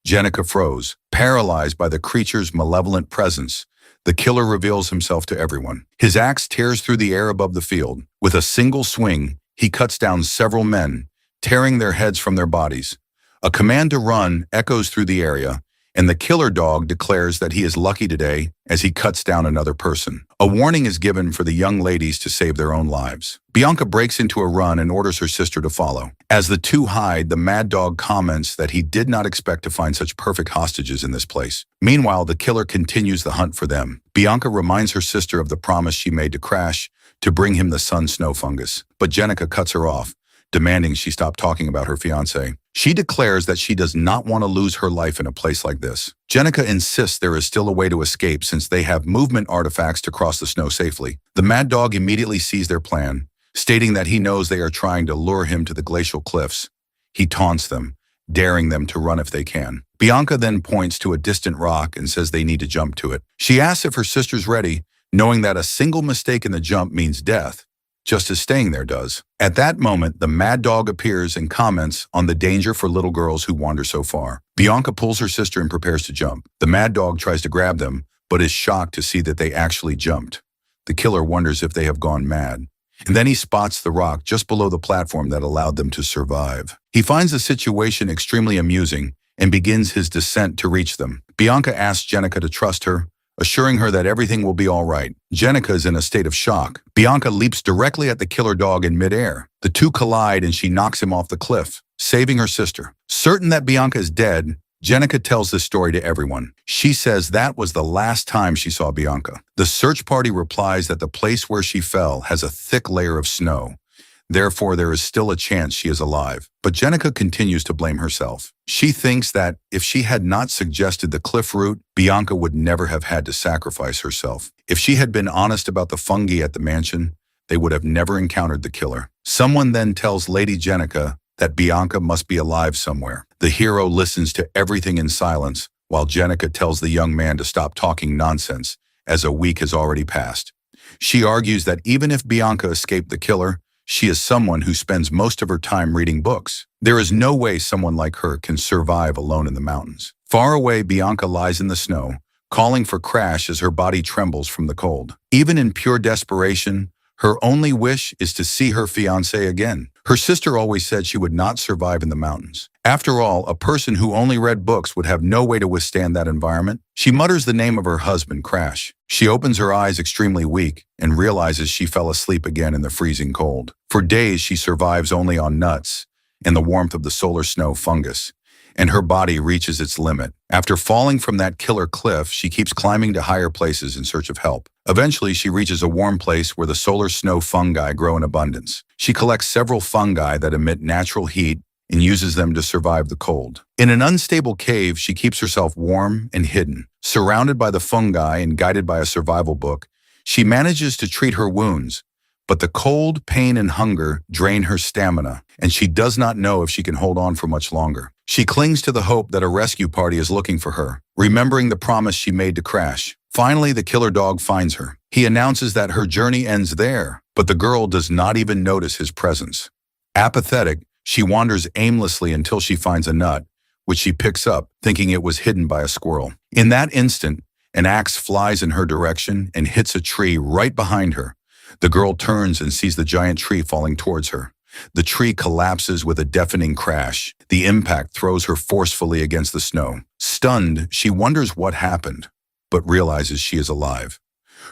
Jenica froze, paralyzed by the creature's malevolent presence. The killer reveals himself to everyone. His axe tears through the air above the field. With a single swing, he cuts down several men, tearing their heads from their bodies. A command to run echoes through the area, and the killer dog declares that he is lucky today as he cuts down another person. A warning is given for the young ladies to save their own lives. Bianca breaks into a run and orders her sister to follow. As the two hide, the mad dog comments that he did not expect to find such perfect hostages in this place. Meanwhile, the killer continues the hunt for them. Bianca reminds her sister of the promise she made to Crash to bring him the sun snow fungus, but Jenica cuts her off, demanding she stop talking about her fiancé. She declares that she does not want to lose her life in a place like this. Jenica insists there is still a way to escape since they have movement artifacts to cross the snow safely. The mad dog immediately sees their plan, stating that he knows they are trying to lure him to the glacial cliffs. He taunts them, daring them to run if they can. Bianca then points to a distant rock and says they need to jump to it. She asks if her sister's ready, knowing that a single mistake in the jump means death, just as staying there does. At that moment, the mad dog appears and comments on the danger for little girls who wander so far. Bianca pulls her sister and prepares to jump. The mad dog tries to grab them, but is shocked to see that they actually jumped. The killer wonders if they have gone mad, and then he spots the rock just below the platform that allowed them to survive. He finds the situation extremely amusing and begins his descent to reach them. Bianca asks Jenica to trust her, assuring her that everything will be all right. Jenica is in a state of shock. Bianca leaps directly at the killer dog in midair. The two collide and she knocks him off the cliff, saving her sister. Certain that Bianca is dead, Jenica tells this story to everyone. She says that was the last time she saw Bianca. The search party replies that the place where she fell has a thick layer of snow. Therefore, there is still a chance she is alive. But Jenica continues to blame herself. She thinks that if she had not suggested the cliff route, Bianca would never have had to sacrifice herself. If she had been honest about the fungi at the mansion, they would have never encountered the killer. Someone then tells Lady Jenica that Bianca must be alive somewhere. The hero listens to everything in silence, while Jenica tells the young man to stop talking nonsense, as a week has already passed. She argues that even if Bianca escaped the killer, she is someone who spends most of her time reading books. There is no way someone like her can survive alone in the mountains. Far away, Bianca lies in the snow, calling for Crash as her body trembles from the cold. Even in pure desperation, her only wish is to see her fiancé again. Her sister always said she would not survive in the mountains. After all, a person who only read books would have no way to withstand that environment. She mutters the name of her husband, Crash. She opens her eyes extremely weak and realizes she fell asleep again in the freezing cold. For days, she survives only on nuts and the warmth of the solar snow fungus. and her body reaches its limit. After falling from that killer cliff, she keeps climbing to higher places in search of help. Eventually, she reaches a warm place where the solar snow fungi grow in abundance. She collects several fungi that emit natural heat and uses them to survive the cold. In an unstable cave, she keeps herself warm and hidden. Surrounded by the fungi and guided by a survival book, she manages to treat her wounds, but the cold, pain, and hunger drain her stamina, and she does not know if she can hold on for much longer. She clings to the hope that a rescue party is looking for her, remembering the promise she made to Crash. Finally, the killer dog finds her. He announces that her journey ends there, but the girl does not even notice his presence. Apathetic, she wanders aimlessly until she finds a nut, which she picks up, thinking it was hidden by a squirrel. In that instant, an axe flies in her direction and hits a tree right behind her. The girl turns and sees the giant tree falling towards her. The tree collapses with a deafening crash. The impact throws her forcefully against the snow. Stunned, she wonders what happened, but realizes she is alive.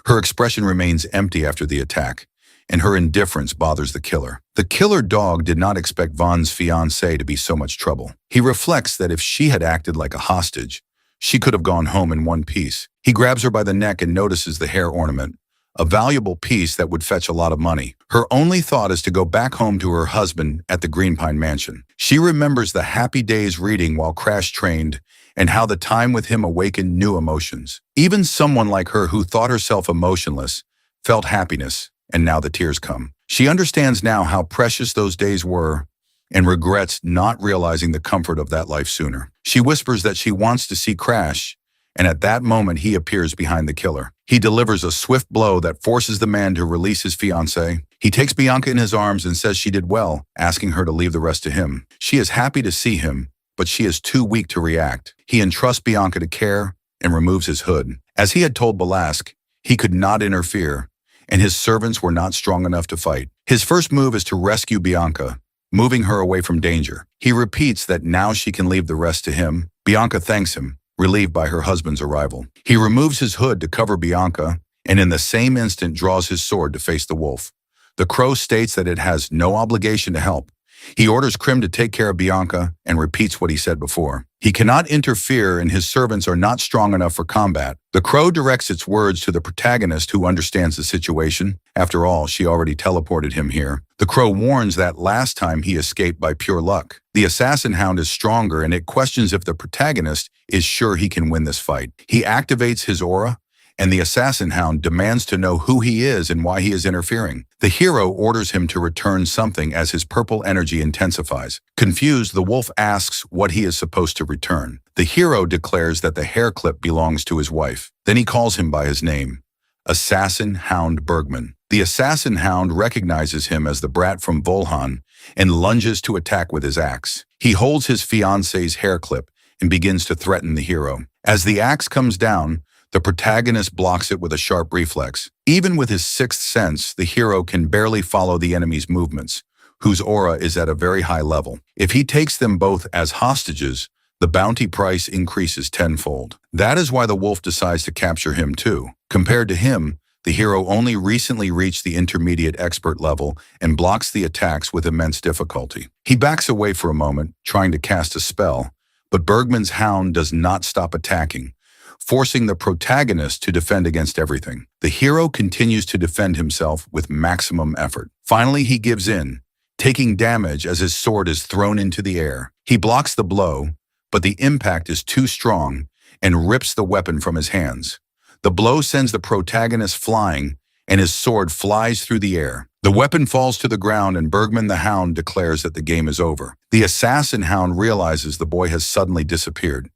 Her expression remains empty after the attack, and her indifference bothers the killer. The killer dog did not expect Vaughn's fiancée to be so much trouble. He reflects that if she had acted like a hostage, she could have gone home in one piece. He grabs her by the neck and notices the hair ornament, a valuable piece that would fetch a lot of money. Her only thought is to go back home to her husband at the Green Pine Mansion. She remembers the happy days reading while Crash trained and how the time with him awakened new emotions. Even someone like her who thought herself emotionless felt happiness, and now the tears come. She understands now how precious those days were and regrets not realizing the comfort of that life sooner. She whispers that she wants to see Crash, and at that moment he appears behind the killer. He delivers a swift blow that forces the man to release his fiancée. He takes Bianca in his arms and says she did well, asking her to leave the rest to him. She is happy to see him, but she is too weak to react. He entrusts Bianca to care and removes his hood. As he had told Balask, he could not interfere, and his servants were not strong enough to fight. His first move is to rescue Bianca, moving her away from danger. He repeats that now she can leave the rest to him. Bianca thanks him, relieved by her husband's arrival. He removes his hood to cover Bianca, and in the same instant draws his sword to face the wolf. The crow states that it has no obligation to help. He orders Krim to take care of Bianca and repeats what he said before. He cannot interfere and his servants are not strong enough for combat. The crow directs its words to the protagonist who understands the situation. After all, she already teleported him here. The crow warns that last time he escaped by pure luck. The assassin hound is stronger and it questions if the protagonist is sure he can win this fight. He activates his aura, and the assassin hound demands to know who he is and why he is interfering. The hero orders him to return something as his purple energy intensifies. Confused, the wolf asks what he is supposed to return. The hero declares that the hair clip belongs to his wife. Then he calls him by his name, Assassin Hound Bergman. The assassin hound recognizes him as the brat from Volhan and lunges to attack with his axe. He holds his fiancée's hair clip and begins to threaten the hero. As the axe comes down, the protagonist blocks it with a sharp reflex. Even with his sixth sense, the hero can barely follow the enemy's movements, whose aura is at a very high level. If he takes them both as hostages, the bounty price increases tenfold. That is why the wolf decides to capture him too. Compared to him, the hero only recently reached the intermediate expert level and blocks the attacks with immense difficulty. He backs away for a moment, trying to cast a spell, but Bergman's hound does not stop attacking, forcing the protagonist to defend against everything. The hero continues to defend himself with maximum effort. Finally, he gives in, taking damage as his sword is thrown into the air. He blocks the blow, but the impact is too strong and rips the weapon from his hands. The blow sends the protagonist flying, and his sword flies through the air. The weapon falls to the ground, and Bergman the hound declares that the game is over. The assassin hound realizes the boy has suddenly disappeared.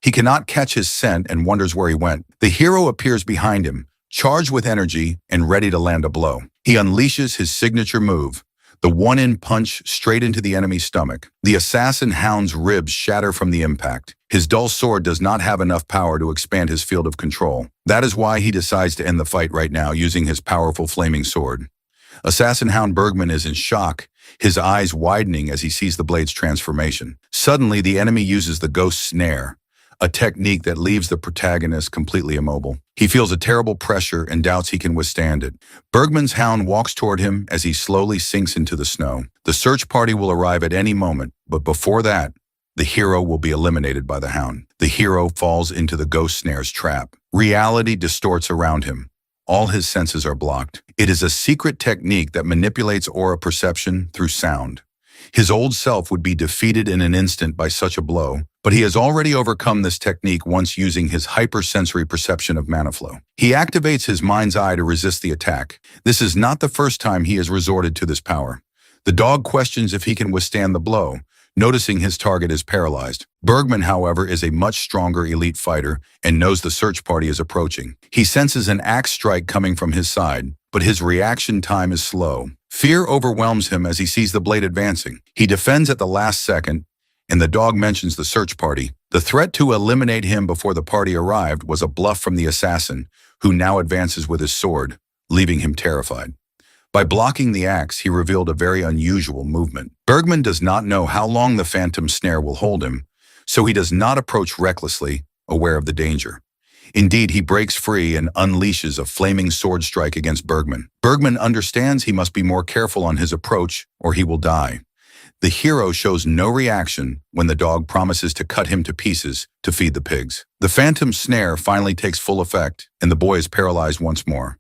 He cannot catch his scent and wonders where he went. The hero appears behind him, charged with energy and ready to land a blow. He unleashes his signature move, the one-in punch straight into the enemy's stomach. The assassin hound's ribs shatter from the impact. His dull sword does not have enough power to expand his field of control. That is why he decides to end the fight right now using his powerful flaming sword. Assassin Hound Bergman is in shock, his eyes widening as he sees the blade's transformation. Suddenly, the enemy uses the ghost snare, a technique that leaves the protagonist completely immobile. He feels a terrible pressure and doubts he can withstand it. Bergman's hound walks toward him as he slowly sinks into the snow. The search party will arrive at any moment, but before that, the hero will be eliminated by the hound. The hero falls into the ghost snare's trap. Reality distorts around him. All his senses are blocked. It is a secret technique that manipulates aura perception through sound. His old self would be defeated in an instant by such a blow, but he has already overcome this technique once using his hypersensory perception of mana flow. He activates his mind's eye to resist the attack. This is not the first time he has resorted to this power. The dog questions if he can withstand the blow, noticing his target is paralyzed. Bergman, however, is a much stronger elite fighter and knows the search party is approaching. He senses an axe strike coming from his side, but his reaction time is slow. Fear overwhelms him as he sees the blade advancing. He defends at the last second, and the dog mentions the search party. The threat to eliminate him before the party arrived was a bluff from the assassin, who now advances with his sword, leaving him terrified. By blocking the axe, he revealed a very unusual movement. Bergman does not know how long the phantom snare will hold him, so he does not approach recklessly, aware of the danger. Indeed, he breaks free and unleashes a flaming sword strike against Bergman. Bergman understands he must be more careful on his approach, or he will die. The hero shows no reaction when the dog promises to cut him to pieces to feed the pigs. The phantom snare finally takes full effect, and the boy is paralyzed once more.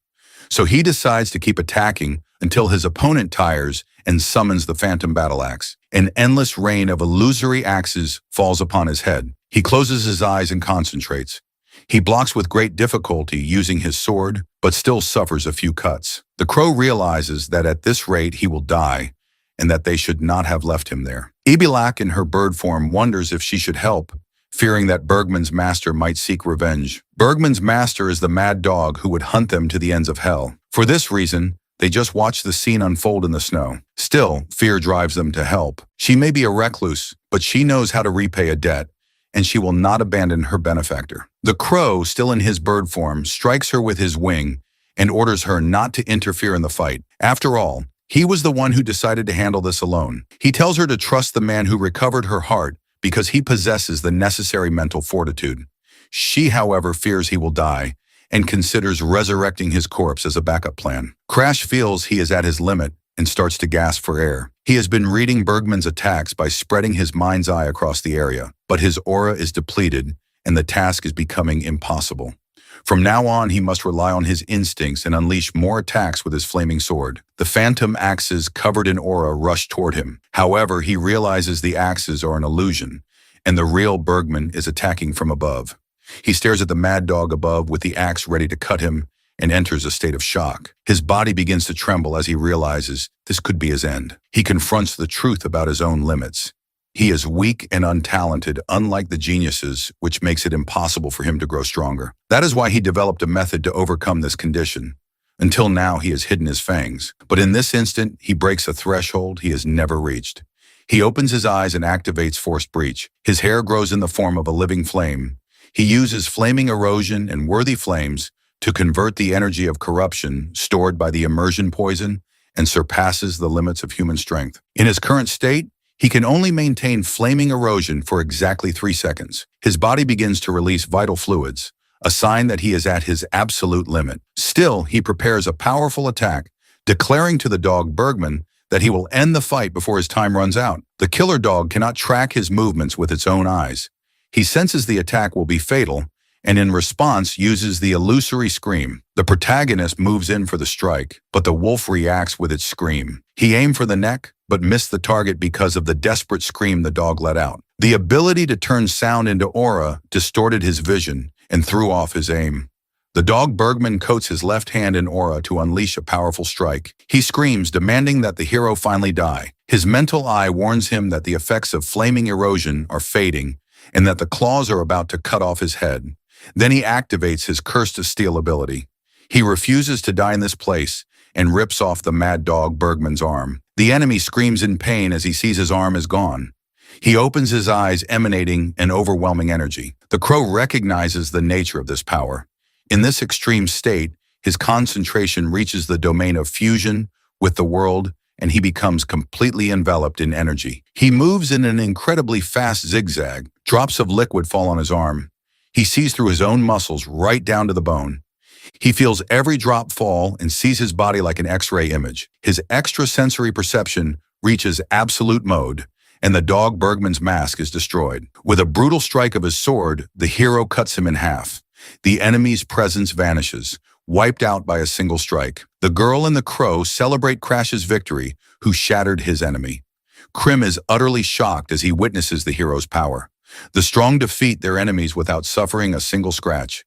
So he decides to keep attacking until his opponent tires and summons the phantom battle axe. An endless rain of illusory axes falls upon his head. He closes his eyes and concentrates. He blocks with great difficulty using his sword, but still suffers a few cuts. The crow realizes that at this rate he will die, and that they should not have left him there. Ibilak in her bird form wonders if she should help, fearing that Bergman's master might seek revenge. Bergman's master is the mad dog who would hunt them to the ends of hell. For this reason, they just watch the scene unfold in the snow. Still, fear drives them to help. She may be a recluse, but she knows how to repay a debt, and she will not abandon her benefactor. The crow, still in his bird form, strikes her with his wing and orders her not to interfere in the fight. After all, he was the one who decided to handle this alone. He tells her to trust the man who recovered her heart because he possesses the necessary mental fortitude. She, however, fears he will die and considers resurrecting his corpse as a backup plan. Crash feels he is at his limit and starts to gasp for air. He has been reading Bergman's attacks by spreading his mind's eye across the area, but his aura is depleted and the task is becoming impossible. From now on, he must rely on his instincts and unleash more attacks with his flaming sword. The phantom axes covered in aura rush toward him. However, he realizes the axes are an illusion, and the real Bergman is attacking from above. He stares at the mad dog above with the axe ready to cut him and enters a state of shock. His body begins to tremble as he realizes this could be his end. He confronts the truth about his own limits. He is weak and untalented, unlike the geniuses, which makes it impossible for him to grow stronger. That is why he developed a method to overcome this condition. Until now, he has hidden his fangs. But in this instant, he breaks a threshold he has never reached. He opens his eyes and activates Forced Breach. His hair grows in the form of a living flame. He uses flaming erosion and worthy flames to convert the energy of corruption stored by the immersion poison and surpasses the limits of human strength. In his current state, he can only maintain flaming erosion for exactly 3 seconds. His body begins to release vital fluids, a sign that he is at his absolute limit. Still, he prepares a powerful attack, declaring to the dog Bergman that he will end the fight before his time runs out. The killer dog cannot track his movements with its own eyes. He senses the attack will be fatal, and in response uses the illusory scream. The protagonist moves in for the strike, but the wolf reacts with its scream. He aimed for the neck, but missed the target because of the desperate scream the dog let out. The ability to turn sound into aura distorted his vision and threw off his aim. The dog Bergman coats his left hand in aura to unleash a powerful strike. He screams, demanding that the hero finally die. His mental eye warns him that the effects of flaming erosion are fading and that the claws are about to cut off his head. Then he activates his Curse to Steel ability. He refuses to die in this place and rips off the mad dog Bergman's arm. The enemy screams in pain as he sees his arm is gone. He opens his eyes, emanating an overwhelming energy. The crow recognizes the nature of this power. In this extreme state, his concentration reaches the domain of fusion with the world, and he becomes completely enveloped in energy. He moves in an incredibly fast zigzag. Drops of liquid fall on his arm. He sees through his own muscles right down to the bone. He feels every drop fall and sees his body like an X-ray image. His extrasensory perception reaches absolute mode, and the dog Bergman's mask is destroyed. With a brutal strike of his sword, the hero cuts him in half. The enemy's presence vanishes, wiped out by a single strike. The girl and the crow celebrate Crash's victory, who shattered his enemy. Krim is utterly shocked as he witnesses the hero's power. The strong defeat their enemies without suffering a single scratch.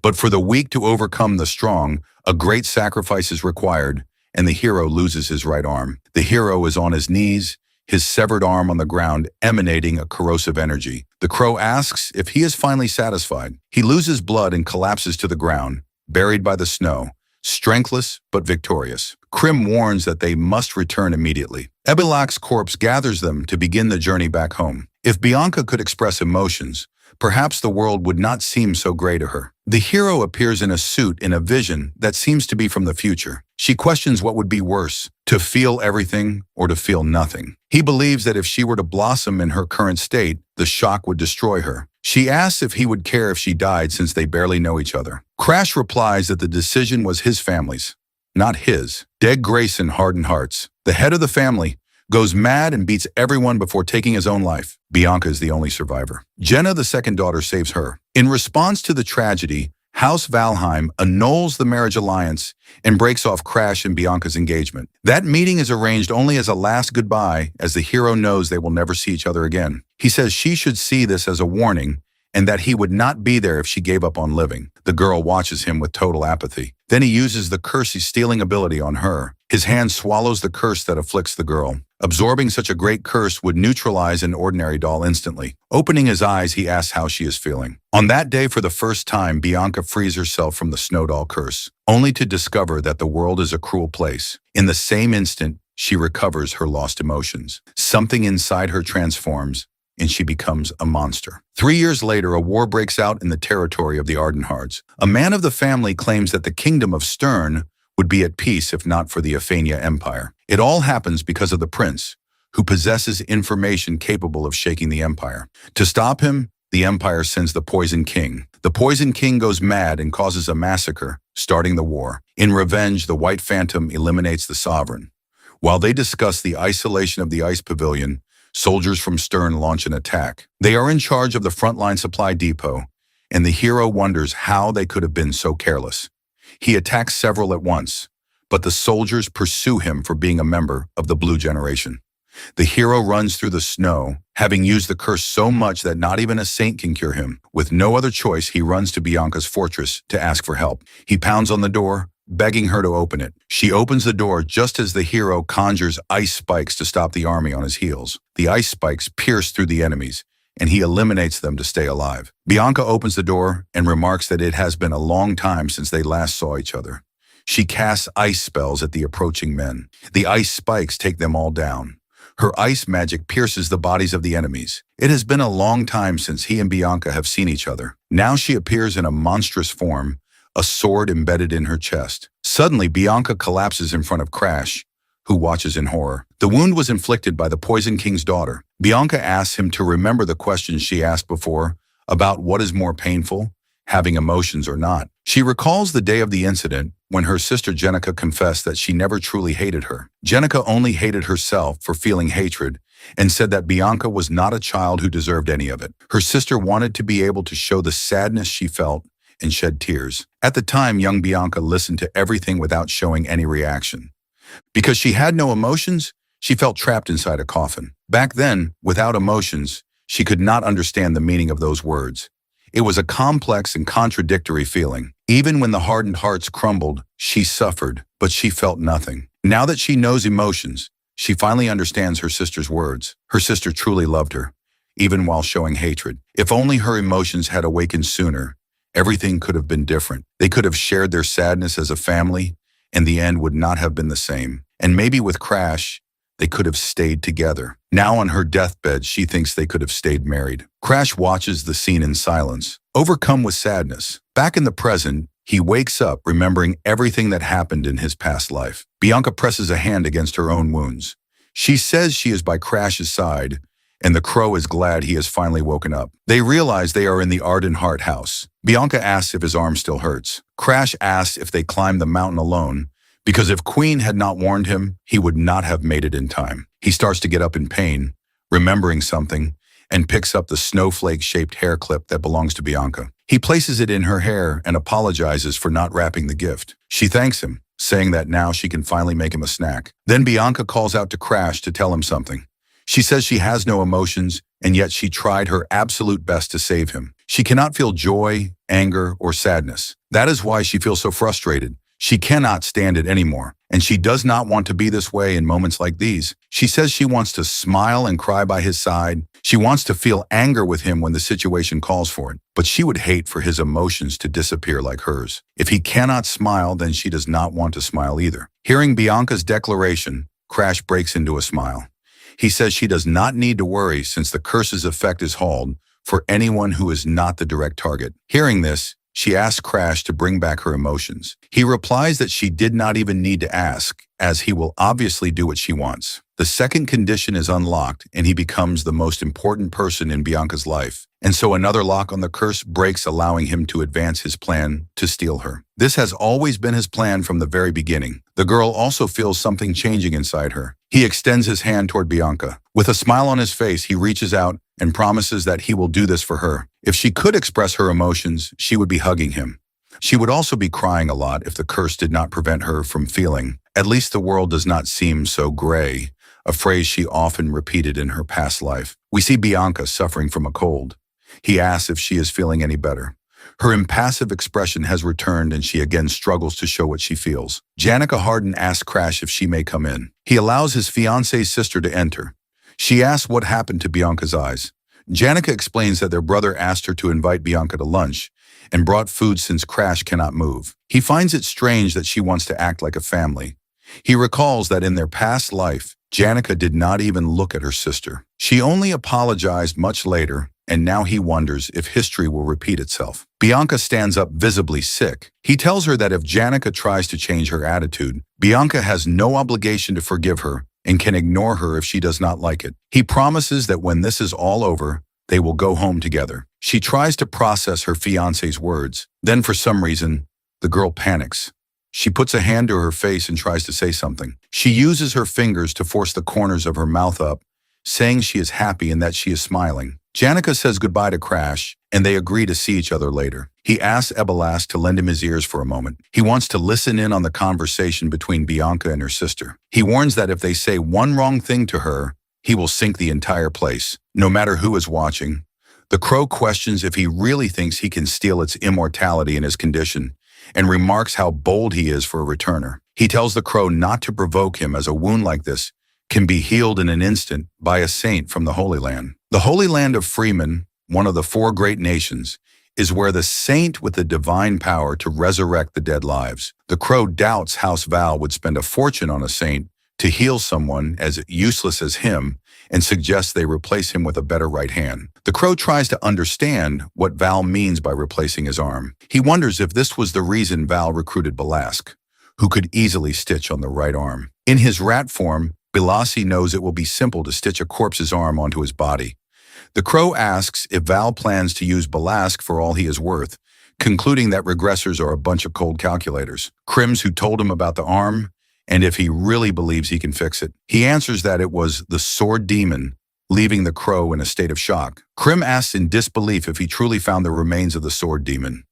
But for the weak to overcome the strong, a great sacrifice is required, and the hero loses his right arm. The hero is on his knees, his severed arm on the ground emanating a corrosive energy. The crow asks if he is finally satisfied. He loses blood and collapses to the ground, buried by the snow, strengthless but victorious. Krim warns that they must return immediately. Ebilak's corpse gathers them to begin the journey back home. If Bianca could express emotions, perhaps the world would not seem so gray to her. The hero appears in a suit in a vision that seems to be from the future. She questions what would be worse, to feel everything or to feel nothing. He believes that if she were to blossom in her current state, the shock would destroy her. She asks if he would care if she died since they barely know each other. Crash replies that the decision was his family's, not his. Dead Grayson, hardened hearts, the head of the family, goes mad and beats everyone before taking his own life. Bianca is the only survivor. Jenna, the second daughter, saves her. In response to the tragedy, House Valheim annuls the marriage alliance and breaks off Crash and Bianca's engagement. That meeting is arranged only as a last goodbye, as the hero knows they will never see each other again. He says she should see this as a warning and that he would not be there if she gave up on living. The girl watches him with total apathy. Then he uses the curse-stealing ability on her. His hand swallows the curse that afflicts the girl. Absorbing such a great curse would neutralize an ordinary doll instantly. Opening his eyes, he asks how she is feeling. On that day, for the first time, Bianca frees herself from the snow doll curse, only to discover that the world is a cruel place. In the same instant, she recovers her lost emotions. Something inside her transforms, and she becomes a monster. 3 years later, a war breaks out in the territory of the Ardenhards. A man of the family claims that the kingdom of Stern would be at peace if not for the Aphania Empire. It all happens because of the prince, who possesses information capable of shaking the empire. To stop him, the empire sends the Poison King. The Poison King goes mad and causes a massacre, starting the war. In revenge, the White Phantom eliminates the sovereign. While they discuss the isolation of the ice pavilion, soldiers from Stern launch an attack. They are in charge of the frontline supply depot, and the hero wonders how they could have been so careless. He attacks several at once, but the soldiers pursue him for being a member of the Blue Generation. The hero runs through the snow, having used the curse so much that not even a saint can cure him. With no other choice, he runs to Bianca's fortress to ask for help. He pounds on the door, begging her to open it. She opens the door just as the hero conjures ice spikes to stop the army on his heels. The ice spikes pierce through the enemies, and he eliminates them to stay alive. Bianca opens the door and remarks that it has been a long time since they last saw each other. She casts ice spells at the approaching men. The ice spikes take them all down. Her ice magic pierces the bodies of the enemies. It has been a long time since he and Bianca have seen each other. Now she appears in a monstrous form, a sword embedded in her chest. Suddenly, Bianca collapses in front of Crash, who watches in horror. The wound was inflicted by the Poison King's daughter. Bianca asks him to remember the questions she asked before about what is more painful, having emotions or not. She recalls the day of the incident when her sister Jenica confessed that she never truly hated her. Jenica only hated herself for feeling hatred and said that Bianca was not a child who deserved any of it. Her sister wanted to be able to show the sadness she felt and shed tears. At the time, young Bianca listened to everything without showing any reaction. Because she had no emotions, she felt trapped inside a coffin. Back then, without emotions, she could not understand the meaning of those words. It was a complex and contradictory feeling. Even when the hardened hearts crumbled, she suffered, but she felt nothing. Now that she knows emotions, she finally understands her sister's words. Her sister truly loved her, even while showing hatred. If only her emotions had awakened sooner, everything could have been different. They could have shared their sadness as a family, and the end would not have been the same. And maybe with Crash, they could have stayed together. Now on her deathbed, she thinks they could have stayed married. Crash watches the scene in silence, overcome with sadness. Back in the present, he wakes up remembering everything that happened in his past life. Bianca presses a hand against her own wounds. She says she is by Crash's side, and the crow is glad he has finally woken up. They realize they are in the Ardenhart house. Bianca asks if his arm still hurts. Crash asks if they climbed the mountain alone, because if Queen had not warned him, he would not have made it in time. He starts to get up in pain, remembering something, and picks up the snowflake-shaped hair clip that belongs to Bianca. He places it in her hair and apologizes for not wrapping the gift. She thanks him, saying that now she can finally make him a snack. Then Bianca calls out to Crash to tell him something. She says she has no emotions, and yet she tried her absolute best to save him. She cannot feel joy, anger, or sadness. That is why she feels so frustrated. She cannot stand it anymore, and she does not want to be this way in moments like these. She says she wants to smile and cry by his side. She wants to feel anger with him when the situation calls for it, but she would hate for his emotions to disappear like hers. If he cannot smile, then she does not want to smile either. Hearing Bianca's declaration, Crash breaks into a smile. He says she does not need to worry since the curse's effect is hauled for anyone who is not the direct target. Hearing this, she asks Crash to bring back her emotions. He replies that she did not even need to ask, as he will obviously do what she wants. The second condition is unlocked, and he becomes the most important person in Bianca's life. And so another lock on the curse breaks, allowing him to advance his plan to steal her. This has always been his plan from the very beginning. The girl also feels something changing inside her. He extends his hand toward Bianca. With a smile on his face, he reaches out and promises that he will do this for her. If she could express her emotions, she would be hugging him. She would also be crying a lot if the curse did not prevent her from feeling. At least the world does not seem so gray, a phrase she often repeated in her past life. We see Bianca suffering from a cold. He asks if she is feeling any better. Her impassive expression has returned and she again struggles to show what she feels. Janica Harden asks Crash if she may come in. He allows his fiance's sister to enter. She asks what happened to Bianca's eyes. Janica explains that their brother asked her to invite Bianca to lunch and brought food since Crash cannot move. He finds it strange that she wants to act like a family. He recalls that in their past life, Janica did not even look at her sister. She only apologized much later, and now he wonders if history will repeat itself. Bianca stands up visibly sick. He tells her that if Janica tries to change her attitude, Bianca has no obligation to forgive her and can ignore her if she does not like it. He promises that when this is all over, they will go home together. She tries to process her fiance's words. Then for some reason, the girl panics. She puts a hand to her face and tries to say something. She uses her fingers to force the corners of her mouth up, saying she is happy and that she is smiling. Janica says goodbye to Crash, and they agree to see each other later. He asks Ebelas to lend him his ears for a moment. He wants to listen in on the conversation between Bianca and her sister. He warns that if they say one wrong thing to her, he will sink the entire place, no matter who is watching. The crow questions if he really thinks he can steal its immortality in his condition, and remarks how bold he is for a returner. He tells the crow not to provoke him, as a wound like this can be healed in an instant by a saint from the Holy Land. The Holy Land of Freeman, one of the 4 great nations, is where the saint with the divine power to resurrect the dead lives. The crow doubts House Val would spend a fortune on a saint to heal someone as useless as him and suggests they replace him with a better right hand. The crow tries to understand what Val means by replacing his arm. He wonders if this was the reason Val recruited Balask, who could easily stitch on the right arm. In his rat form, Bilasi knows it will be simple to stitch a corpse's arm onto his body. The crow asks if Val plans to use Balask for all he is worth, concluding that regressors are a bunch of cold calculators. Crims who told him about the arm, and if he really believes he can fix it. He answers that it was the sword demon, leaving the crow in a state of shock. Crim asks in disbelief if he truly found the remains of the sword demon,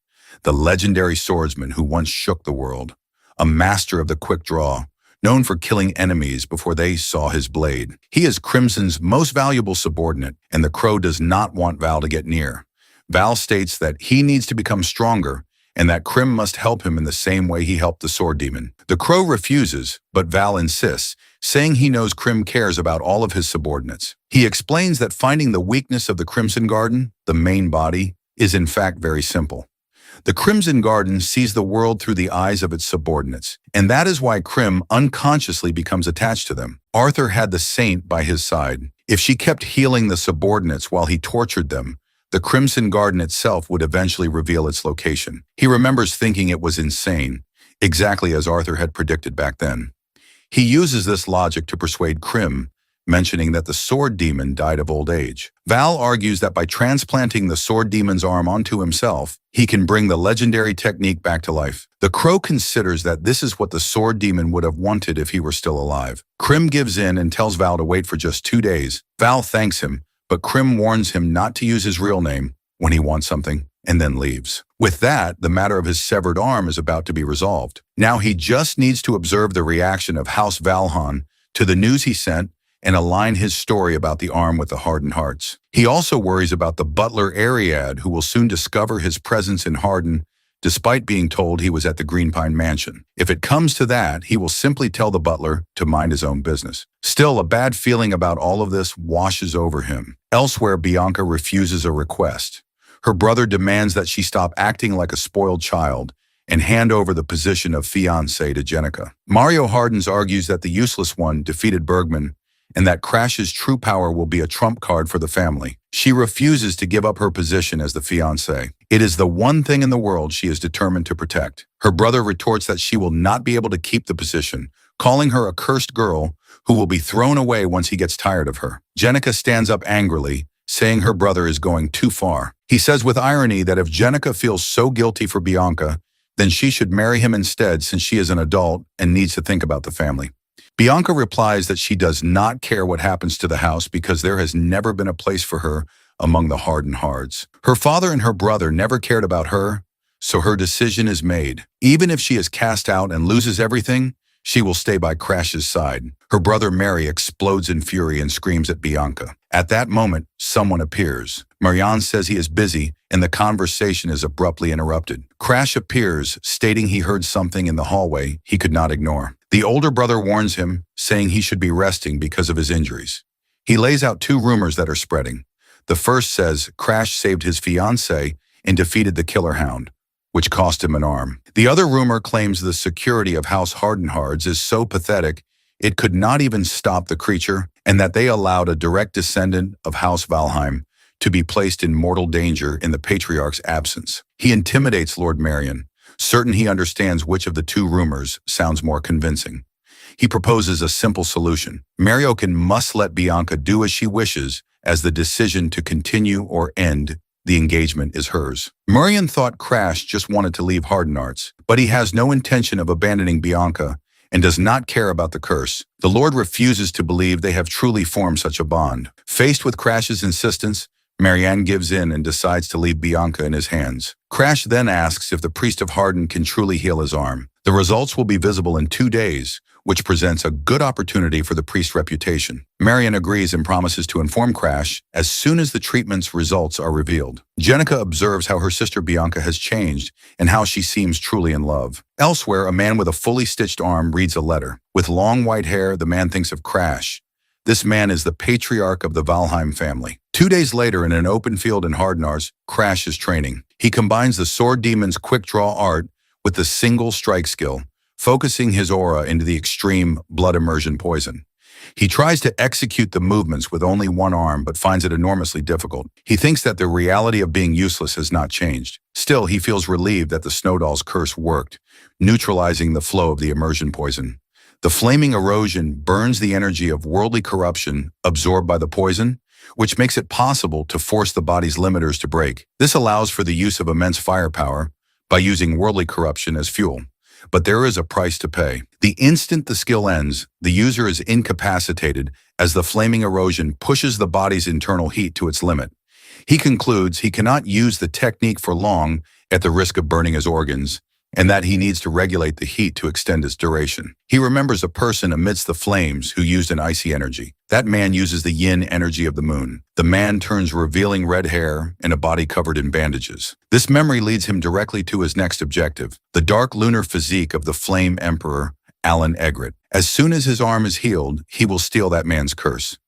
the legendary swordsman who once shook the world, a master of the quick draw, known for killing enemies before they saw his blade. He is Crimson's most valuable subordinate, and the crow does not want Val to get near. Val states that he needs to become stronger, and that Crim must help him in the same way he helped the sword demon. The crow refuses, but Val insists, saying he knows Crim cares about all of his subordinates. He explains that finding the weakness of the Crimson Garden, the main body, is in fact very simple. The Crimson Garden sees the world through the eyes of its subordinates, and that is why Crim unconsciously becomes attached to them. Arthur had the saint by his side. If she kept healing the subordinates while he tortured them, the Crimson Garden itself would eventually reveal its location. He remembers thinking it was insane, exactly as Arthur had predicted back then. He uses this logic to persuade Crim mentioning that the sword demon died of old age. Val argues that by transplanting the sword demon's arm onto himself, he can bring the legendary technique back to life. The crow considers that this is what the sword demon would have wanted if he were still alive. Krim gives in and tells Val to wait for just 2 days. Val thanks him, but Krim warns him not to use his real name when he wants something, and then leaves. With that, the matter of his severed arm is about to be resolved. Now he just needs to observe the reaction of House Valhan to the news he sent and align his story about the arm with the hardened hearts. He also worries about the butler Ariad, who will soon discover his presence in Harden despite being told he was at the Green Pine Mansion. If it comes to that, he will simply tell the butler to mind his own business. Still, a bad feeling about all of this washes over him. Elsewhere, Bianca refuses a request. Her brother demands that she stop acting like a spoiled child and hand over the position of fiancé to Jenica. Mario Hardens argues that the useless one defeated Bergman and that Crash's true power will be a trump card for the family. She refuses to give up her position as the fiancé. It is the one thing in the world she is determined to protect. Her brother retorts that she will not be able to keep the position, calling her a cursed girl who will be thrown away once he gets tired of her. Jenica stands up angrily, saying her brother is going too far. He says with irony that if Jenica feels so guilty for Bianca, then she should marry him instead since she is an adult and needs to think about the family. Bianca replies that she does not care what happens to the house because there has never been a place for her among the hardened hearts. Her father and her brother never cared about her, so her decision is made. Even if she is cast out and loses everything, she will stay by Crash's side. Her brother Mary explodes in fury and screams at Bianca. At that moment, someone appears. Marianne says he is busy, and the conversation is abruptly interrupted. Crash appears, stating he heard something in the hallway he could not ignore. The older brother warns him, saying he should be resting because of his injuries. He lays out 2 rumors that are spreading. The first says Crash saved his fiancée and defeated the killer hound, which cost him an arm. The other rumor claims the security of House Hardenhards is so pathetic it could not even stop the creature, and that they allowed a direct descendant of House Valheim to be placed in mortal danger in the patriarch's absence. He intimidates Lord Marion, certain he understands which of the 2 rumors sounds more convincing. He proposes a simple solution. Mariokin must let Bianca do as she wishes, as the decision to continue or end the engagement is hers. Marion thought Crash just wanted to leave Hardenarts, but he has no intention of abandoning Bianca and does not care about the curse. The Lord refuses to believe they have truly formed such a bond. Faced with Crash's insistence, Marianne gives in and decides to leave Bianca in his hands. Crash then asks if the priest of Harden can truly heal his arm. The results will be visible in 2 days, which presents a good opportunity for the priest's reputation. Marianne agrees and promises to inform Crash as soon as the treatment's results are revealed. Jenica observes how her sister Bianca has changed and how she seems truly in love. Elsewhere, a man with a fully stitched arm reads a letter. With long white hair, the man thinks of Crash. This man is the patriarch of the Valheim family. 2 days later, in an open field in Hardenars, Crash is training. He combines the sword demon's quick draw art with the single strike skill, focusing his aura into the extreme blood immersion poison. He tries to execute the movements with only one arm but finds it enormously difficult. He thinks that the reality of being useless has not changed. Still, he feels relieved that the Snowdoll's curse worked, neutralizing the flow of the immersion poison. The flaming erosion burns the energy of worldly corruption absorbed by the poison, which makes it possible to force the body's limiters to break. This allows for the use of immense firepower by using worldly corruption as fuel. But there is a price to pay. The instant the skill ends, the user is incapacitated as the flaming erosion pushes the body's internal heat to its limit. He concludes he cannot use the technique for long at the risk of burning his organs, and that he needs to regulate the heat to extend its duration. He remembers a person amidst the flames who used an icy energy. That man uses the yin energy of the moon. The man turns revealing red hair and a body covered in bandages. This memory leads him directly to his next objective, the dark lunar physique of the flame emperor, Alan Egret. As soon as his arm is healed, he will steal that man's curse.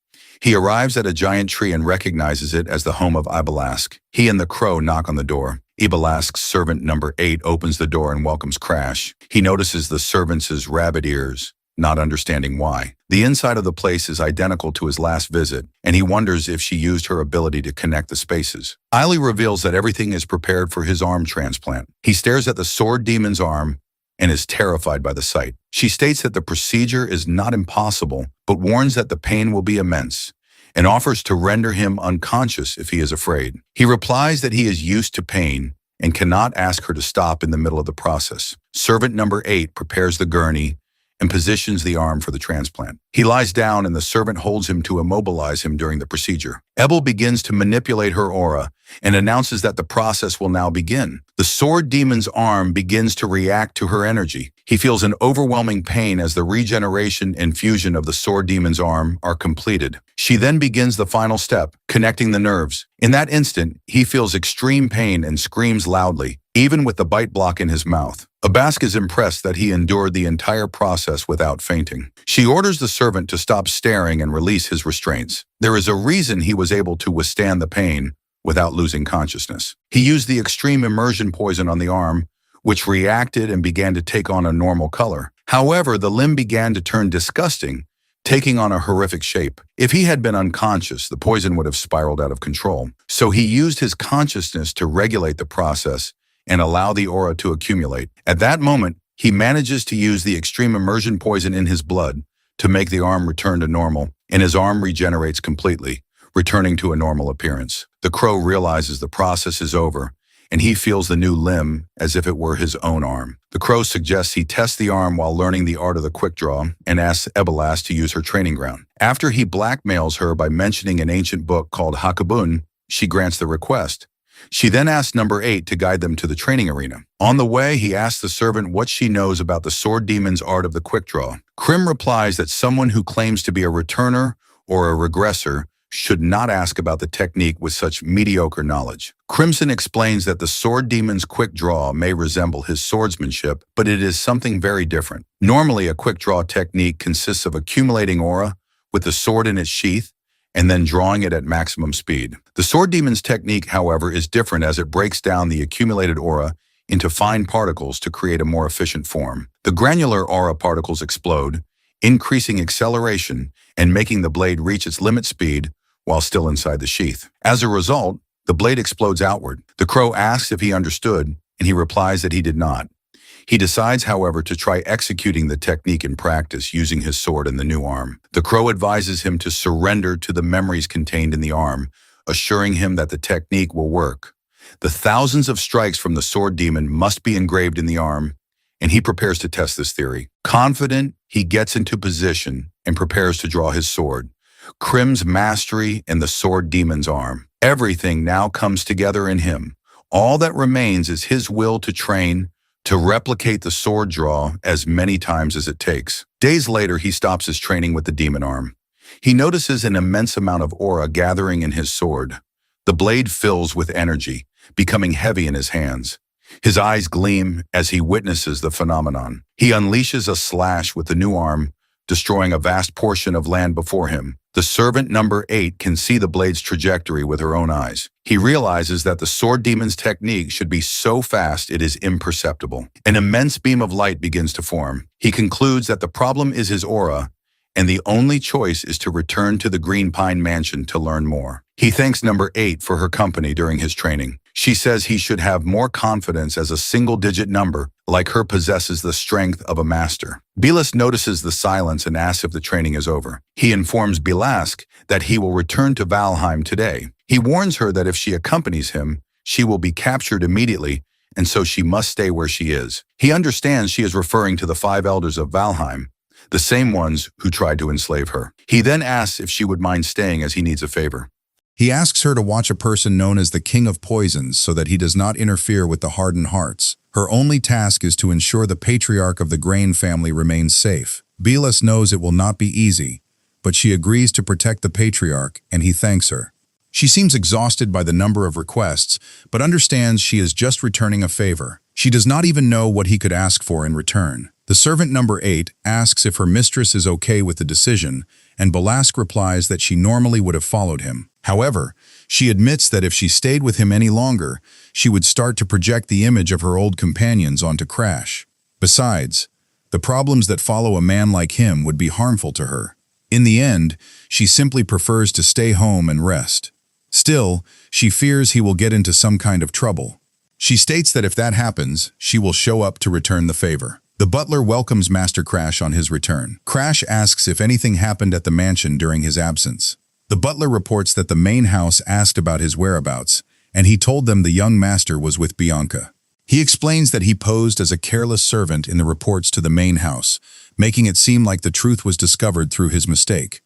He arrives at a giant tree and recognizes it as the home of Ibalask. He and the crow knock on the door. Ibalask's servant number 8 opens the door and welcomes Crash. He notices the servant's rabbit ears, not understanding why. The inside of the place is identical to his last visit, and he wonders if she used her ability to connect the spaces. Eiley reveals that everything is prepared for his arm transplant. He stares at the sword demon's arm and is terrified by the sight. She states that the procedure is not impossible, but warns that the pain will be immense, and offers to render him unconscious if he is afraid. He replies that he is used to pain and cannot ask her to stop in the middle of the process. Servant number 8 prepares the gurney and positions the arm for the transplant. He lies down and the servant holds him to immobilize him during the procedure. Ebel begins to manipulate her aura and announces that the process will now begin. The sword demon's arm begins to react to her energy. He feels an overwhelming pain as the regeneration and fusion of the sword demon's arm are completed. She then begins the final step, connecting the nerves. In that instant, he feels extreme pain and screams loudly, even with the bite block in his mouth. Abask is impressed that he endured the entire process without fainting. She orders the servant to stop staring and release his restraints. There is a reason he was able to withstand the pain without losing consciousness. He used the extreme immersion poison on the arm, which reacted and began to take on a normal color. However, the limb began to turn disgusting, taking on a horrific shape. If he had been unconscious, the poison would have spiraled out of control. So he used his consciousness to regulate the process and allow the aura to accumulate. At that moment, he manages to use the extreme immersion poison in his blood to make the arm return to normal, and his arm regenerates completely, returning to a normal appearance. The crow realizes the process is over, and he feels the new limb as if it were his own arm. The crow suggests he test the arm while learning the art of the quick draw and asks Ebelas to use her training ground. After he blackmails her by mentioning an ancient book called Hakabun, she grants the request. She then asks number 8 to guide them to the training arena. On the way, he asks the servant what she knows about the sword demon's art of the quick draw. Krim replies that someone who claims to be a returner or a regressor should not ask about the technique with such mediocre knowledge. Crimson explains that the sword demon's quick draw may resemble his swordsmanship, but it is something very different. Normally, a quick draw technique consists of accumulating aura with the sword in its sheath and then drawing it at maximum speed. The sword demon's technique, however, is different as it breaks down the accumulated aura into fine particles to create a more efficient form. The granular aura particles explode, increasing acceleration and making the blade reach its limit speed while still inside the sheath. As a result, the blade explodes outward. The crow asks if he understood, and he replies that he did not. He decides, however, to try executing the technique in practice using his sword in the new arm. The crow advises him to surrender to the memories contained in the arm, assuring him that the technique will work. The thousands of strikes from the sword demon must be engraved in the arm, and he prepares to test this theory. Confident, he gets into position and prepares to draw his sword. Krim's mastery in the sword demon's arm. Everything now comes together in him. All that remains is his will to train, to replicate the sword draw as many times as it takes. Days later, he stops his training with the demon arm. He notices an immense amount of aura gathering in his sword. The blade fills with energy, becoming heavy in his hands. His eyes gleam as he witnesses the phenomenon. He unleashes a slash with the new arm, destroying a vast portion of land before him. The servant number 8 can see the blade's trajectory with her own eyes. He realizes that the sword demon's technique should be so fast it is imperceptible. An immense beam of light begins to form. He concludes that the problem is his aura, and the only choice is to return to the Green Pine Mansion to learn more. He thanks number 8 for her company during his training. She says he should have more confidence as a single-digit number, like her possesses the strength of a master. Bilas notices the silence and asks if the training is over. He informs Bilask that he will return to Valheim today. He warns her that if she accompanies him, she will be captured immediately, and so she must stay where she is. He understands she is referring to the 5 elders of Valheim, the same ones who tried to enslave her. He then asks if she would mind staying as he needs a favor. He asks her to watch a person known as the King of Poisons so that he does not interfere with the hardened hearts. Her only task is to ensure the patriarch of the Grain family remains safe. Bilas knows it will not be easy, but she agrees to protect the patriarch, and he thanks her. She seems exhausted by the number of requests, but understands she is just returning a favor. She does not even know what he could ask for in return. The servant number 8 asks if her mistress is okay with the decision, and Balask replies that she normally would have followed him. However, she admits that if she stayed with him any longer, she would start to project the image of her old companions onto Crash. Besides, the problems that follow a man like him would be harmful to her. In the end, she simply prefers to stay home and rest. Still, she fears he will get into some kind of trouble. She states that if that happens, she will show up to return the favor. The butler welcomes Master Crash on his return. Crash asks if anything happened at the mansion during his absence. The butler reports that the main house asked about his whereabouts, and he told them the young master was with Bianca. He explains that he posed as a careless servant in the reports to the main house, making it seem like the truth was discovered through his mistake.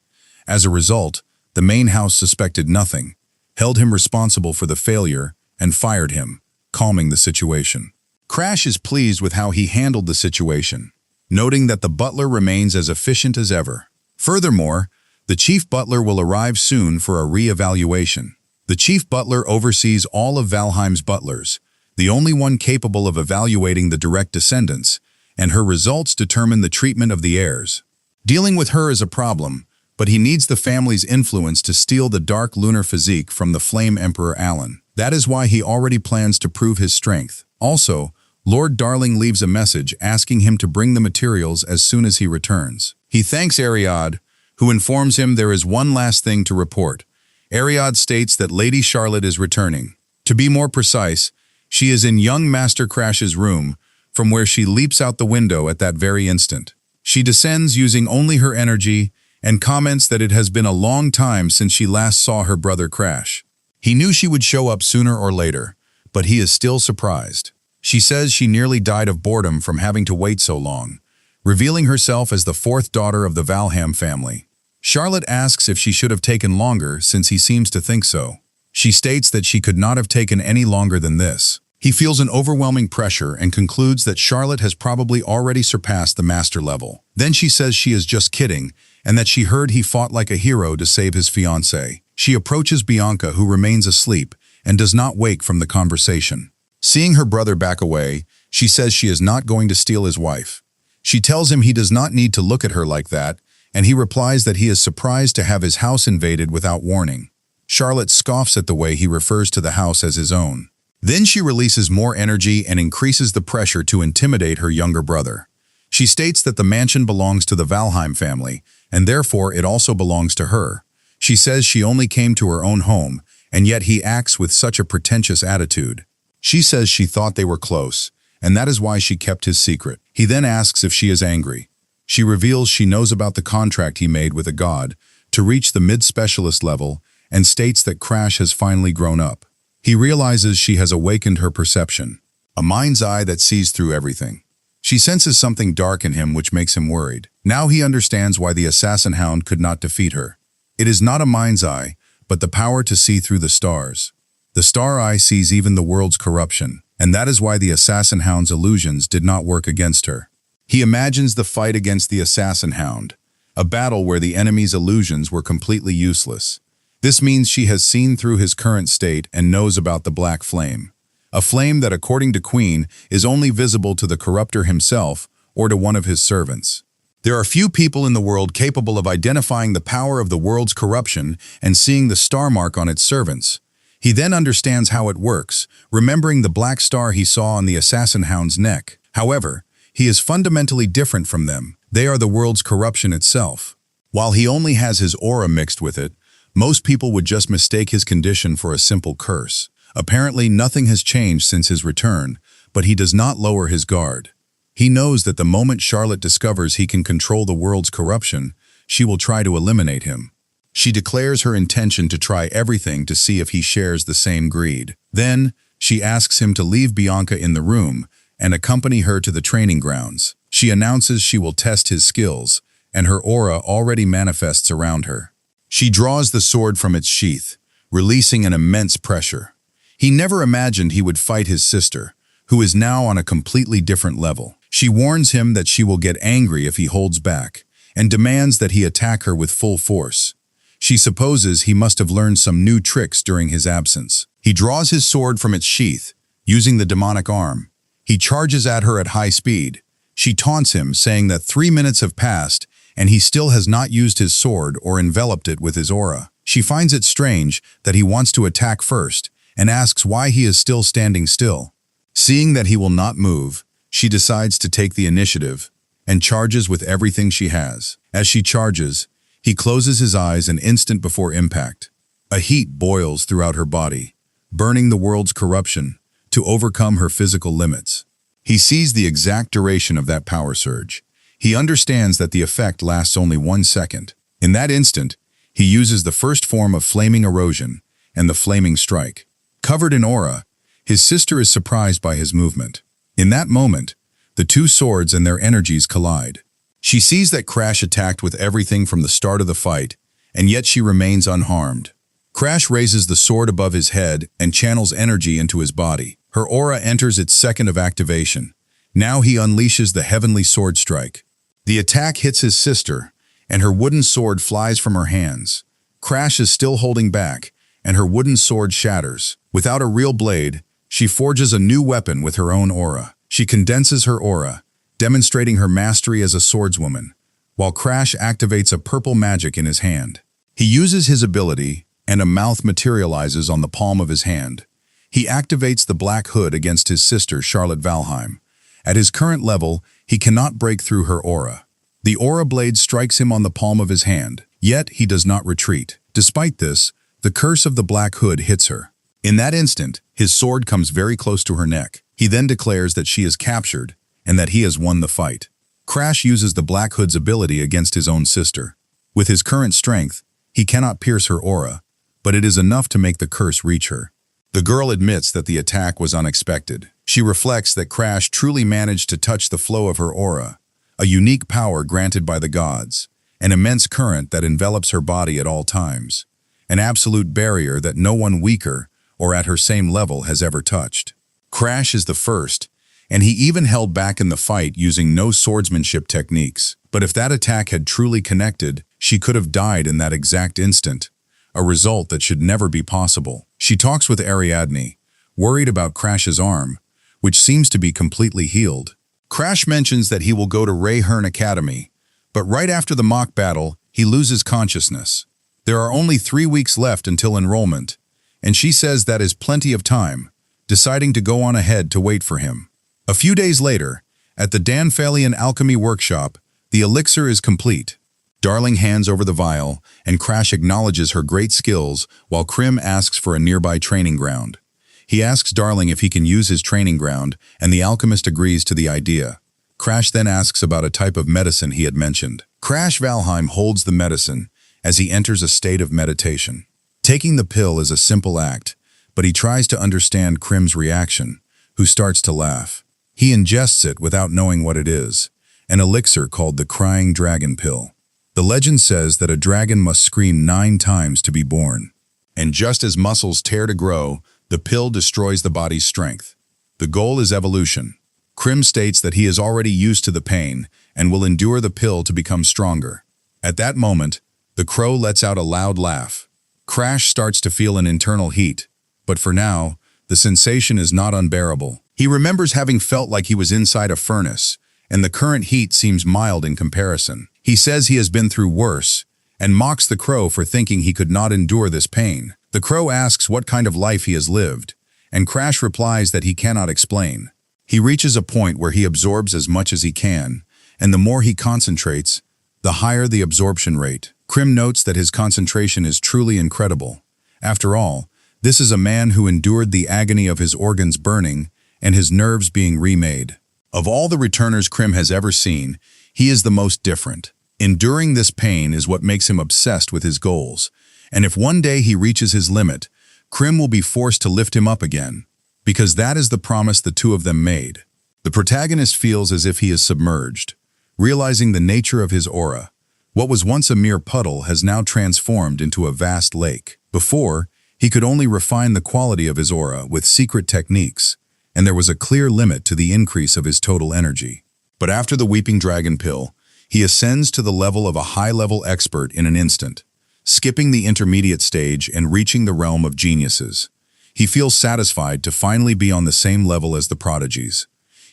As a result, the main house suspected nothing, held him responsible for the failure, and fired him, calming the situation. Crash is pleased with how he handled the situation, noting that the butler remains as efficient as ever. Furthermore, the chief butler will arrive soon for a re-evaluation. The chief butler oversees all of Valheim's butlers, the only one capable of evaluating the direct descendants, and her results determine the treatment of the heirs. Dealing with her is a problem, but he needs the family's influence to steal the dark lunar physique from the Flame Emperor Alan. That is why he already plans to prove his strength. Also, Lord Darling leaves a message asking him to bring the materials as soon as he returns. He thanks Ariad, who informs him there is one last thing to report. Ariad states that Lady Charlotte is returning. To be more precise, she is in young Master Crash's room, from where she leaps out the window at that very instant. She descends using only her energy and comments that it has been a long time since she last saw her brother Crash. He knew she would show up sooner or later, but he is still surprised. She says she nearly died of boredom from having to wait so long, revealing herself as the fourth daughter of the Valham family. Charlotte asks if she should have taken longer since he seems to think so. She states that she could not have taken any longer than this. He feels an overwhelming pressure and concludes that Charlotte has probably already surpassed the master level. Then she says she is just kidding and that she heard he fought like a hero to save his fiancée. She approaches Bianca, who remains asleep and does not wake from the conversation. Seeing her brother back away, she says she is not going to steal his wife. She tells him he does not need to look at her like that, and he replies that he is surprised to have his house invaded without warning. Charlotte scoffs at the way he refers to the house as his own. Then she releases more energy and increases the pressure to intimidate her younger brother. She states that the mansion belongs to the Valheim family, and therefore it also belongs to her. She says she only came to her own home, and yet he acts with such a pretentious attitude. She says she thought they were close, and that is why she kept his secret. He then asks if she is angry. She reveals she knows about the contract he made with a god to reach the mid-specialist level and states that Crash has finally grown up. He realizes she has awakened her perception, a mind's eye that sees through everything. She senses something dark in him which makes him worried. Now he understands why the assassin hound could not defeat her. It is not a mind's eye, but the power to see through the stars. The star eye sees even the world's corruption, and that is why the assassin hound's illusions did not work against her. He imagines the fight against the assassin hound, a battle where the enemy's illusions were completely useless. This means she has seen through his current state and knows about the black flame, a flame that, according to Queen, is only visible to the corruptor himself or to one of his servants. There are few people in the world capable of identifying the power of the world's corruption and seeing the star mark on its servants. He then understands how it works, remembering the black star he saw on the assassin hound's neck. However, he is fundamentally different from them. They are the world's corruption itself. While he only has his aura mixed with it, most people would just mistake his condition for a simple curse. Apparently, nothing has changed since his return, but he does not lower his guard. He knows that the moment Charlotte discovers he can control the world's corruption, she will try to eliminate him. She declares her intention to try everything to see if he shares the same greed. Then, she asks him to leave Bianca in the room and accompany her to the training grounds. She announces she will test his skills, and her aura already manifests around her. She draws the sword from its sheath, releasing an immense pressure. He never imagined he would fight his sister, who is now on a completely different level. She warns him that she will get angry if he holds back, and demands that he attack her with full force. She supposes he must have learned some new tricks during his absence. He draws his sword from its sheath, using the demonic arm. He charges at her at high speed. She taunts him, saying that 3 minutes have passed, and he still has not used his sword or enveloped it with his aura. She finds it strange that he wants to attack first, and asks why he is still standing still. Seeing that he will not move, she decides to take the initiative, and charges with everything she has. As she charges, he closes his eyes an instant before impact. A heat boils throughout her body, burning the world's corruption to overcome her physical limits. He sees the exact duration of that power surge. He understands that the effect lasts only 1 second. In that instant, he uses the first form of flaming erosion and the flaming strike. Covered in aura, his sister is surprised by his movement. In that moment, the two swords and their energies collide. She sees that Crash attacked with everything from the start of the fight, and yet she remains unharmed. Crash raises the sword above his head and channels energy into his body. Her aura enters its second of activation. Now he unleashes the heavenly sword strike. The attack hits his sister, and her wooden sword flies from her hands. Crash is still holding back, and her wooden sword shatters. Without a real blade, she forges a new weapon with her own aura. She condenses her aura, demonstrating her mastery as a swordswoman, while Crash activates a purple magic in his hand. He uses his ability, and a mouth materializes on the palm of his hand. He activates the Black Hood against his sister, Charlotte Valheim. At his current level, he cannot break through her aura. The aura blade strikes him on the palm of his hand, yet he does not retreat. Despite this, the curse of the Black Hood hits her. In that instant, his sword comes very close to her neck. He then declares that she is captured and that he has won the fight. Crash uses the Black Hood's ability against his own sister. With his current strength, he cannot pierce her aura, but it is enough to make the curse reach her. The girl admits that the attack was unexpected. She reflects that Crash truly managed to touch the flow of her aura, a unique power granted by the gods, an immense current that envelops her body at all times, an absolute barrier that no one weaker or at her same level has ever touched. Crash is the first, and he even held back in the fight using no swordsmanship techniques. But if that attack had truly connected, she could have died in that exact instant, a result that should never be possible. She talks with Ariadne, worried about Crash's arm, which seems to be completely healed. Crash mentions that he will go to Ray Hearn Academy, but right after the mock battle, he loses consciousness. There are only 3 weeks left until enrollment, and she says that is plenty of time, deciding to go on ahead to wait for him. A few days later, at the Danphalian Alchemy Workshop, the elixir is complete. Darling hands over the vial, and Crash acknowledges her great skills while Krim asks for a nearby training ground. He asks Darling if he can use his training ground, and the alchemist agrees to the idea. Crash then asks about a type of medicine he had mentioned. Crash Valheim holds the medicine as he enters a state of meditation. Taking the pill is a simple act, but he tries to understand Krim's reaction, who starts to laugh. He ingests it without knowing what it is, an elixir called the Crying Dragon Pill. The legend says that a dragon must scream 9 times to be born. And just as muscles tear to grow, the pill destroys the body's strength. The goal is evolution. Krim states that he is already used to the pain and will endure the pill to become stronger. At that moment, the crow lets out a loud laugh. Crash starts to feel an internal heat, but for now, the sensation is not unbearable. He remembers having felt like he was inside a furnace, and the current heat seems mild in comparison. He says he has been through worse, and mocks the crow for thinking he could not endure this pain. The crow asks what kind of life he has lived, and Crash replies that he cannot explain. He reaches a point where he absorbs as much as he can, and the more he concentrates, the higher the absorption rate. Krim notes that his concentration is truly incredible. After all, this is a man who endured the agony of his organs burning and his nerves being remade. Of all the returners Krim has ever seen, he is the most different. Enduring this pain is what makes him obsessed with his goals, and if one day he reaches his limit, Krim will be forced to lift him up again, because that is the promise the two of them made. The protagonist feels as if he is submerged, realizing the nature of his aura. What was once a mere puddle has now transformed into a vast lake. Before, he could only refine the quality of his aura with secret techniques, and there was a clear limit to the increase of his total energy. But after the Weeping Dragon Pill, he ascends to the level of a high-level expert in an instant, skipping the intermediate stage and reaching the realm of geniuses. He feels satisfied to finally be on the same level as the prodigies.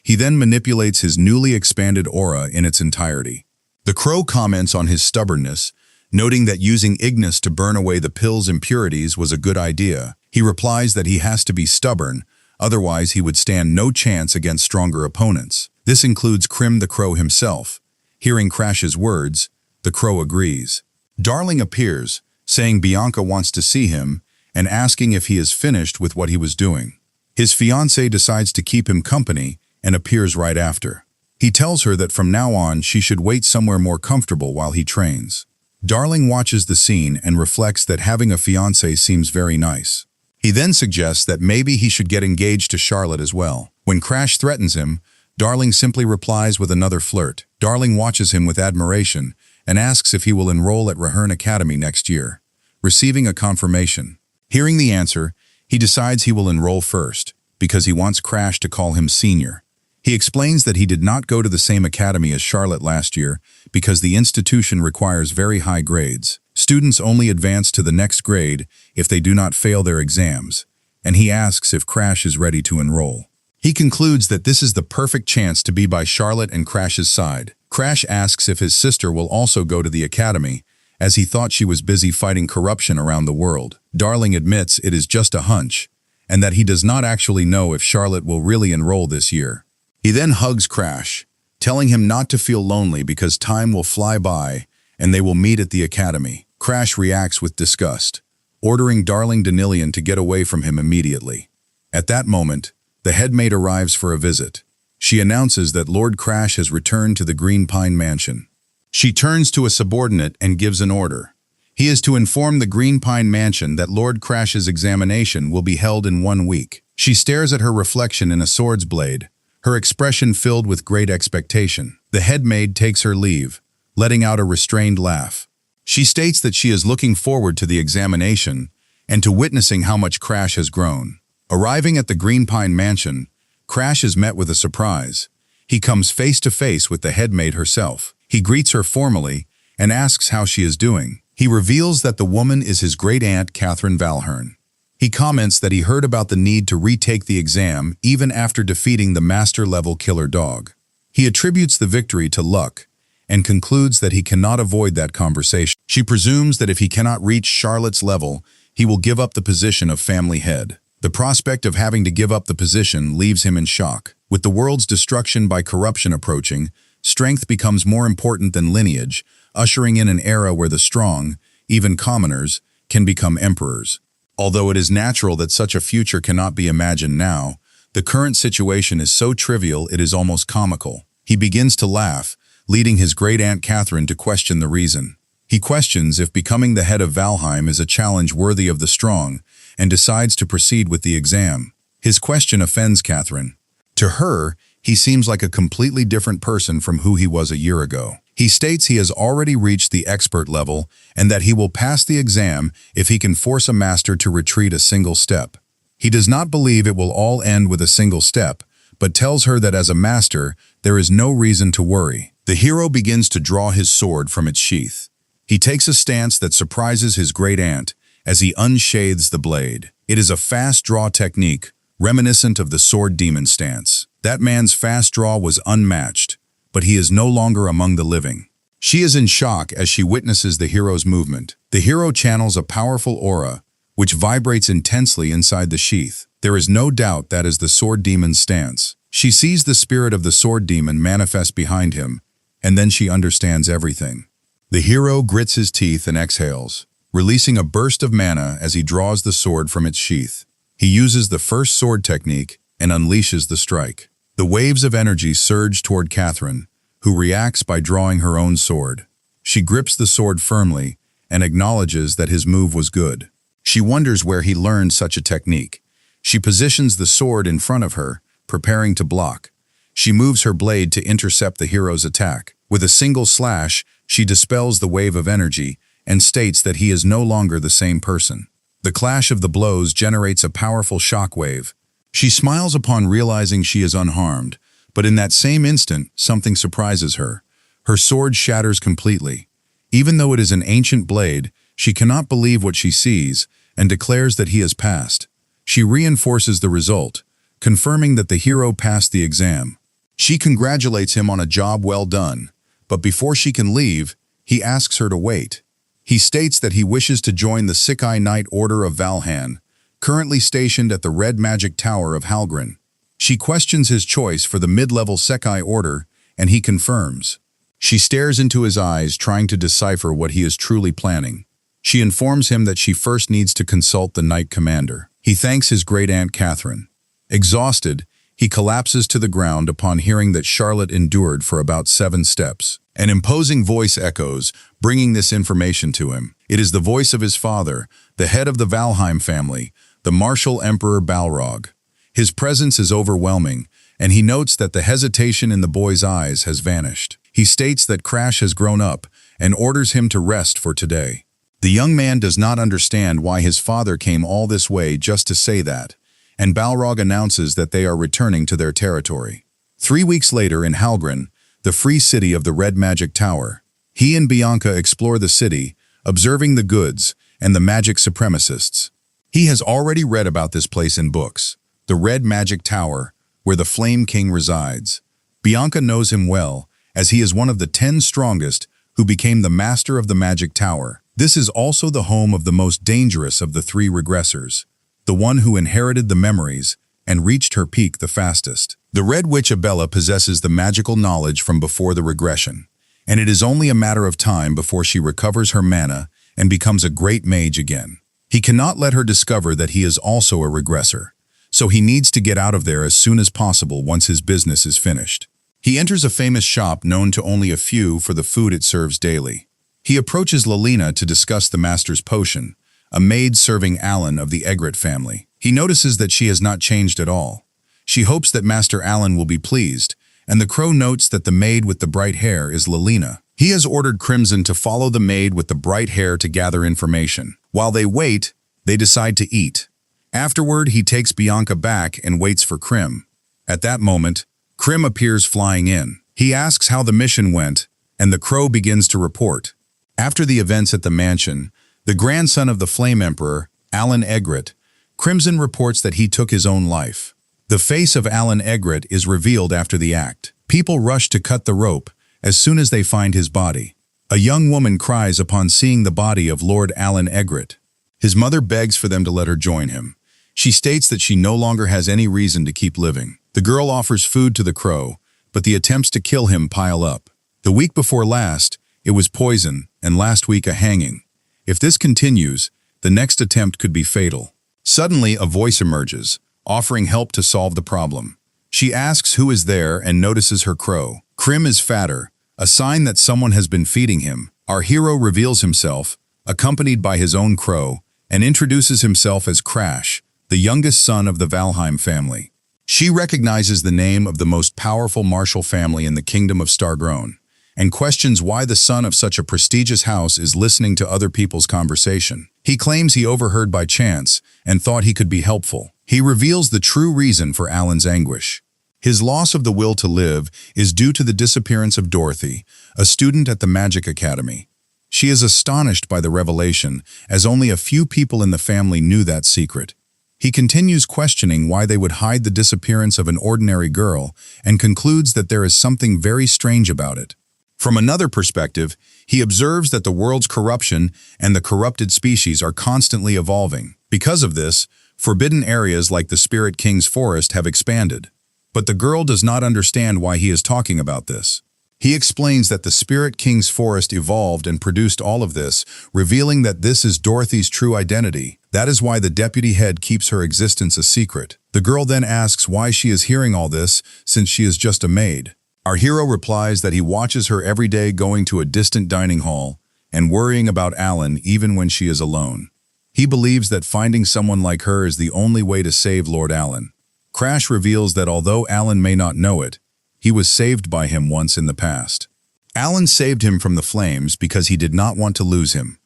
He then manipulates his newly expanded aura in its entirety. The crow comments on his stubbornness, noting that using Ignis to burn away the pill's impurities was a good idea. He replies that he has to be stubborn, otherwise he would stand no chance against stronger opponents. This includes Krim the Crow himself. Hearing Crash's words, the crow agrees. Darling appears, saying Bianca wants to see him and asking if he is finished with what he was doing. His fiancée decides to keep him company and appears right after. He tells her that from now on she should wait somewhere more comfortable while he trains. Darling watches the scene and reflects that having a fiancé seems very nice. He then suggests that maybe he should get engaged to Charlotte as well. When Crash threatens him, Darling simply replies with another flirt. Darling watches him with admiration and asks if he will enroll at Rehern Academy next year, receiving a confirmation. Hearing the answer, he decides he will enroll first, because he wants Crash to call him senior. He explains that he did not go to the same academy as Charlotte last year because the institution requires very high grades. Students only advance to the next grade if they do not fail their exams, and he asks if Crash is ready to enroll. He concludes that this is the perfect chance to be by Charlotte and Crash's side. Crash asks if his sister will also go to the academy, as he thought she was busy fighting corruption around the world. Darling admits it is just a hunch, and that he does not actually know if Charlotte will really enroll this year. He then hugs Crash, telling him not to feel lonely because time will fly by and they will meet at the academy. Crash reacts with disgust, ordering Darling Danilian to get away from him immediately. At that moment, the headmaid arrives for a visit. She announces that Lord Crash has returned to the Green Pine Mansion. She turns to a subordinate and gives an order. He is to inform the Green Pine Mansion that Lord Crash's examination will be held in 1 week. She stares at her reflection in a sword's blade, her expression filled with great expectation. The headmaid takes her leave, letting out a restrained laugh. She states that she is looking forward to the examination and to witnessing how much Crash has grown. Arriving at the Green Pine Mansion, Crash is met with a surprise. He comes face to face with the headmaid herself. He greets her formally and asks how she is doing. He reveals that the woman is his great-aunt Catherine Valhern. He comments that he heard about the need to retake the exam even after defeating the master-level killer dog. He attributes the victory to luck and concludes that he cannot avoid that conversation. She presumes that if he cannot reach Charlotte's level, he will give up the position of family head. The prospect of having to give up the position leaves him in shock. With the world's destruction by corruption approaching, strength becomes more important than lineage, ushering in an era where the strong, even commoners, can become emperors. Although it is natural that such a future cannot be imagined now, the current situation is so trivial it is almost comical. He begins to laugh, leading his great-aunt Catherine to question the reason. He questions if becoming the head of Valheim is a challenge worthy of the strong, and decides to proceed with the exam. His question offends Catherine. To her, he seems like a completely different person from who he was a year ago. He states he has already reached the expert level and that he will pass the exam if he can force a master to retreat a single step. He does not believe it will all end with a single step, but tells her that as a master, there is no reason to worry. The hero begins to draw his sword from its sheath. He takes a stance that surprises his great-aunt as he unsheathes the blade. It is a fast draw technique, reminiscent of the sword demon stance. That man's fast draw was unmatched, but he is no longer among the living. She is in shock as she witnesses the hero's movement. The hero channels a powerful aura, which vibrates intensely inside the sheath. There is no doubt that is the sword demon's stance. She sees the spirit of the sword demon manifest behind him, and then she understands everything. The hero grits his teeth and exhales, releasing a burst of mana as he draws the sword from its sheath. He uses the first sword technique and unleashes the strike. The waves of energy surge toward Catherine, who reacts by drawing her own sword. She grips the sword firmly and acknowledges that his move was good. She wonders where he learned such a technique. She positions the sword in front of her, preparing to block. She moves her blade to intercept the hero's attack. With a single slash, she dispels the wave of energy and states that he is no longer the same person. The clash of the blows generates a powerful shockwave. She smiles upon realizing she is unharmed, but in that same instant, something surprises her. Her sword shatters completely. Even though it is an ancient blade, she cannot believe what she sees and declares that he has passed. She reinforces the result, confirming that the hero passed the exam. She congratulates him on a job well done, but before she can leave, he asks her to wait. He states that he wishes to join the Sekai Knight Order of Valhan, currently stationed at the Red Magic Tower of Halgren. She questions his choice for the mid-level Sekai Order, and he confirms. She stares into his eyes, trying to decipher what he is truly planning. She informs him that she first needs to consult the Knight Commander. He thanks his great-aunt Catherine. Exhausted, He collapses to the ground upon hearing that Charlotte endured for about 7 steps. An imposing voice echoes, bringing this information to him. It is the voice of his father, the head of the Valheim family, the martial Emperor Balrog. His presence is overwhelming, and he notes that the hesitation in the boy's eyes has vanished. He states that Crash has grown up and orders him to rest for today. The young man does not understand why his father came all this way just to say that, and Balrog announces that they are returning to their territory. 3 weeks later in Halgren, the free city of the Red Magic Tower, he and Bianca explore the city, observing the goods and the magic supremacists. He has already read about this place in books, the Red Magic Tower, where the Flame King resides. Bianca knows him well, as he is one of the 10 strongest who became the master of the Magic Tower. This is also the home of the most dangerous of the 3 regressors, the one who inherited the memories and reached her peak the fastest. The Red Witch Abella possesses the magical knowledge from before the regression, and it is only a matter of time before she recovers her mana and becomes a great mage again. He cannot let her discover that he is also a regressor, so he needs to get out of there as soon as possible once his business is finished. He enters a famous shop known to only a few for the food it serves daily. He approaches Lelina to discuss the master's potion, a maid serving Alan of the Egret family. He notices that she has not changed at all. She hopes that Master Alan will be pleased, and the crow notes that the maid with the bright hair is Lelina. He has ordered Crimson to follow the maid with the bright hair to gather information. While they wait, they decide to eat. Afterward, he takes Bianca back and waits for Crim. At that moment, Crim appears flying in. He asks how the mission went, and the crow begins to report. After the events at the mansion, the grandson of the Flame Emperor, Alan Egret, Crimson reports that he took his own life. The face of Alan Egret is revealed after the act. People rush to cut the rope as soon as they find his body. A young woman cries upon seeing the body of Lord Alan Egret. His mother begs for them to let her join him. She states that she no longer has any reason to keep living. The girl offers food to the crow, but the attempts to kill him pile up. The week before last, it was poison, and last week a hanging. If this continues, the next attempt could be fatal. Suddenly, a voice emerges, offering help to solve the problem. She asks who is there and notices her crow. Crim is fatter, a sign that someone has been feeding him. Our hero reveals himself, accompanied by his own crow, and introduces himself as Crash, the youngest son of the Valheim family. She recognizes the name of the most powerful martial family in the kingdom of Stargrown, and questions why the son of such a prestigious house is listening to other people's conversation. He claims he overheard by chance and thought he could be helpful. He reveals the true reason for Alan's anguish. His loss of the will to live is due to the disappearance of Dorothy, a student at the Magic Academy. She is astonished by the revelation, as only a few people in the family knew that secret. He continues questioning why they would hide the disappearance of an ordinary girl and concludes that there is something very strange about it. From another perspective, he observes that the world's corruption and the corrupted species are constantly evolving. Because of this, forbidden areas like the Spirit King's forest have expanded. But the girl does not understand why he is talking about this. He explains that the Spirit King's forest evolved and produced all of this, revealing that this is Dorothy's true identity. That is why the deputy head keeps her existence a secret. The girl then asks why she is hearing all this, since she is just a maid. Our hero replies that he watches her every day going to a distant dining hall and worrying about Alan even when she is alone. He believes that finding someone like her is the only way to save Lord Alan. Crash reveals that although Alan may not know it, he was saved by him once in the past. Alan saved him from the flames because he did not want to lose him.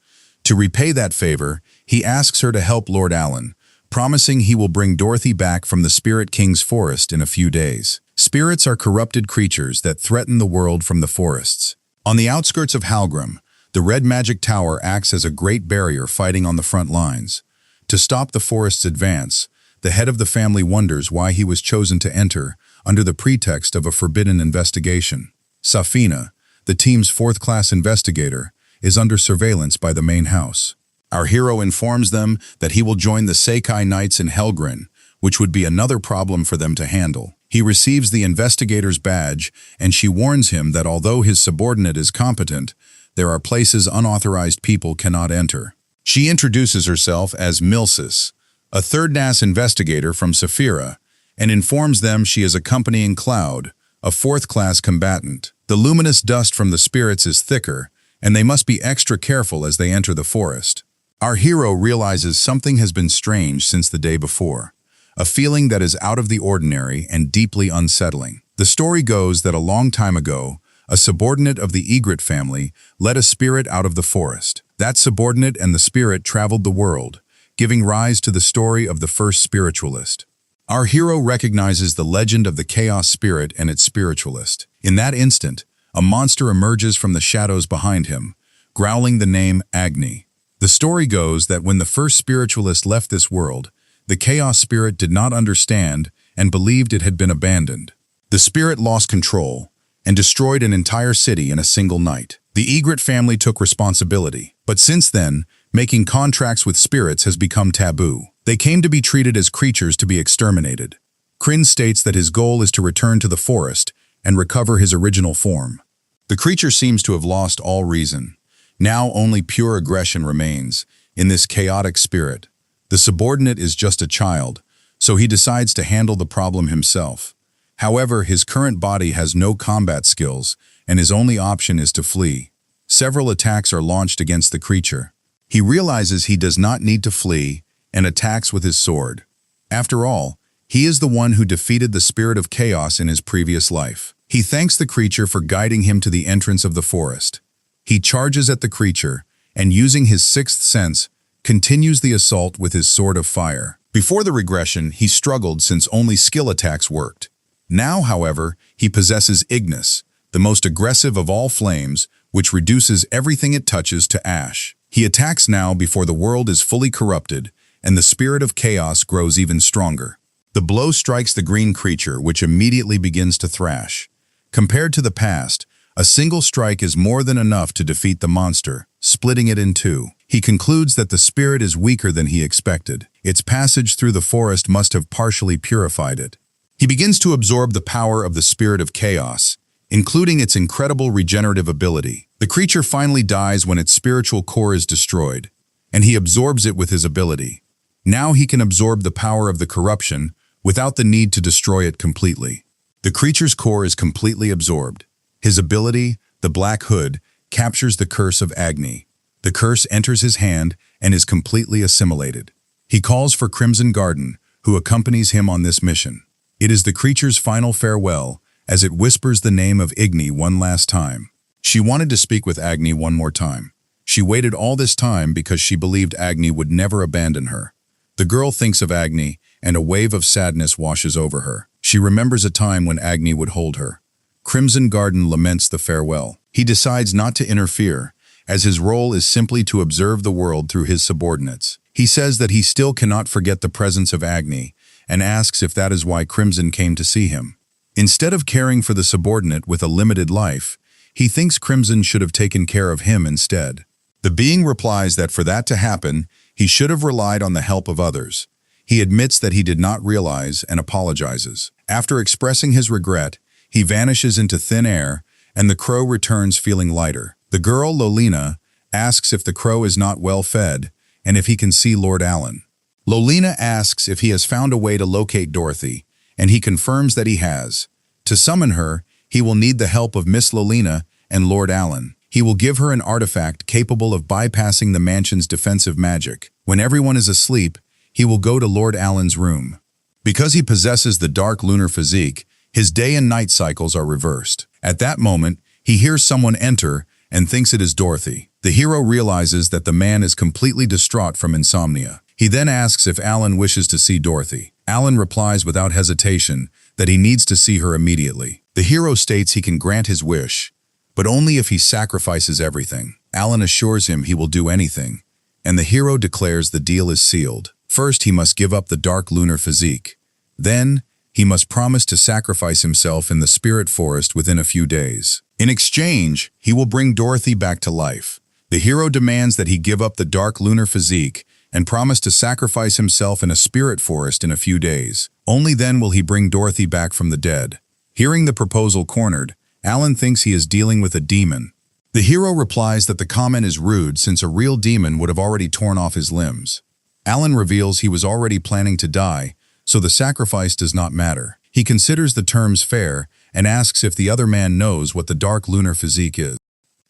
To repay that favor, he asks her to help Lord Alan, promising he will bring Dorothy back from the Spirit King's forest in a few days. Spirits are corrupted creatures that threaten the world from the forests. On the outskirts of Halgrim, the Red Magic Tower acts as a great barrier fighting on the front lines. To stop the forest's advance, the head of the family wonders why he was chosen to enter under the pretext of a forbidden investigation. Safina, the team's fourth-class investigator, is under surveillance by the main house. Our hero informs them that he will join the Seikai Knights in Helgrin, which would be another problem for them to handle. He receives the investigator's badge, and she warns him that although his subordinate is competent, there are places unauthorized people cannot enter. She introduces herself as Milsis, a third-class investigator from Saphira, and informs them she is accompanying Cloud, a fourth-class combatant. The luminous dust from the spirits is thicker, and they must be extra careful as they enter the forest. Our hero realizes something has been strange since the day before, a feeling that is out of the ordinary and deeply unsettling. The story goes that a long time ago, a subordinate of the egret family led a spirit out of the forest. That subordinate and the spirit traveled the world, giving rise to the story of the first spiritualist. Our hero recognizes the legend of the chaos spirit and its spiritualist. In that instant, a monster emerges from the shadows behind him, growling the name Agni. The story goes that when the first spiritualist left this world, the chaos spirit did not understand and believed it had been abandoned. The spirit lost control and destroyed an entire city in a single night. The egret family took responsibility, but since then, making contracts with spirits has become taboo. They came to be treated as creatures to be exterminated. Kryn states that his goal is to return to the forest and recover his original form. The creature seems to have lost all reason. Now only pure aggression remains in this chaotic spirit. The subordinate is just a child, so he decides to handle the problem himself. However, his current body has no combat skills, and his only option is to flee. Several attacks are launched against the creature. He realizes he does not need to flee and attacks with his sword. After all, he is the one who defeated the spirit of chaos in his previous life. He thanks the creature for guiding him to the entrance of the forest. He charges at the creature, and using his sixth sense, continues the assault with his sword of fire. Before the regression, he struggled since only skill attacks worked. Now, however, he possesses Ignis, the most aggressive of all flames, which reduces everything it touches to ash. He attacks now before the world is fully corrupted, and the spirit of chaos grows even stronger. The blow strikes the green creature, which immediately begins to thrash. Compared to the past, a single strike is more than enough to defeat the monster, splitting it in two. He concludes that the spirit is weaker than he expected. Its passage through the forest must have partially purified it. He begins to absorb the power of the spirit of chaos, including its incredible regenerative ability. The creature finally dies when its spiritual core is destroyed, and he absorbs it with his ability. Now he can absorb the power of the corruption without the need to destroy it completely. The creature's core is completely absorbed. His ability, the Black Hood, captures the curse of Agni. The curse enters his hand and is completely assimilated. He calls for Crimson Garden, who accompanies him on this mission. It is the creature's final farewell as it whispers the name of Igni one last time. She wanted to speak with Agni one more time. She waited all this time because she believed Agni would never abandon her. The girl thinks of Agni, and a wave of sadness washes over her. She remembers a time when Agni would hold her. Crimson Garden laments the farewell. He decides not to interfere, as his role is simply to observe the world through his subordinates. He says that he still cannot forget the presence of Agni, and asks if that is why Crimson came to see him. Instead of caring for the subordinate with a limited life, he thinks Crimson should have taken care of him instead. The being replies that for that to happen, he should have relied on the help of others. He admits that he did not realize and apologizes. After expressing his regret, he vanishes into thin air, and the crow returns feeling lighter. The girl, Lolina, asks if the crow is not well fed and if he can see Lord Allen. Lolina asks if he has found a way to locate Dorothy, and he confirms that he has. To summon her, he will need the help of Miss Lolina and Lord Allen. He will give her an artifact capable of bypassing the mansion's defensive magic. When everyone is asleep, he will go to Lord Allen's room. Because he possesses the dark lunar physique, his day and night cycles are reversed. At that moment, he hears someone enter and thinks it is Dorothy. The hero realizes that the man is completely distraught from insomnia. He then asks if Allen wishes to see Dorothy. Allen replies without hesitation that he needs to see her immediately. The hero states he can grant his wish, but only if he sacrifices everything. Allen assures him he will do anything, and the hero declares the deal is sealed. First, he must give up the dark lunar physique. Then, he must promise to sacrifice himself in the spirit forest within a few days. In exchange, he will bring Dorothy back to life. The hero demands that he give up the dark lunar physique and promise to sacrifice himself in a spirit forest in a few days. Only then will he bring Dorothy back from the dead. Hearing the proposal cornered, Allen thinks he is dealing with a demon. The hero replies that the comment is rude since a real demon would have already torn off his limbs. Allen reveals he was already planning to die, so the sacrifice does not matter. He considers the terms fair and asks if the other man knows what the dark lunar physique is.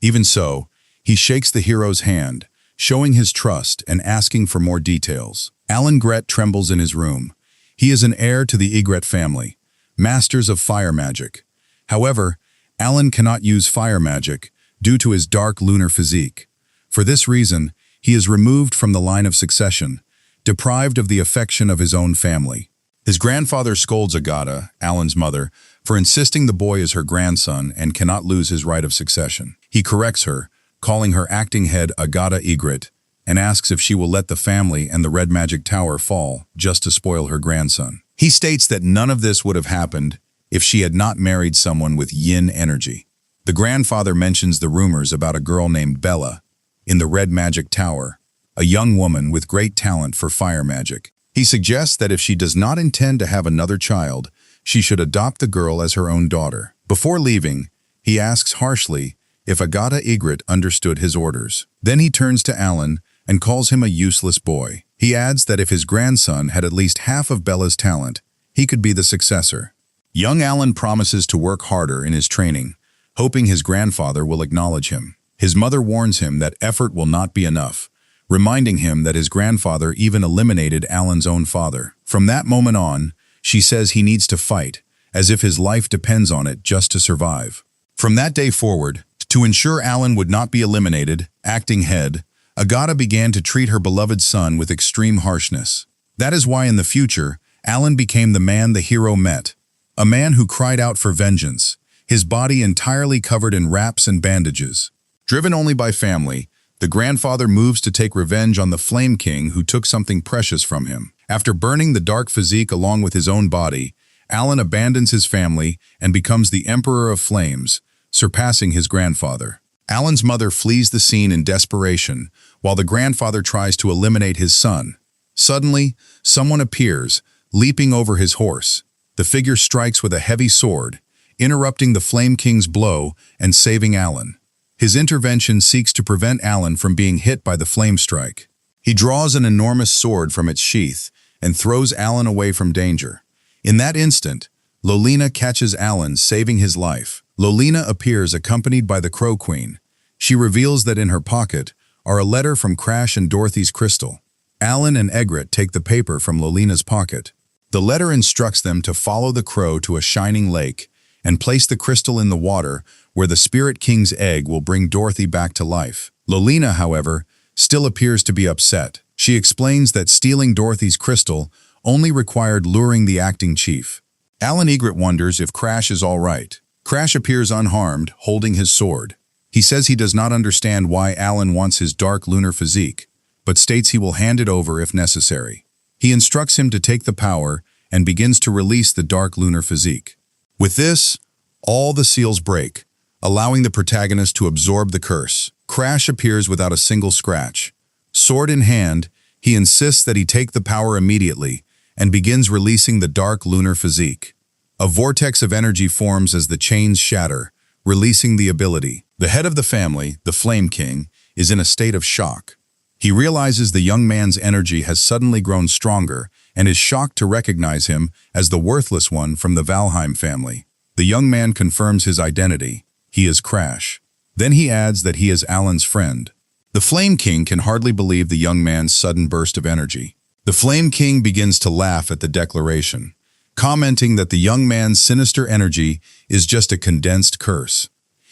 Even so, he shakes the hero's hand, showing his trust and asking for more details. Alan Gret trembles in his room. He is an heir to the Egret family, masters of fire magic. However, Alan cannot use fire magic due to his dark lunar physique. For this reason, he is removed from the line of succession, deprived of the affection of his own family. His grandfather scolds Agata, Alan's mother, for insisting the boy is her grandson and cannot lose his right of succession. He corrects her, calling her acting head Agata Egret, and asks if she will let the family and the Red Magic Tower fall just to spoil her grandson. He states that none of this would have happened if she had not married someone with yin energy. The grandfather mentions the rumors about a girl named Bella in the Red Magic Tower, a young woman with great talent for fire magic. He suggests that if she does not intend to have another child, she should adopt the girl as her own daughter. Before leaving, he asks harshly if Agata Egret understood his orders. Then he turns to Alan and calls him a useless boy. He adds that if his grandson had at least half of Bella's talent, he could be the successor. Young Alan promises to work harder in his training, hoping his grandfather will acknowledge him. His mother warns him that effort will not be enough, reminding him that his grandfather even eliminated Alan's own father. From that moment on, she says he needs to fight, as if his life depends on it just to survive. From that day forward, to ensure Alan would not be eliminated, acting head, Agata began to treat her beloved son with extreme harshness. That is why in the future, Alan became the man the hero met, a man who cried out for vengeance, his body entirely covered in wraps and bandages. Driven only by family, the grandfather moves to take revenge on the Flame King who took something precious from him. After burning the dark physique along with his own body, Alan abandons his family and becomes the Emperor of Flames, surpassing his grandfather. Alan's mother flees the scene in desperation, while the grandfather tries to eliminate his son. Suddenly, someone appears, leaping over his horse. The figure strikes with a heavy sword, interrupting the Flame King's blow and saving Alan. His intervention seeks to prevent Alan from being hit by the flame strike. He draws an enormous sword from its sheath and throws Alan away from danger. In that instant, Lolina catches Alan, saving his life. Lolina appears accompanied by the Crow Queen. She reveals that in her pocket are a letter from Crash and Dorothy's crystal. Alan and Egret take the paper from Lolina's pocket. The letter instructs them to follow the crow to a shining lake and place the crystal in the water where the Spirit King's egg will bring Dorothy back to life. Lolina, however, still appears to be upset. She explains that stealing Dorothy's crystal only required luring the acting chief. Alan Egret wonders if Crash is all right. Crash appears unharmed, holding his sword. He says he does not understand why Alan wants his dark lunar physique, but states he will hand it over if necessary. He instructs him to take the power and begins to release the dark lunar physique. With this, all the seals break, allowing the protagonist to absorb the curse. Crash appears without a single scratch. Sword in hand, he insists that he take the power immediately and begins releasing the dark lunar physique. A vortex of energy forms as the chains shatter, releasing the ability. The head of the family, the Flame King, is in a state of shock. He realizes the young man's energy has suddenly grown stronger and is shocked to recognize him as the worthless one from the Valheim family. The young man confirms his identity. He is Crash. Then he adds that he is Alan's friend. The Flame King can hardly believe the young man's sudden burst of energy. The Flame King begins to laugh at the declaration, commenting that the young man's sinister energy is just a condensed curse.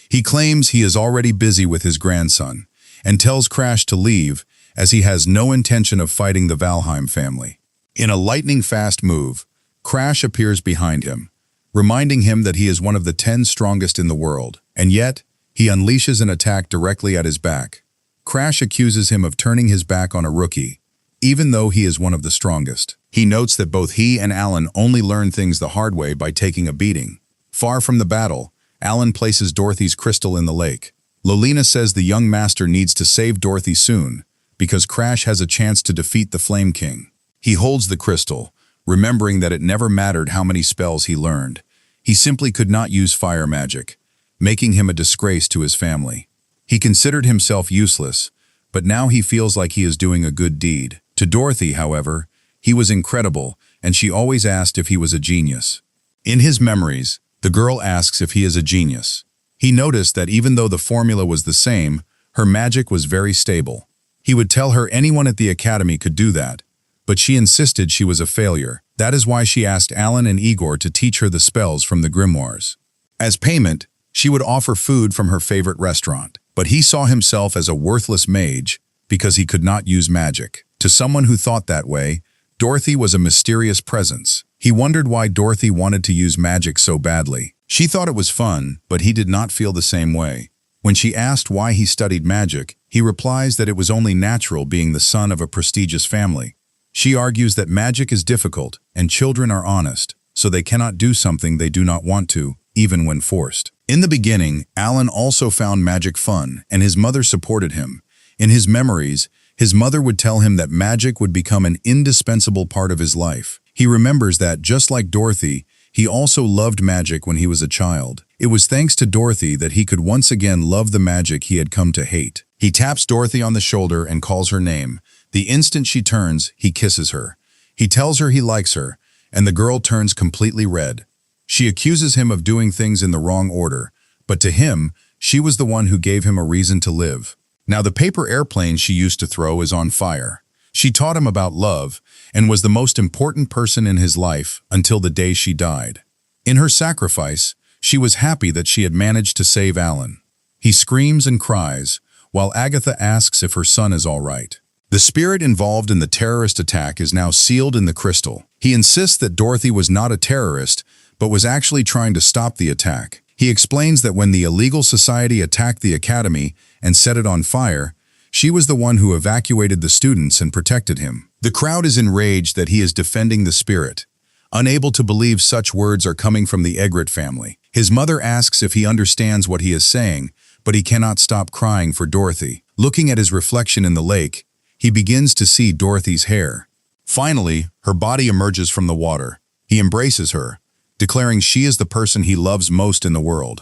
He claims he is already busy with his grandson and tells Crash to leave as he has no intention of fighting the Valheim family. In a lightning-fast move, Crash appears behind him, reminding him that he is one of the 10 strongest in the world, and yet he unleashes an attack directly at his back. Crash accuses him of turning his back on a rookie, even though he is one of the strongest. He notes that both he and Alan only learn things the hard way by taking a beating. Far from the battle, Alan places Dorothy's crystal in the lake. Lolina says the young master needs to save Dorothy soon, because Crash has a chance to defeat the Flame King. He holds the crystal, remembering that it never mattered how many spells he learned. He simply could not use fire magic, making him a disgrace to his family. He considered himself useless, but now he feels like he is doing a good deed. To Dorothy, however, he was incredible and she always asked if he was a genius. In his memories, the girl asks if he is a genius. He noticed that even though the formula was the same, her magic was very stable. He would tell her anyone at the academy could do that, but she insisted she was a failure. That is why she asked Alan and Igor to teach her the spells from the grimoires. As payment, she would offer food from her favorite restaurant, but he saw himself as a worthless mage because he could not use magic. To someone who thought that way, Dorothy was a mysterious presence. He wondered why Dorothy wanted to use magic so badly. She thought it was fun, but he did not feel the same way. When she asked why he studied magic, he replies that it was only natural being the son of a prestigious family. She argues that magic is difficult and children are honest, so they cannot do something they do not want to, even when forced. In the beginning, Alan also found magic fun, and his mother supported him. In his memories, his mother would tell him that magic would become an indispensable part of his life. He remembers that, just like Dorothy, he also loved magic when he was a child. It was thanks to Dorothy that he could once again love the magic he had come to hate. He taps Dorothy on the shoulder and calls her name. The instant she turns, he kisses her. He tells her he likes her, and the girl turns completely red. She accuses him of doing things in the wrong order, but to him, she was the one who gave him a reason to live. Now the paper airplane she used to throw is on fire. She taught him about love and was the most important person in his life until the day she died. In her sacrifice, she was happy that she had managed to save Alan. He screams and cries, while Agatha asks if her son is all right. The spirit involved in the terrorist attack is now sealed in the crystal. He insists that Dorothy was not a terrorist, but was actually trying to stop the attack. He explains that when the illegal society attacked the academy and set it on fire, she was the one who evacuated the students and protected him. The crowd is enraged that he is defending the spirit, unable to believe such words are coming from the Egret family. His mother asks if he understands what he is saying, but he cannot stop crying for Dorothy. Looking at his reflection in the lake, he begins to see Dorothy's hair. Finally, her body emerges from the water. He embraces her, declaring she is the person he loves most in the world.